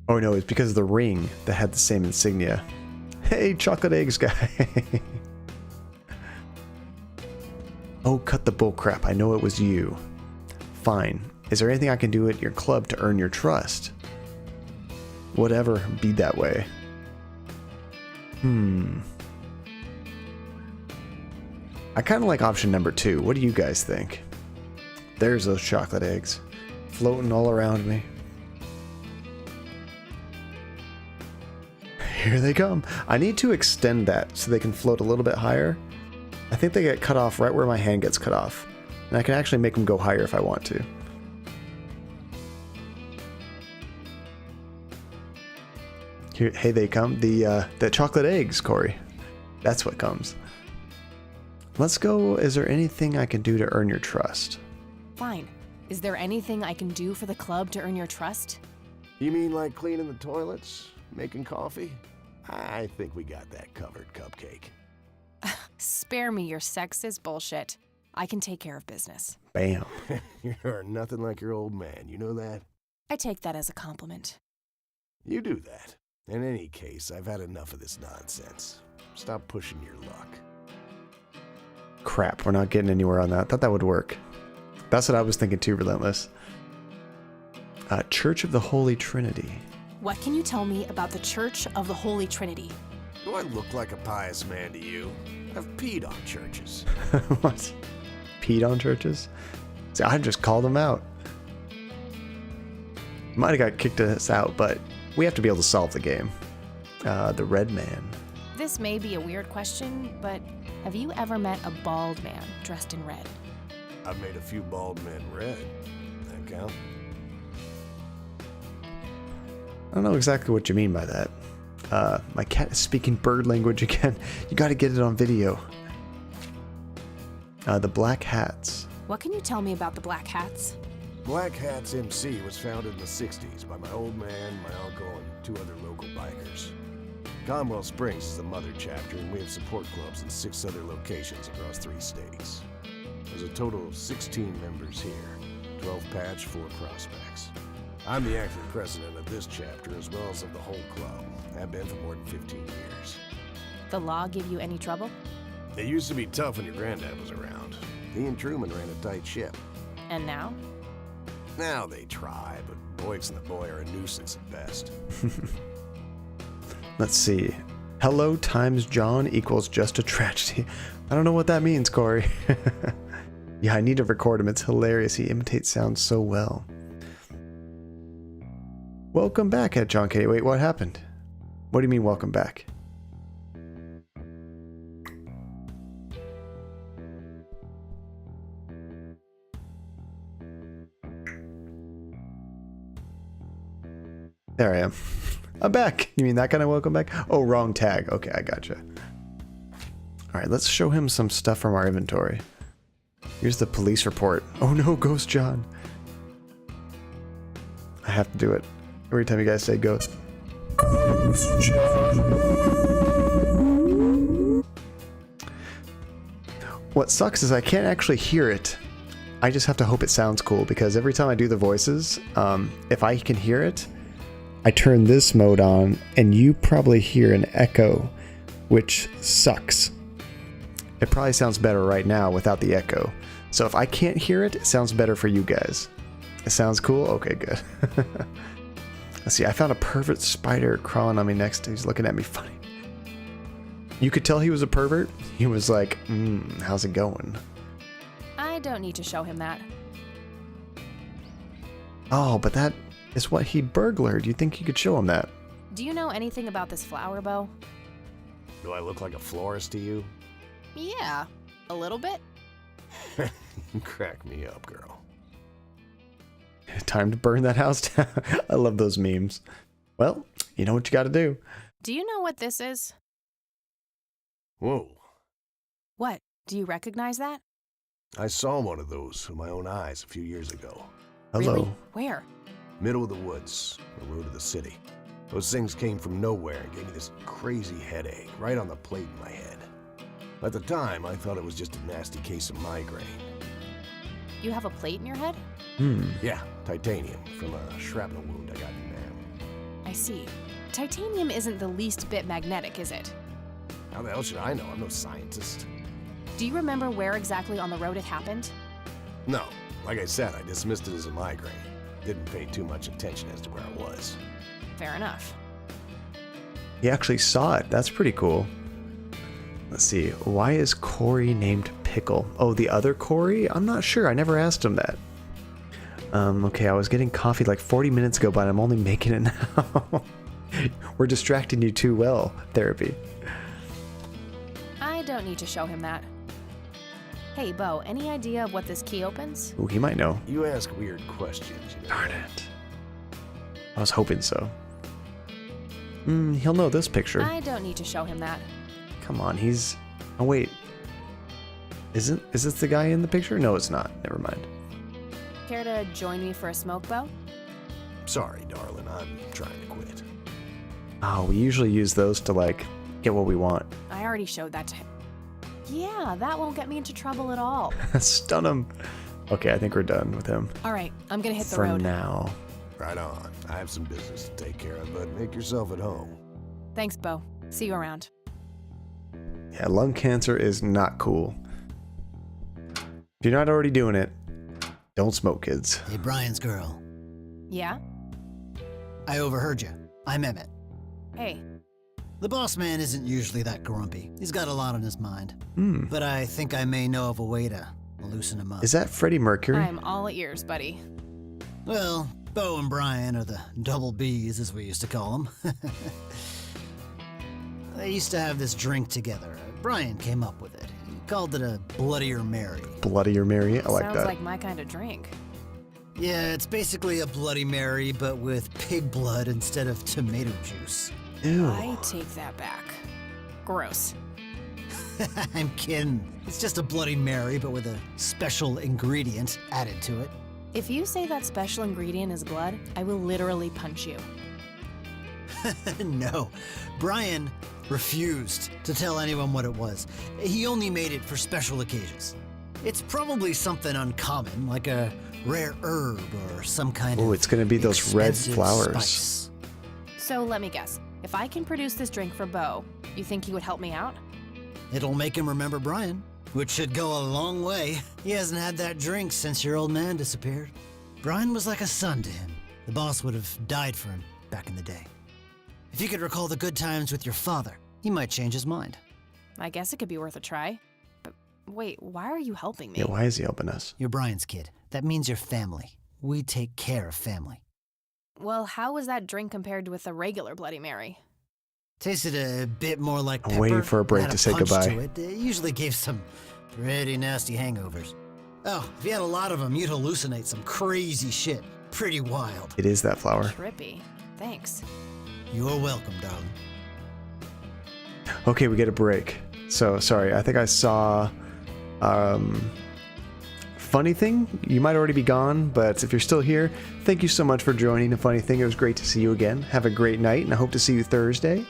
Oh no, it's because of the ring that had the same insignia. Hey, chocolate eggs guy. Oh, cut the bullcrap. I know it was you. Fine. Is there anything I can do at your club to earn your trust? Whatever, be that way. I kind of like option number 2. What do you guys think? There's those chocolate eggs floating all around me. Here they come. I need to extend that so they can float a little bit higher. I think they get cut off right where my hand gets cut off. And I can actually make them go higher if I want to. Here, hey, they come. The chocolate eggs, Corey. That's what comes. Let's go. Is there anything I can do to earn your trust? Fine. Is there anything I can do for the club to earn your trust? You mean like cleaning the toilets? Making coffee? I think we got that covered, Cupcake. Spare me your sexist bullshit. I can take care of business. Bam. You're nothing like your old man, you know that? I take that as a compliment. You do that. In any case, I've had enough of this nonsense. Stop pushing your luck. Crap, we're not getting anywhere on that. Thought that would work. That's what I was thinking too, Relentless. Church of the Holy Trinity. What can you tell me about the Church of the Holy Trinity? Do I look like a pious man to you? I've peed on churches. What? Peed on churches? See, I just called them out. Might have got kicked us out, but we have to be able to solve the game. The Red Man. This may be a weird question, but have you ever met a bald man dressed in red? I've made a few bald men red. That count? I don't know exactly what you mean by that. My cat is speaking bird language again. You gotta get it on video. The Black Hats. What can you tell me about the Black Hats? Black Hats MC was founded in the 60s by my old man, my uncle, and 2 other local bikers. Conwell Springs is the mother chapter, and we have support clubs in 6 other locations across 3 states. There's a total of 16 members here, 12 patch, 4 prospects. I'm the acting president of this chapter as well as of the whole club. I've been for more than 15 years. The law give you any trouble? It used to be tough when your granddad was around. He and Truman ran a tight ship. And now? Now they try, but Boyks and the boy are a nuisance at best. Let's see. Hello times John equals just a tragedy. I don't know what that means, Corey. Yeah, I need to record him. It's hilarious. He imitates sounds so well. Welcome back at John K. Wait, what happened? What do you mean, welcome back? There I am. I'm back. You mean that kind of welcome back? Oh, wrong tag. Okay, I gotcha. All right, let's show him some stuff from our inventory. Here's the police report. Oh no, Ghost John. I have to do it every time you guys say ghost. Ghost John. What sucks is I can't actually hear it. I just have to hope it sounds cool because every time I do the voices, if I can hear it, I turn this mode on and you probably hear an echo, which sucks. It probably sounds better right now without the echo. So if I can't hear it, it sounds better for you guys. It sounds cool? Okay, good. Let's see, I found a pervert spider crawling on me next. He's looking at me funny. You could tell he was a pervert. He was like, how's it going? I don't need to show him that. Oh, but that is what he burglared. You think you could show him that? Do you know anything about this flower bow? Do I look like a florist to you? Yeah, a little bit. You crack me up, girl. Time to burn that house down. I love those memes. Well, you know what you got to do. Do you know what this is? Whoa. What? Do you recognize that? I saw one of those with my own eyes a few years ago. Hello. Really? Where? Middle of the woods, the road to the city. Those things came from nowhere and gave me this crazy headache right on the plate in my head. At the time, I thought it was just a nasty case of migraine. You have a plate in your head? Yeah, titanium from a shrapnel wound I got in Nam. I see. Titanium isn't the least bit magnetic, is it? How the hell should I know? I'm no scientist. Do you remember where exactly on the road it happened? No. Like I said, I dismissed it as a migraine. Didn't pay too much attention as to where I was. Fair enough. He actually saw it. That's pretty cool. Let's see. Why is Corey named Pickle? Oh, the other Corey? I'm not sure. I never asked him that. Okay, I was getting coffee like 40 minutes ago, but I'm only making it now. We're distracting you too well, therapy. I don't need to show him that. Hey, Bo, any idea of what this key opens? Ooh, he might know. You ask weird questions. You know? Darn it. I was hoping so. He'll know this picture. I don't need to show him that. Come on, he's... Oh, wait. Is this the guy in the picture? No, it's not. Never mind. Care to join me for a smoke, Bo? Sorry, darling. I'm trying to quit. Oh, we usually use those to, like, get what we want. I already showed that to him. Yeah, that won't get me into trouble at all. Stun him. Okay, I think we're done with him. All right, I'm gonna hit the for road. For now. Right on. I have some business to take care of, but make yourself at home. Thanks, Bo. See you around. Yeah, lung cancer is not cool. If you're not already doing it, don't smoke, kids. Hey, Brian's girl. Yeah? I overheard you. I'm Emmett. Hey. The boss man isn't usually that grumpy. He's got a lot on his mind. But I think I may know of a way to loosen him up. Is that Freddie Mercury? I'm all ears, buddy. Well, Bo and Brian are the double Bs, as we used to call them. They used to have this drink together. Brian came up with it. He called it a Bloodier Mary. Bloodier Mary? I like that. Sounds like my kind of drink. Yeah, it's basically a Bloody Mary, but with pig blood instead of tomato juice. Ew. I take that back. Gross. I'm kidding. It's just a Bloody Mary, but with a special ingredient added to it. If you say that special ingredient is blood, I will literally punch you. No. Brian refused to tell anyone what it was. He only made it for special occasions. It's probably something uncommon, like a rare herb or some kind of. Oh, it's going to be those red flowers. Spice. So let me guess. If I can produce this drink for Bo, you think he would help me out? It'll make him remember Brian, which should go a long way. He hasn't had that drink since your old man disappeared. Brian was like a son to him. The boss would have died for him back in the day. If you could recall the good times with your father, he might change his mind. I guess it could be worth a try. But wait, why are you helping me? Yeah, why is he helping us? You're Brian's kid. That means you're family. We take care of family. Well, how was that drink compared with a regular Bloody Mary? Tasted a bit more like pepper. I'm waiting for a break had to say punch goodbye. To it. It usually gave some pretty nasty hangovers. Oh, if you had a lot of them, you'd hallucinate some crazy shit. Pretty wild. It is that flower. Trippy. Thanks. You're welcome, darling. Okay, we get a break. So, sorry, I think I saw... Funny Thing? You might already be gone, but if you're still here, thank you so much for joining A Funny Thing. It was great to see you again. Have a great night, and I hope to see you Thursday.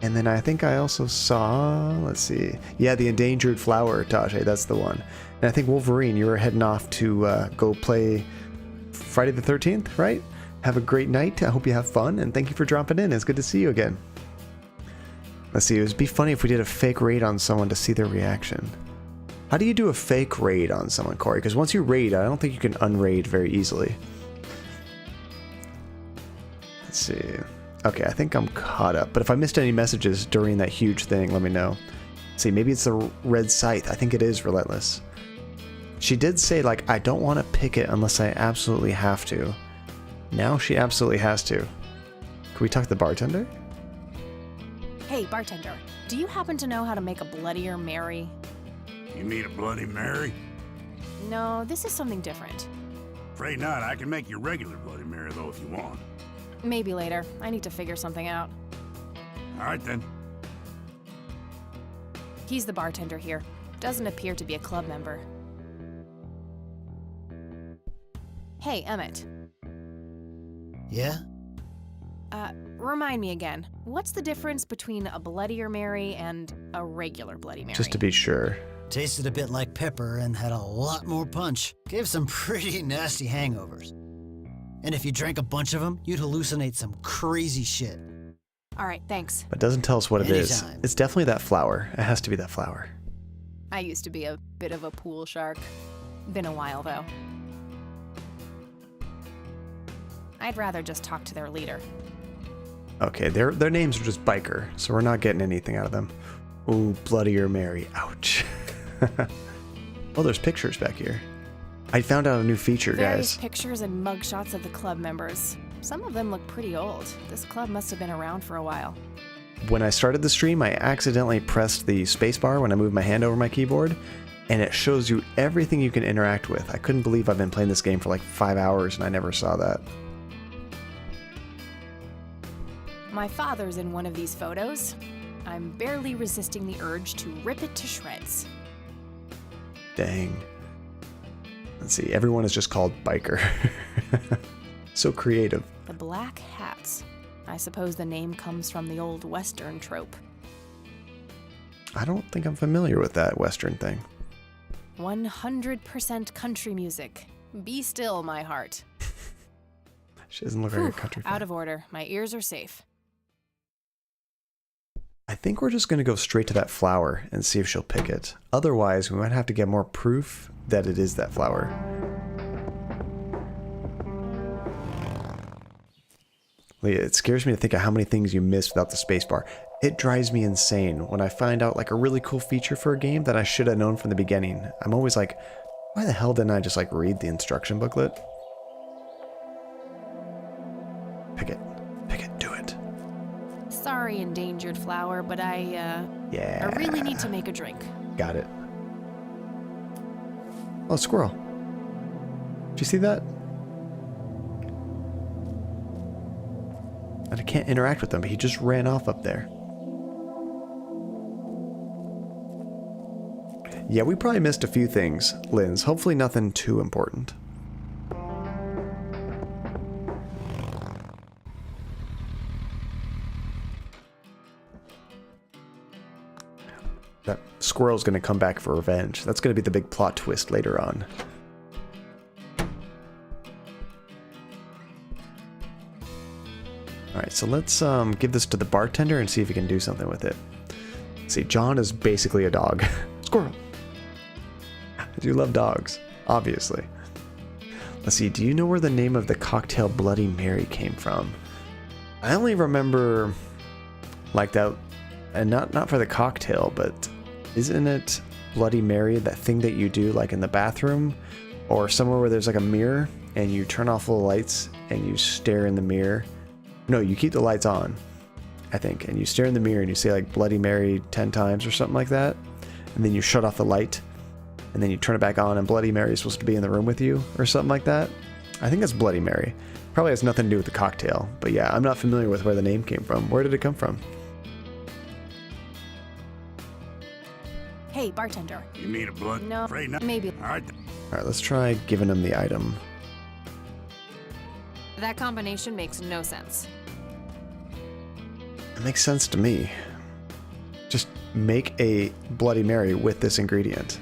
And then I think I also saw... Let's see. Yeah, the Endangered Flower, Tajay. That's the one. And I think Wolverine, you were heading off to go play Friday the 13th, right? Have a great night. I hope you have fun, and thank you for dropping in. It's good to see you again. Let's see. It would be funny if we did a fake raid on someone to see their reaction. How do you do a fake raid on someone, Corey? Because once you raid, I don't think you can unraid very easily. Let's see. Okay, I think I'm caught up. But if I missed any messages during that huge thing, let me know. Let's see, maybe it's the Red Scythe. I think it is Relentless. She did say, like, I don't want to pick it unless I absolutely have to. Now she absolutely has to. Can we talk to the bartender? Hey, bartender. Do you happen to know how to make a Bloodier Mary? You mean a Bloody Mary? No, this is something different. Afraid not. I can make you regular Bloody Mary, though, if you want. Maybe later. I need to figure something out. All right, then. He's the bartender here. Doesn't appear to be a club member. Hey, Emmett. Yeah? Remind me again. What's the difference between a Bloodier Mary and a regular Bloody Mary? Just to be sure. Tasted a bit like pepper and had a lot more punch. Gave some pretty nasty hangovers. And if you drank a bunch of them, you'd hallucinate some crazy shit. All right, thanks. But it doesn't tell us what it is. Anytime. It's definitely that flower. It has to be that flower. I used to be a bit of a pool shark. Been a while, though. I'd rather just talk to their leader. Okay, their names are just Biker, so we're not getting anything out of them. Ooh, Bloodier Mary. Ouch. Oh, there's pictures back here. I found out a new feature, Various guys. pictures and mugshots of the club members. Some of them look pretty old. This club must have been around for a while. When I started the stream, I accidentally pressed the spacebar when I moved my hand over my keyboard, and it shows you everything you can interact with. I couldn't believe I've been playing this game for like 5 hours and I never saw that. My father's in one of these photos. I'm barely resisting the urge to rip it to shreds. Dang. Let's see, everyone is just called Biker. So creative. The Black Hats. I suppose the name comes from the old Western trope. I don't think I'm familiar with that Western thing. 100% country music. Be still, my heart. She doesn't look like a country fan. Out of order. My ears are safe. I think we're just going to go straight to that flower and see if she'll pick it. Otherwise, we might have to get more proof that it is that flower. Leah, it scares me to think of how many things you miss without the spacebar. It drives me insane when I find out like a really cool feature for a game that I should have known from the beginning. I'm always like, why the hell didn't I just like read the instruction booklet? Pick it. Pick it. Do it. Sorry, endangered flower, but I really need to make a drink. Got it. Oh, squirrel. Did you see that? And I can't interact with him, but he just ran off up there. Yeah, we probably missed a few things, Linz. Hopefully nothing too important. That squirrel's going to come back for revenge. That's going to be the big plot twist later on. Alright, so let's give this to the bartender and see if he can do something with it. See, John is basically a dog. Squirrel! I do love dogs, obviously. Let's see, do you know where the name of the cocktail Bloody Mary came from? I only remember like that, and not for the cocktail, but isn't it Bloody Mary, that thing that you do like in the bathroom or somewhere where there's like a mirror and you turn off all the lights and you stare in the mirror? No, you keep the lights on, I think, and you stare in the mirror and you say like Bloody Mary 10 times or something like that, and then you shut off the light and then you turn it back on and Bloody Mary is supposed to be in the room with you or something like that. I think that's Bloody Mary. Probably has nothing to do with the cocktail, but yeah, I'm not familiar with where the name came from. Where did it come from? Hey, bartender. You need a blood? No, Afraid not. maybe. All right. Alright, let's try giving him the item. That combination makes no sense. It makes sense to me. Just make a Bloody Mary with this ingredient.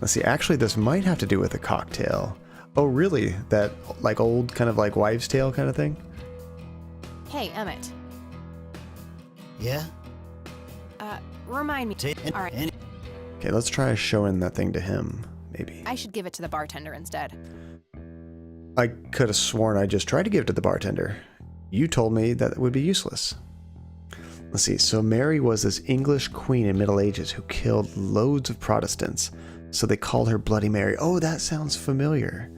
Let's see, actually this might have to do with a cocktail. Oh really? That like old kind of like wives' tale kind of thing? Hey, Emmett. Yeah? Remind me. Alright. Okay, let's try showing that thing to him, maybe. I should give it to the bartender instead. I could have sworn I just tried to give it to the bartender. You told me that it would be useless. Let's see, so Mary was this English queen in Middle Ages who killed loads of Protestants, so they called her Bloody Mary. Oh, that sounds familiar.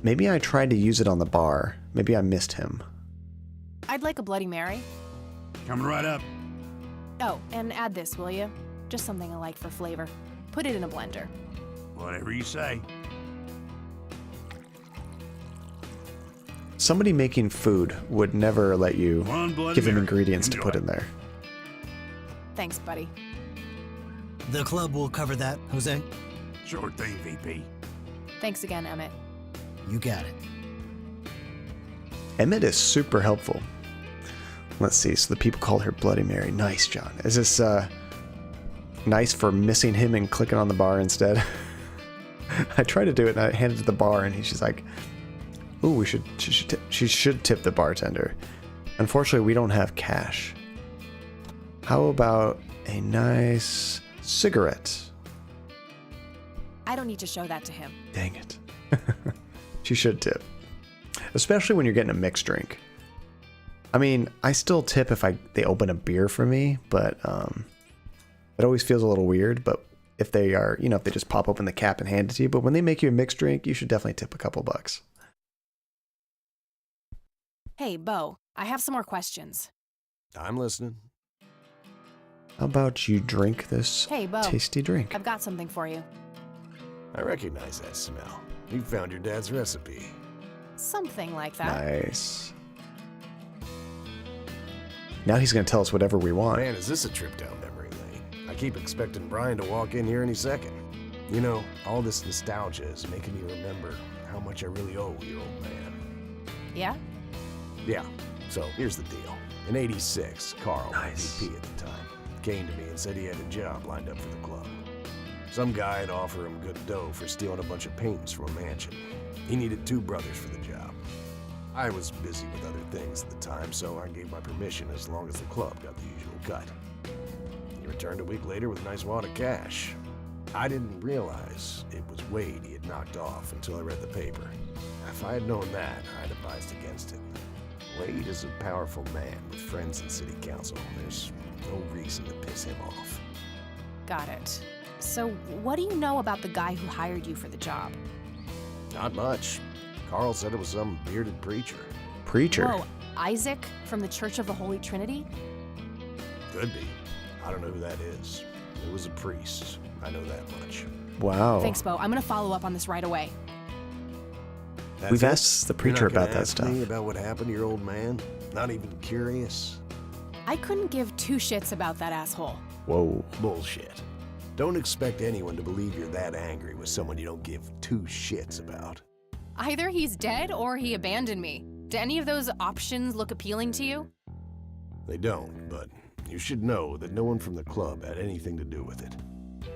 Maybe I tried to use it on the bar. Maybe I missed him. I'd like a Bloody Mary. Coming right up. Oh, and add this, will you? Just something I like for flavor. Put it in a blender. Whatever you say. Somebody making food would never let you give them ingredients to Enjoy. put in there. Thanks, buddy. The club will cover that, Jose. Sure thing, VP. Thanks again, Emmett. You got it. Emmett is super helpful. Let's see, so the people call her Bloody Mary. Nice, John. Is this nice for missing him and clicking on the bar instead? I tried to do it and I handed it to the bar and he's just like, ooh, she should tip the bartender. Unfortunately, we don't have cash. How about a nice cigarette? I don't need to show that to him. Dang it. She should tip. Especially when you're getting a mixed drink. I mean, I still tip if they open a beer for me, but it always feels a little weird. But if they are, if they just pop open the cap and hand it to you, but when they make you a mixed drink, you should definitely tip a couple bucks. Hey, Bo, I have some more questions. I'm listening. How about you drink this Hey, Bo. tasty drink? I've got something for you. I recognize that smell. You found your dad's recipe. Something like that. Nice. Now he's going to tell us whatever we want. Man, is this a trip down memory lane? I keep expecting Brian to walk in here any second. You know, all this nostalgia is making me remember how much I really owe your old man. Yeah? Yeah, so here's the deal. In '86, Carl, VP at the time, came to me and said he had a job lined up for the club. Some guy had offered him good dough for stealing a bunch of paintings from a mansion. He needed 2 brothers for the job. I was busy with other things at the time, so I gave my permission as long as the club got the usual cut. He returned a week later with a nice wad of cash. I didn't realize it was Wade he had knocked off until I read the paper. If I had known that, I'd advised against it. Wade is a powerful man with friends in city council. There's no reason to piss him off. Got it. So, what do you know about the guy who hired you for the job? Not much. Carl said it was some bearded preacher. Preacher? Whoa, Isaac from the Church of the Holy Trinity? Could be. I don't know who that is. It was a priest. I know that much. Wow. Thanks, Bo. I'm gonna follow up on this right away. We've asked the preacher about that stuff. stuff. About what happened to your old man? Not even curious? I couldn't give 2 shits about that asshole. Whoa. Bullshit. Don't expect anyone to believe you're that angry with someone you don't give 2 shits about. Either he's dead or he abandoned me. Do any of those options look appealing to you? They don't, but you should know that no one from the club had anything to do with it.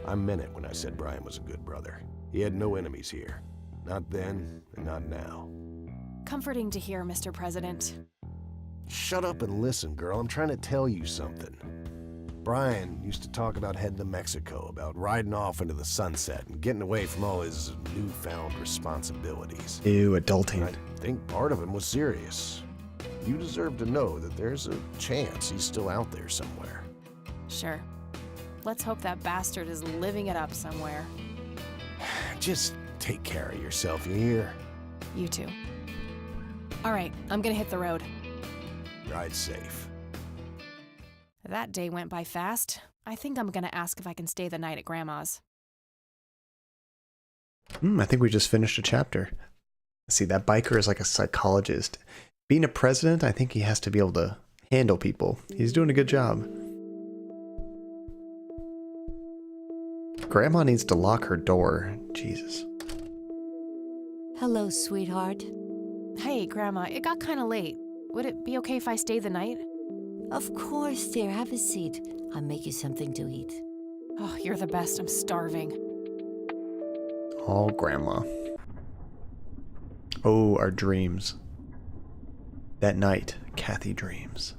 I meant it when I said Brian was a good brother. He had no enemies here. Not then, and not now. Comforting to hear, Mr. President. Shut up and listen, girl. I'm trying to tell you something. Brian used to talk about heading to Mexico, about riding off into the sunset and getting away from all his newfound responsibilities. Ew, adulting. I think part of him was serious. You deserve to know that there's a chance he's still out there somewhere. Sure. Let's hope that bastard is living it up somewhere. Just take care of yourself, you hear? You too. All right, I'm gonna hit the road. Ride safe. That day went by fast. I think I'm gonna ask if I can stay the night at Grandma's. I think we just finished a chapter. See, that biker is like a psychologist. Being a president, I think he has to be able to handle people. He's doing a good job. Grandma needs to lock her door. Jesus. Hello, sweetheart. Hey, Grandma, it got kind of late. Would it be okay if I stay the night? Of course, dear. Have a seat. I'll make you something to eat. Oh, you're the best. I'm starving. Oh, Grandma. Oh, our dreams. That night, Kathy dreams.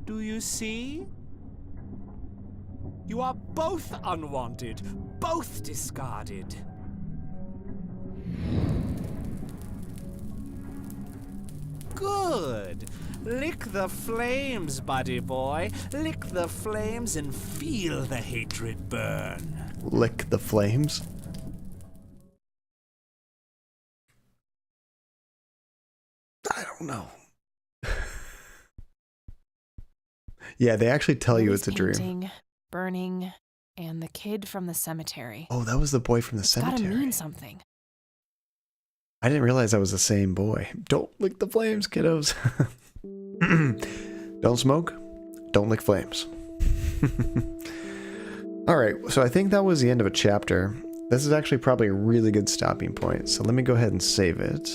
Do you see? You are both unwanted, both discarded. Good. Lick the flames, buddy boy. Lick the flames and feel the hatred burn. Lick the flames? I don't know. Yeah, they actually tell you it's a dream. Painting, burning, and the kid from the cemetery. Oh, that was the boy from the cemetery. It's gotta mean something. I didn't realize that was the same boy. Don't lick the flames, kiddos. Don't smoke. Don't lick flames. All right, so I think that was the end of a chapter. This is actually probably a really good stopping point. So let me go ahead and save it.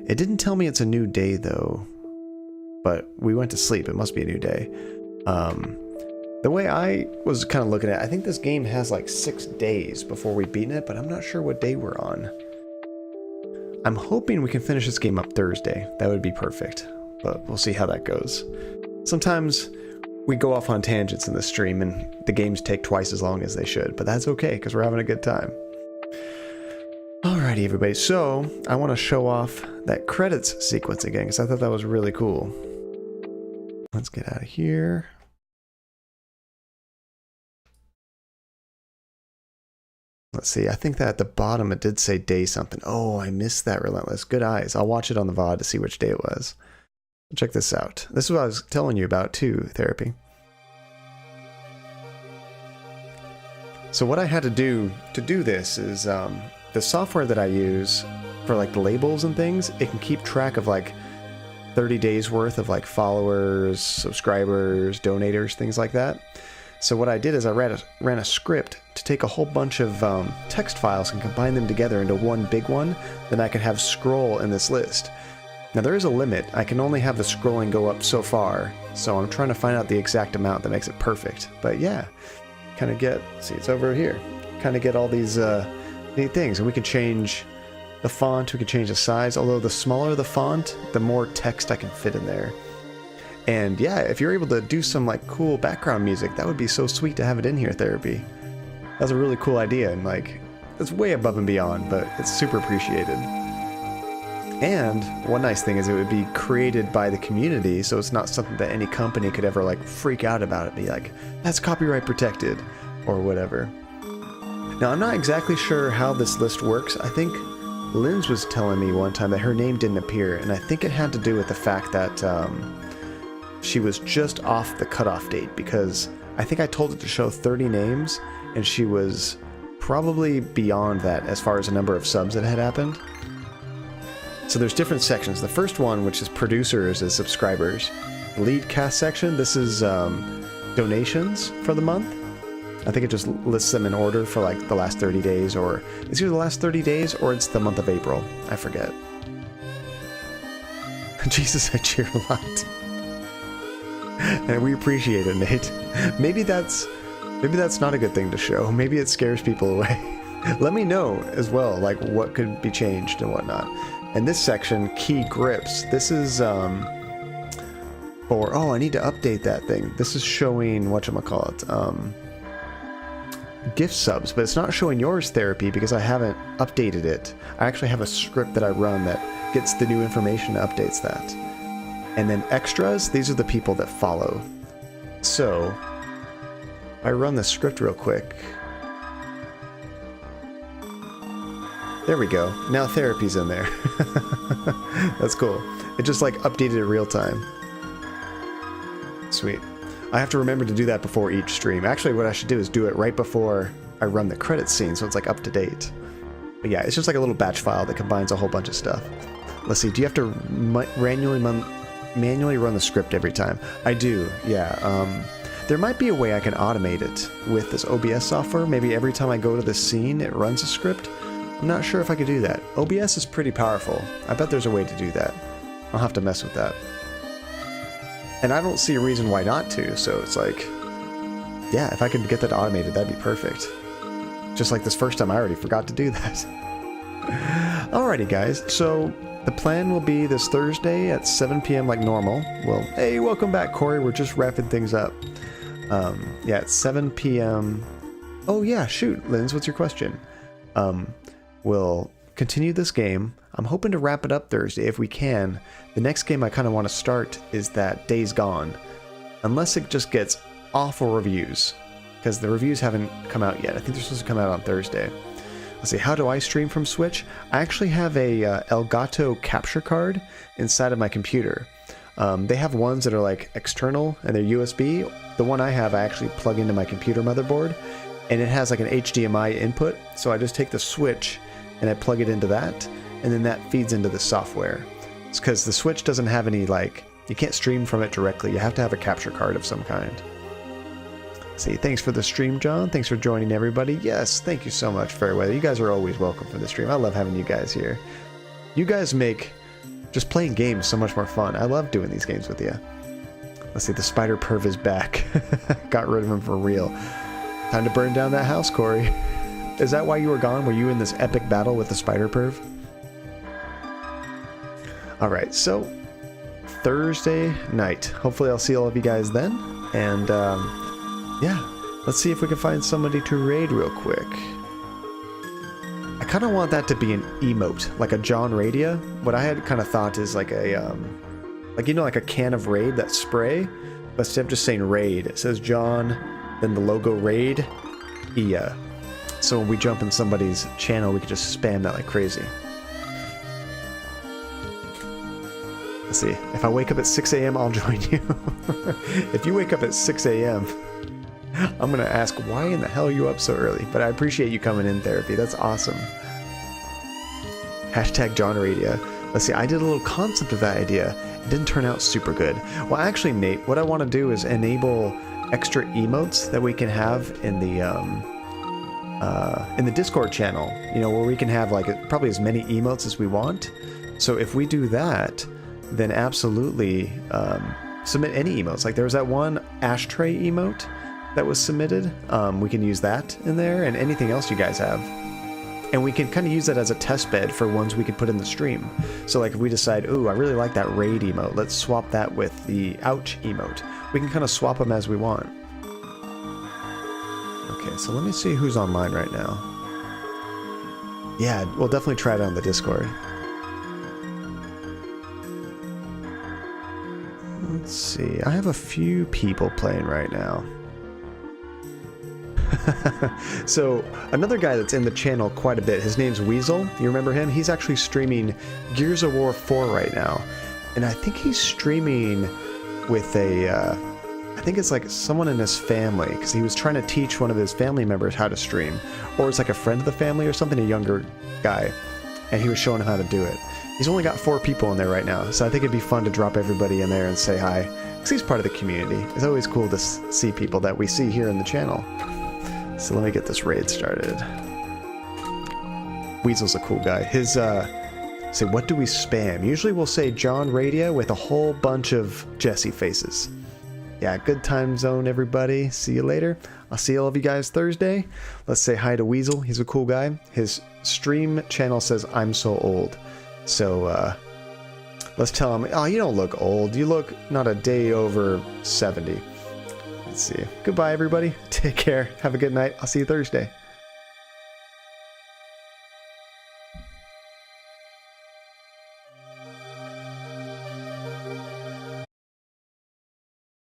It didn't tell me it's a new day though, but we went to sleep. It must be a new day. The way I was kind of looking at it, I think this game has like 6 days before we've beaten it, but I'm not sure what day we're on. I'm hoping we can finish this game up Thursday. That would be perfect, but we'll see how that goes. Sometimes we go off on tangents in the stream and the games take twice as long as they should, but that's okay because we're having a good time. Alrighty, everybody. So I want to show off that credits sequence again because I thought that was really cool. Let's get out of here. Let's see. I think that at the bottom it did say day something. Oh, I missed that, Relentless. Good eyes. I'll watch it on the VOD to see which day it was. Check this out. This is what I was telling you about too, Therapy. So what I had to do this is the software that I use for like the labels and things, it can keep track of like 30 days worth of like followers, subscribers, donators, things like that. So what I did is I ran a script to take a whole bunch of text files and combine them together into one big one. Then I could have scroll in this list. Now there is a limit. I can only have the scrolling go up so far. So I'm trying to find out the exact amount that makes it perfect. But yeah, kind of get, see it's over here. Kind of get all these neat things. And we can change the font, we can change the size. Although the smaller the font, the more text I can fit in there. And yeah, if you're able to do some like cool background music, that would be so sweet to have it in here, Therapy. That's a really cool idea, and like, it's way above and beyond, but it's super appreciated. And one nice thing is it would be created by the community, so it's not something that any company could ever like freak out about it, be like, that's copyright protected, or whatever. Now, I'm not exactly sure how this list works. I think Linz was telling me one time that her name didn't appear, and I think it had to do with the fact that she was just off the cutoff date, because I think I told it to show 30 names, and she was probably beyond that as far as the number of subs that had happened. So there's different sections. The first one, which is producers, is subscribers. The lead cast section, this is donations for the month. I think it just lists them in order for like the last 30 days, or it's either the last 30 days or it's the month of April. I forget. Jesus, I cheer a lot. And we appreciate it, Nate. Maybe that's not a good thing to show. Maybe it scares people away. Let me know as well, like what could be changed and whatnot. And this section, key grips, this is for, oh, I need to update that thing. This is showing, whatchamacallit, gift subs, but it's not showing yours, Therapy, because I haven't updated it. I actually have a script that I run that gets the new information and updates that. And then extras, these are the people that follow. So, if I run the script real quick. There we go. Now Therapy's in there. That's cool. It just like updated it real time. Sweet. I have to remember to do that before each stream. Actually, what I should do is do it right before I run the credits scene, so it's like up to date. But yeah, it's just like a little batch file that combines a whole bunch of stuff. Let's see, do you have to manually run the script every time? I do, yeah. There might be a way I can automate it with this OBS software. Maybe every time I go to this scene, it runs a script. I'm not sure if I could do that. OBS is pretty powerful. I bet there's a way to do that. I'll have to mess with that. And I don't see a reason why not to, so it's like, yeah, if I could get that automated, that'd be perfect. Just like this first time, I already forgot to do that. Alrighty, guys, so the plan will be this Thursday at 7 p.m. like normal. Well, hey, welcome back, Corey. We're just wrapping things up. Yeah, at 7 p.m. Oh, yeah, shoot, Linz, what's your question? We'll continue this game. I'm hoping to wrap it up Thursday if we can. The next game I kind of want to start is that Days Gone. Unless it just gets awful reviews. Because the reviews haven't come out yet. I think they're supposed to come out on Thursday. Let's see, how do I stream from Switch? I actually have a Elgato capture card inside of my computer. They have ones that are like external and they're USB. The one I have I actually plug into my computer motherboard. And it has like an HDMI input. So I just take the Switch and I plug it into that. And then that feeds into the software. It's because the Switch doesn't have any, like, you can't stream from it directly. You have to have a capture card of some kind. See, thanks for the stream, John. Thanks for joining, everybody. Yes, thank you so much, Fairweather. You guys are always welcome for the stream. I love having you guys here. You guys make just playing games so much more fun. I love doing these games with you. Let's see, the spider perv is back. Got rid of him for real. Time to burn down that house, Corey. Is that why you were gone? Were you in this epic battle with the spider perv? All right, so Thursday night. Hopefully I'll see all of you guys then. And yeah, let's see if we can find somebody to raid real quick. I kind of want that to be an emote, like a John Radia. What I had kind of thought is like a, like, you know, like a can of Raid, that spray. But instead of just saying Raid, it says John, then the logo Raid. Yeah. So when we jump in somebody's channel, we can just spam that like crazy. Let's see. If I wake up at 6 a.m., I'll join you. If you wake up at 6 a.m., I'm going to ask, why in the hell are you up so early? But I appreciate you coming in, Therapy. That's awesome. Hashtag John Radia. Let's see, I did a little concept of that idea. It didn't turn out super good. Well, actually, Nate, what I want to do is enable extra emotes that we can have in the Discord channel. You know, where we can have like probably as many emotes as we want. So if we do that, then absolutely submit any emotes. Like there was that one ashtray emote that was submitted. We can use that in there, and anything else you guys have. And we can kind of use that as a test bed for ones we could put in the stream. So like if we decide, ooh, I really like that raid emote, let's swap that with the ouch emote. We can kind of swap them as we want. Okay, so let me see who's online right now. Yeah, we'll definitely try it on the Discord. Let's see, I have a few people playing right now. So another guy that's in the channel quite a bit, his name's Weasel. You remember him? He's actually streaming Gears of War 4 right now. And I think he's streaming with a, I think it's like someone in his family, because he was trying to teach one of his family members how to stream. Or it's like a friend of the family or something, a younger guy. And he was showing him how to do it. He's only got 4 people in there right now, so I think it'd be fun to drop everybody in there and say hi. Because he's part of the community. It's always cool to see people that we see here in the channel. So let me get this raid started. Weasel's a cool guy. His, say, what do we spam? Usually we'll say John Radia with a whole bunch of Jesse faces. Yeah, good time zone, everybody. See you later. I'll see all of you guys Thursday. Let's say hi to Weasel. He's a cool guy. His stream channel says, I'm so old. So, let's tell him, oh, you don't look old. You look not a day over 70. Let's see. Goodbye, everybody. Take care. Have a good night. I'll see you Thursday.